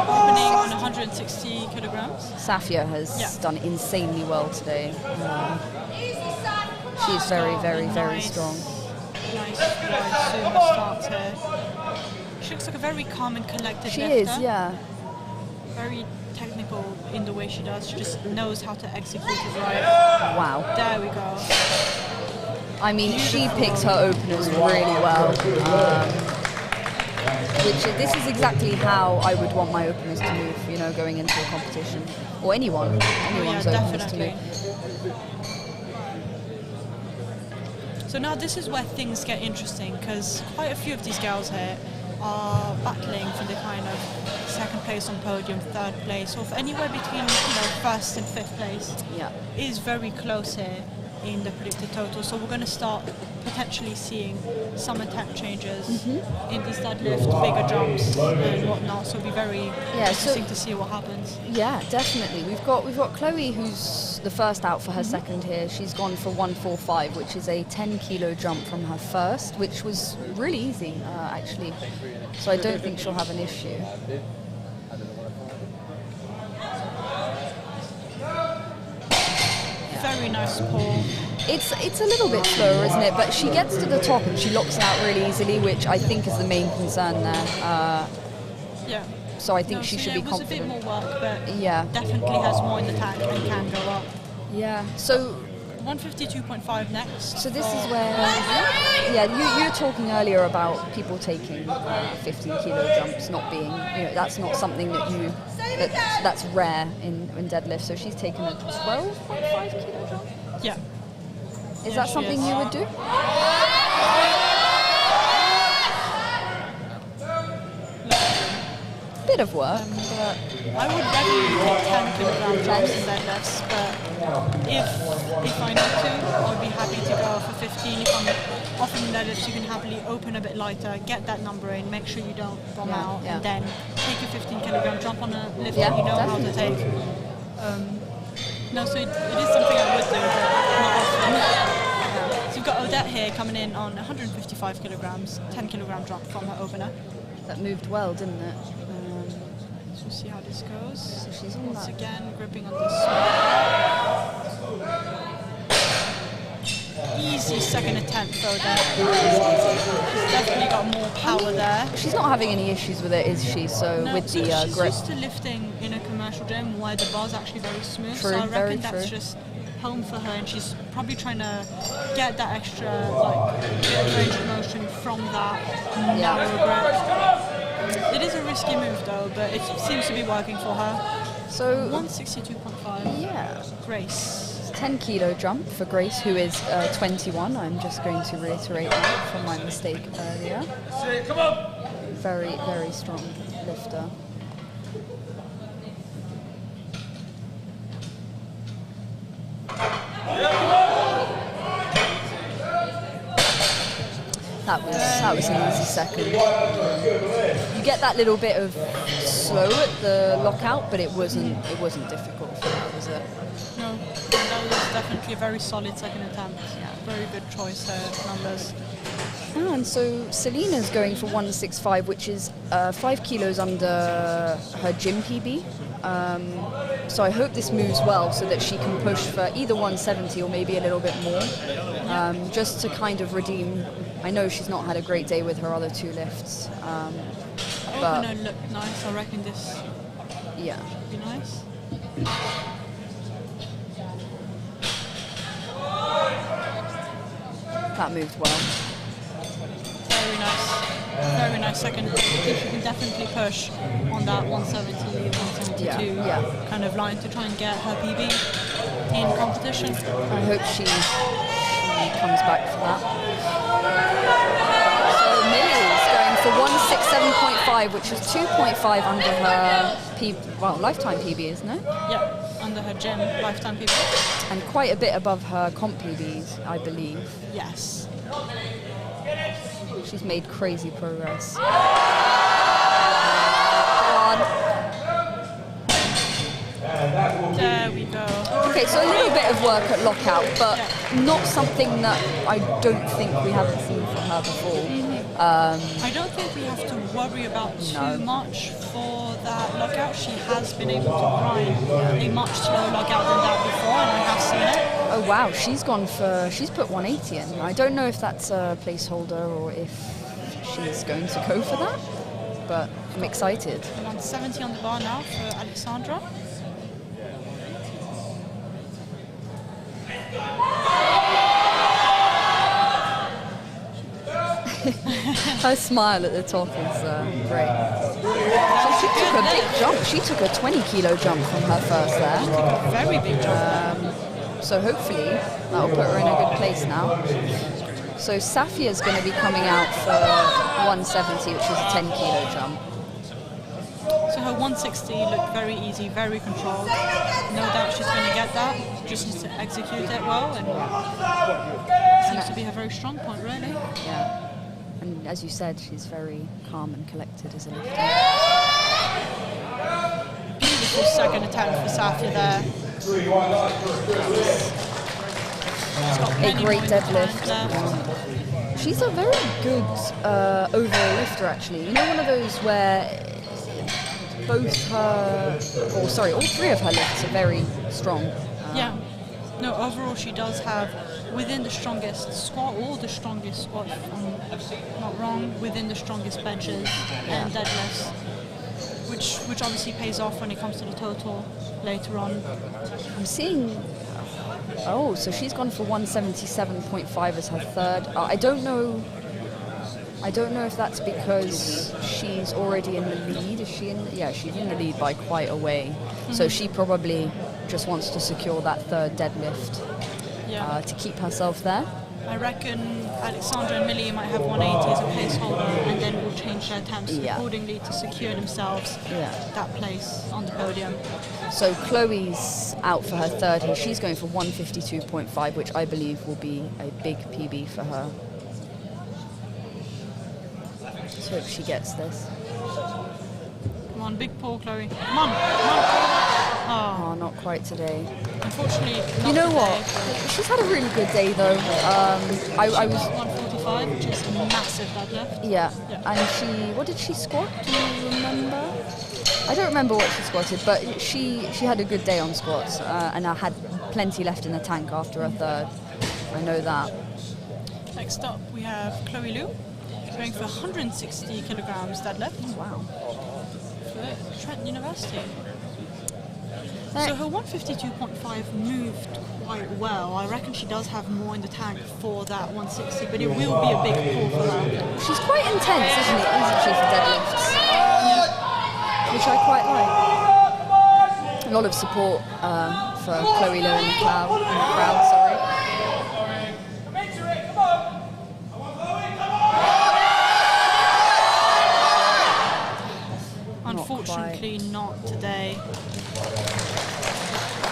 Opening on 160 kilograms. Safia has done insanely well today. She's very, very, very strong. Nice wide sumo start here. She looks like a very calm and collected She lifter. is, yeah. Very technical in the way she does. She just knows how to execute it right. Wow. There we go. I mean, she picks her openers really well. This is exactly how I would want my openers to move, going into a competition. Or anyone's openers to definitely. move. So now this is where things get interesting, because quite a few of these girls here are battling for the kind of second place on podium, third place, or for anywhere between first and fifth place. Yeah. Is very close here in the predicted total. So we're going to start potentially seeing some attempt changes in these deadlift, bigger jumps and whatnot. So it'll be very interesting to see what happens. Yeah, definitely. We've got Chloe, who's the first out for her second here. She's gone for 145, which is a 10 kilo jump from her first, which was really easy actually. So I don't think she'll have an issue. Very nice pull. It's a little bit slower, isn't it? But she gets to the top and she locks it out really easily, which I think is the main concern there. Yeah. So I think she should be it was confident. a bit more work, but Yeah. definitely has more in the tank and can go up. Yeah. So 152.5 next. this is where, you were talking earlier about people taking 15 kilo jumps not being, that's not something that's rare in deadlift. So she's taken a 12.5 kilo jump. Yeah. Is that something you would do? Bit of work, but I would definitely take 10 kilogram jumps in deadlifts, but if I need to, I would be happy to go for 15. If I'm offering deadlifts, you can happily open a bit lighter, get that number in, make sure you don't bomb out, and then take a 15 kilogram jump on a lift that you know how to take. So it is something I would do, but not often. So you've got Odette here coming in on 155 kilograms, 10 kilogram drop from her opener. that moved well, didn't it? So we'll see how this goes. So she's on Once that. again gripping on this. Easy second attempt though there. She's definitely got more power there. She's not having any issues with it, is she? So No, with so the she's grip. used to lifting in a commercial gym where the bar's actually very smooth. True, so I very reckon that's true. just home for her, and she's probably trying to get that extra like range of motion from that narrow grip. It is a risky move though, but it seems to be working for her. So 162.5. yeah, Grace. 10 kilo jump for Grace, who is 21. I'm just going to reiterate that from my mistake earlier. Come on. Very, very strong lifter. That was an easy second. You get that little bit of slow at the lockout, but it wasn't difficult for her, was it? No, that was definitely a very solid second attempt. Yeah. Very good choice there, numbers. Oh, and so Selena's going for 165, which is 5 kilos under her gym PB. So I hope this moves well so that she can push for either 170 or maybe a little bit more, just to kind of redeem. I know she's not had a great day with her other two lifts, but Opener looked nice. I reckon this yeah. would be nice. That moved well. Very nice. Very nice second. I think she can definitely push on that 170, 172 kind of line to try and get her PB in competition. I hope she comes back for that. So Millie's going for 167.5, which is 2.5 under her lifetime PB, isn't it? Yeah, under her gym lifetime PB. And quite a bit above her comp PBs, I believe. Yes. She's made crazy progress. There we go. Okay, so a little bit of work at lockout, but not something that I don't think we haven't seen from her before. I don't think we have to worry about too much for that lockout. She has been able to grind a much slower lockout than that before, and I have seen it. Oh wow, she's put 180 in. I don't know if that's a placeholder or if she's going to go for that, but I'm excited. 170 on the bar now for Alexandra. Her smile at the top is great. So she took a big jump. She took a 20 kilo jump from her first there. Very big jump. So hopefully that'll put her in a good place now. So Safia's going to be coming out for 170, which is a 10 kilo jump. So her 160 looked very easy, very controlled. No doubt she's going to get that. Just needs to execute it well, and seems to be her very strong point, really. Yeah. And as you said, she's very calm and collected as a lifter. Beautiful second attempt for Safia there. A great deadlift. She's a very good overall lifter, actually. You know, one of those where all three of her lifts are very strong. Yeah. No, overall she does have within the strongest squat, or the strongest squat, if I'm not wrong, within the strongest benches and deadlifts, which obviously pays off when it comes to the total later on. I'm seeing, so she's gone for 177.5 as her third. I don't know if that's because she's already in the lead. Is she in? Yeah, she's in the lead by quite a way. So she probably just wants to secure that third deadlift to keep herself there. I reckon Alexandra and Millie might have 180 as a placeholder, and then will change their attempts accordingly to secure themselves that place on the podium. So Chloe's out for her third here. She's going for 152.5, which I believe will be a big PB for her. Let's hope she gets this. Come on, big pull, Chloe. Come on, come on. Oh, not quite today. Unfortunately, not you know today, what? She's had a really good day though. I was 145, which is a massive deadlift. Yeah. And what did she squat? Do you remember? I don't remember what she squatted, but she had a good day on squats, and I had plenty left in the tank after a third. I know that. Next up, we have Chloe Liu, going for 160 kilograms deadlift. Oh, wow. For Trent University. So her 152.5 moved quite well. I reckon she does have more in the tank for that 160, but it will be a big pull for her. She's quite intense, isn't she, for deadlifts? Which I quite like. A lot of support for Chloe Liu in the crowd. Sorry. Unfortunately, not today.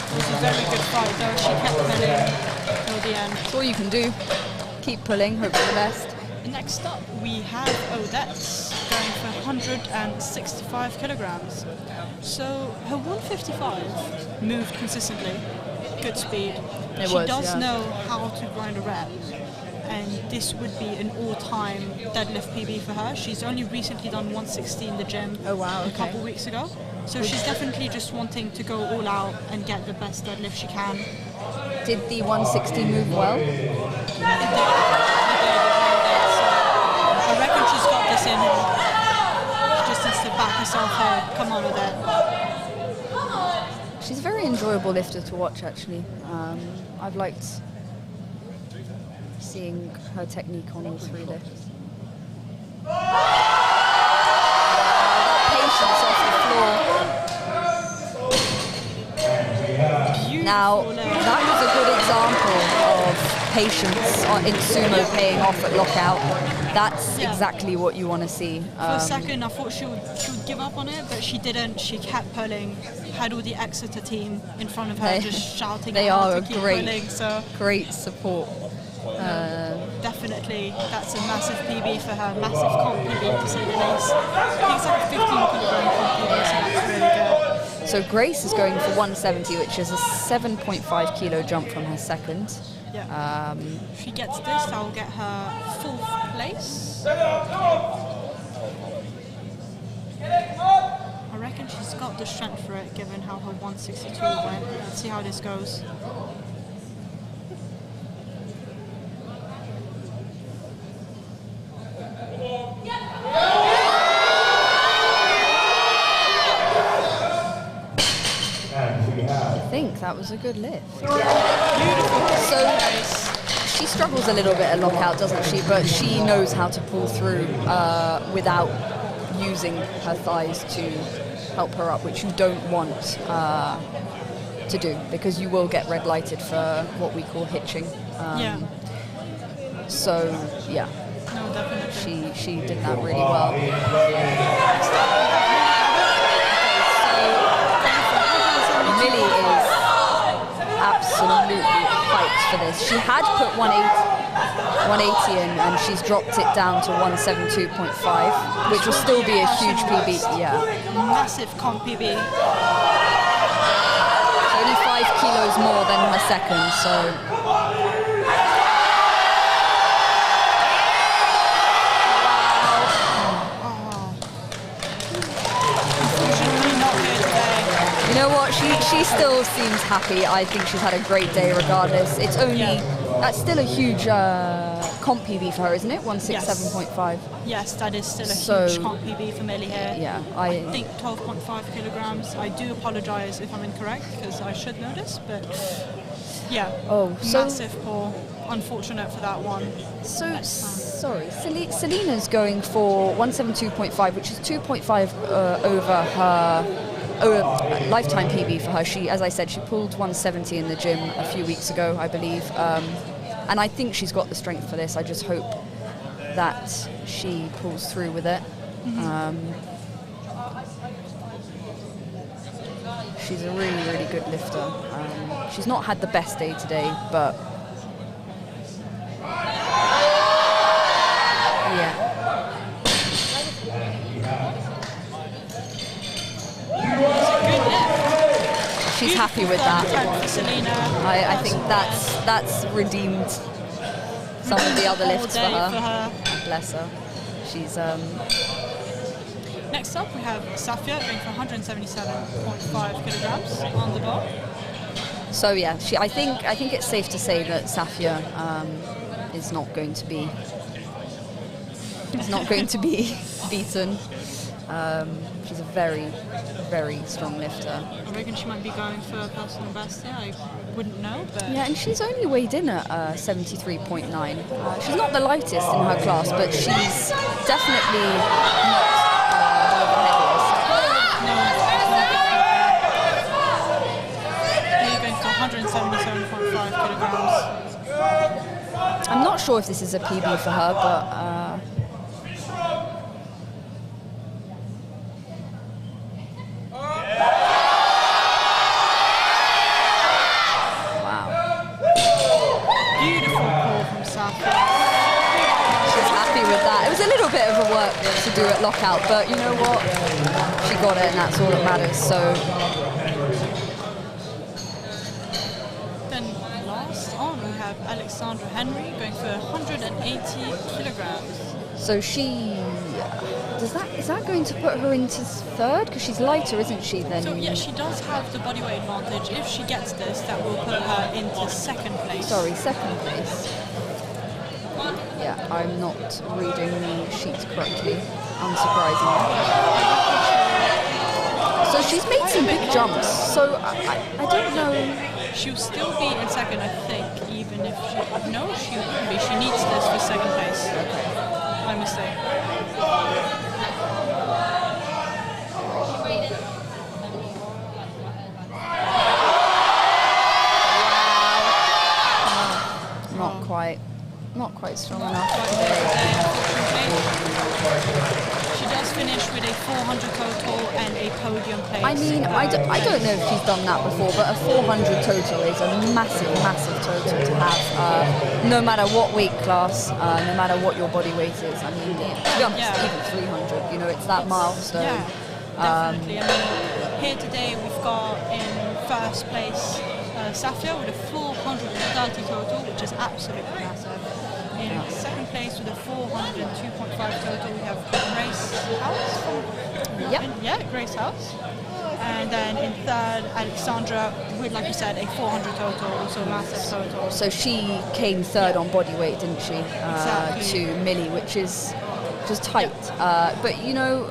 It was a very good fight, though. She kept pulling till the end. That's all you can do. Keep pulling, hope for the best. Next up, we have Odette going for 165 kilograms. So her 155 moved consistently, good speed. She does know how to grind a rep, and this would be an all-time deadlift PB for her. She's only recently done 160 in the gym a couple weeks ago. So she's definitely just wanting to go all out and get the best deadlift she can. Did the 160 move well? It did. I reckon she's got this in her. She just needs to back herself here. Come on with it. She's a very enjoyable lifter to watch, actually. I've liked seeing her technique on all three lifts. Patience off the floor. Now, that was a good example of patience in sumo paying off at lockout. That's exactly what you want to see. For a second, I thought she would give up on it, but she didn't. She kept pulling. Had all the Exeter team in front of her, just shouting. They at her are to keep great, pulling, so great support. Definitely, that's a massive PB for her. Massive comp PB, to say the least. I think it's like a 15-kilogram comp PB, so that's really good. So Grace is going for 170, which is a 7.5 kilo jump from her second. Yeah. If she gets this, I'll get her 4th place. I reckon she's got the strength for it, given how her 162 went. Let's see how this goes. I think that was a good lift. Beautiful. So she struggles a little bit at lockout, doesn't she? But she knows how to pull through without using her thighs to help her up, which you don't want to do, because you will get red lighted for what we call hitching. So yeah, no, definitely. She did that really well. Millie is absolutely hyped for this. She had put 180 in, and she's dropped it down to 172.5, which will still be a huge PB. Yeah, massive comp PB. Only 5 kilos more than her second, so. You know what? She still seems happy. I think she's had a great day regardless. It's only that's still a huge comp PB for her, isn't it? 167.5. Yes, that is still a huge comp PB for Millie here. Yeah, I think 12.5 kilograms. I do apologise if I'm incorrect, because I should know this, but yeah. Massive pull. Unfortunate for that one. So sorry, Selena's going for 172.5, which is 2.5 over her lifetime PB for her. She, as I said, she pulled 170 in the gym a few weeks ago, I believe, and I think she's got the strength for this. I just hope that she pulls through with it. She's a really, really good lifter. She's not had the best day today, but yeah. She's happy with that. I think that's redeemed some of the other lifts for her. Bless her. She's Next up we have Safia going for 177.5 kilograms on the bar. So yeah, I think it's safe to say that Safia is not going to be beaten. She's a very, very strong lifter. I reckon she might be going for a personal best here. I wouldn't know, but Yeah, and she's only weighed in at 73.9. She's not the lightest in her class, but she's definitely not one of the heaviest. You're going to 177.5 kilograms. I'm not sure if this is a PB for her, but wow. Beautiful pull from Safia. She's happy with that. It was a little bit of a work to do at lockout, but you know what? She got it, and that's all that matters. So Then last on we have Alexandra Henry going for 180 kilograms. So is that going to put her into third? Because she's lighter, isn't she? Then So yeah, she does have the bodyweight advantage. If she gets this, that will put her into second place. sorry, second place. Yeah, I'm not reading the sheets correctly. Unsurprising. So she's made some big jumps. So I don't know. She'll still be in second, I think, even if she... No, she wouldn't be. She needs this for second place. My mistake. Not quite strong enough Today, today. unfortunately. She does finish with a 400 total and a podium place. I mean, I don't know if she's done that before, but a 400 total is a massive, massive total to have, no matter what weight class, no matter what your body weight is. I mean, to be honest, even 300, you know, it's that milestone. Yeah, definitely. I mean, here today we've got in first place Safia with a 430 total, which is absolutely massive. In second place with a 402.5 total, we have Grace House. Yeah, Grace House. And then in third, Alexandra with, like you said, a 400 total, also a massive total. So she came third on body weight, didn't she? Exactly. To Millie, which is just tight. But you know,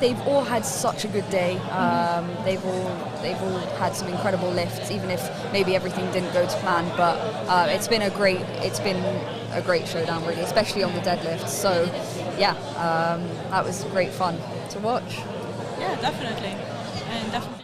they've all had such a good day. They've all had some incredible lifts, even if maybe everything didn't go to plan. But it's been a great showdown, really, especially on the deadlift. So yeah, that was great fun to watch. Yeah, definitely, and definitely.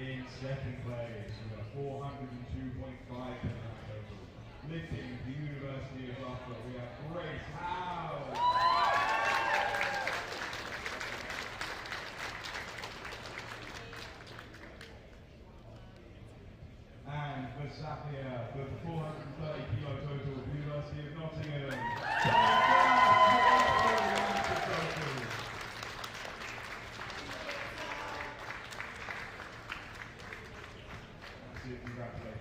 in second place with a 402.5 total. Lifting the University of Loughborough, we have Grace Howe. And for Safia, with 430 kilo total, University of Nottingham. Massive congratulations.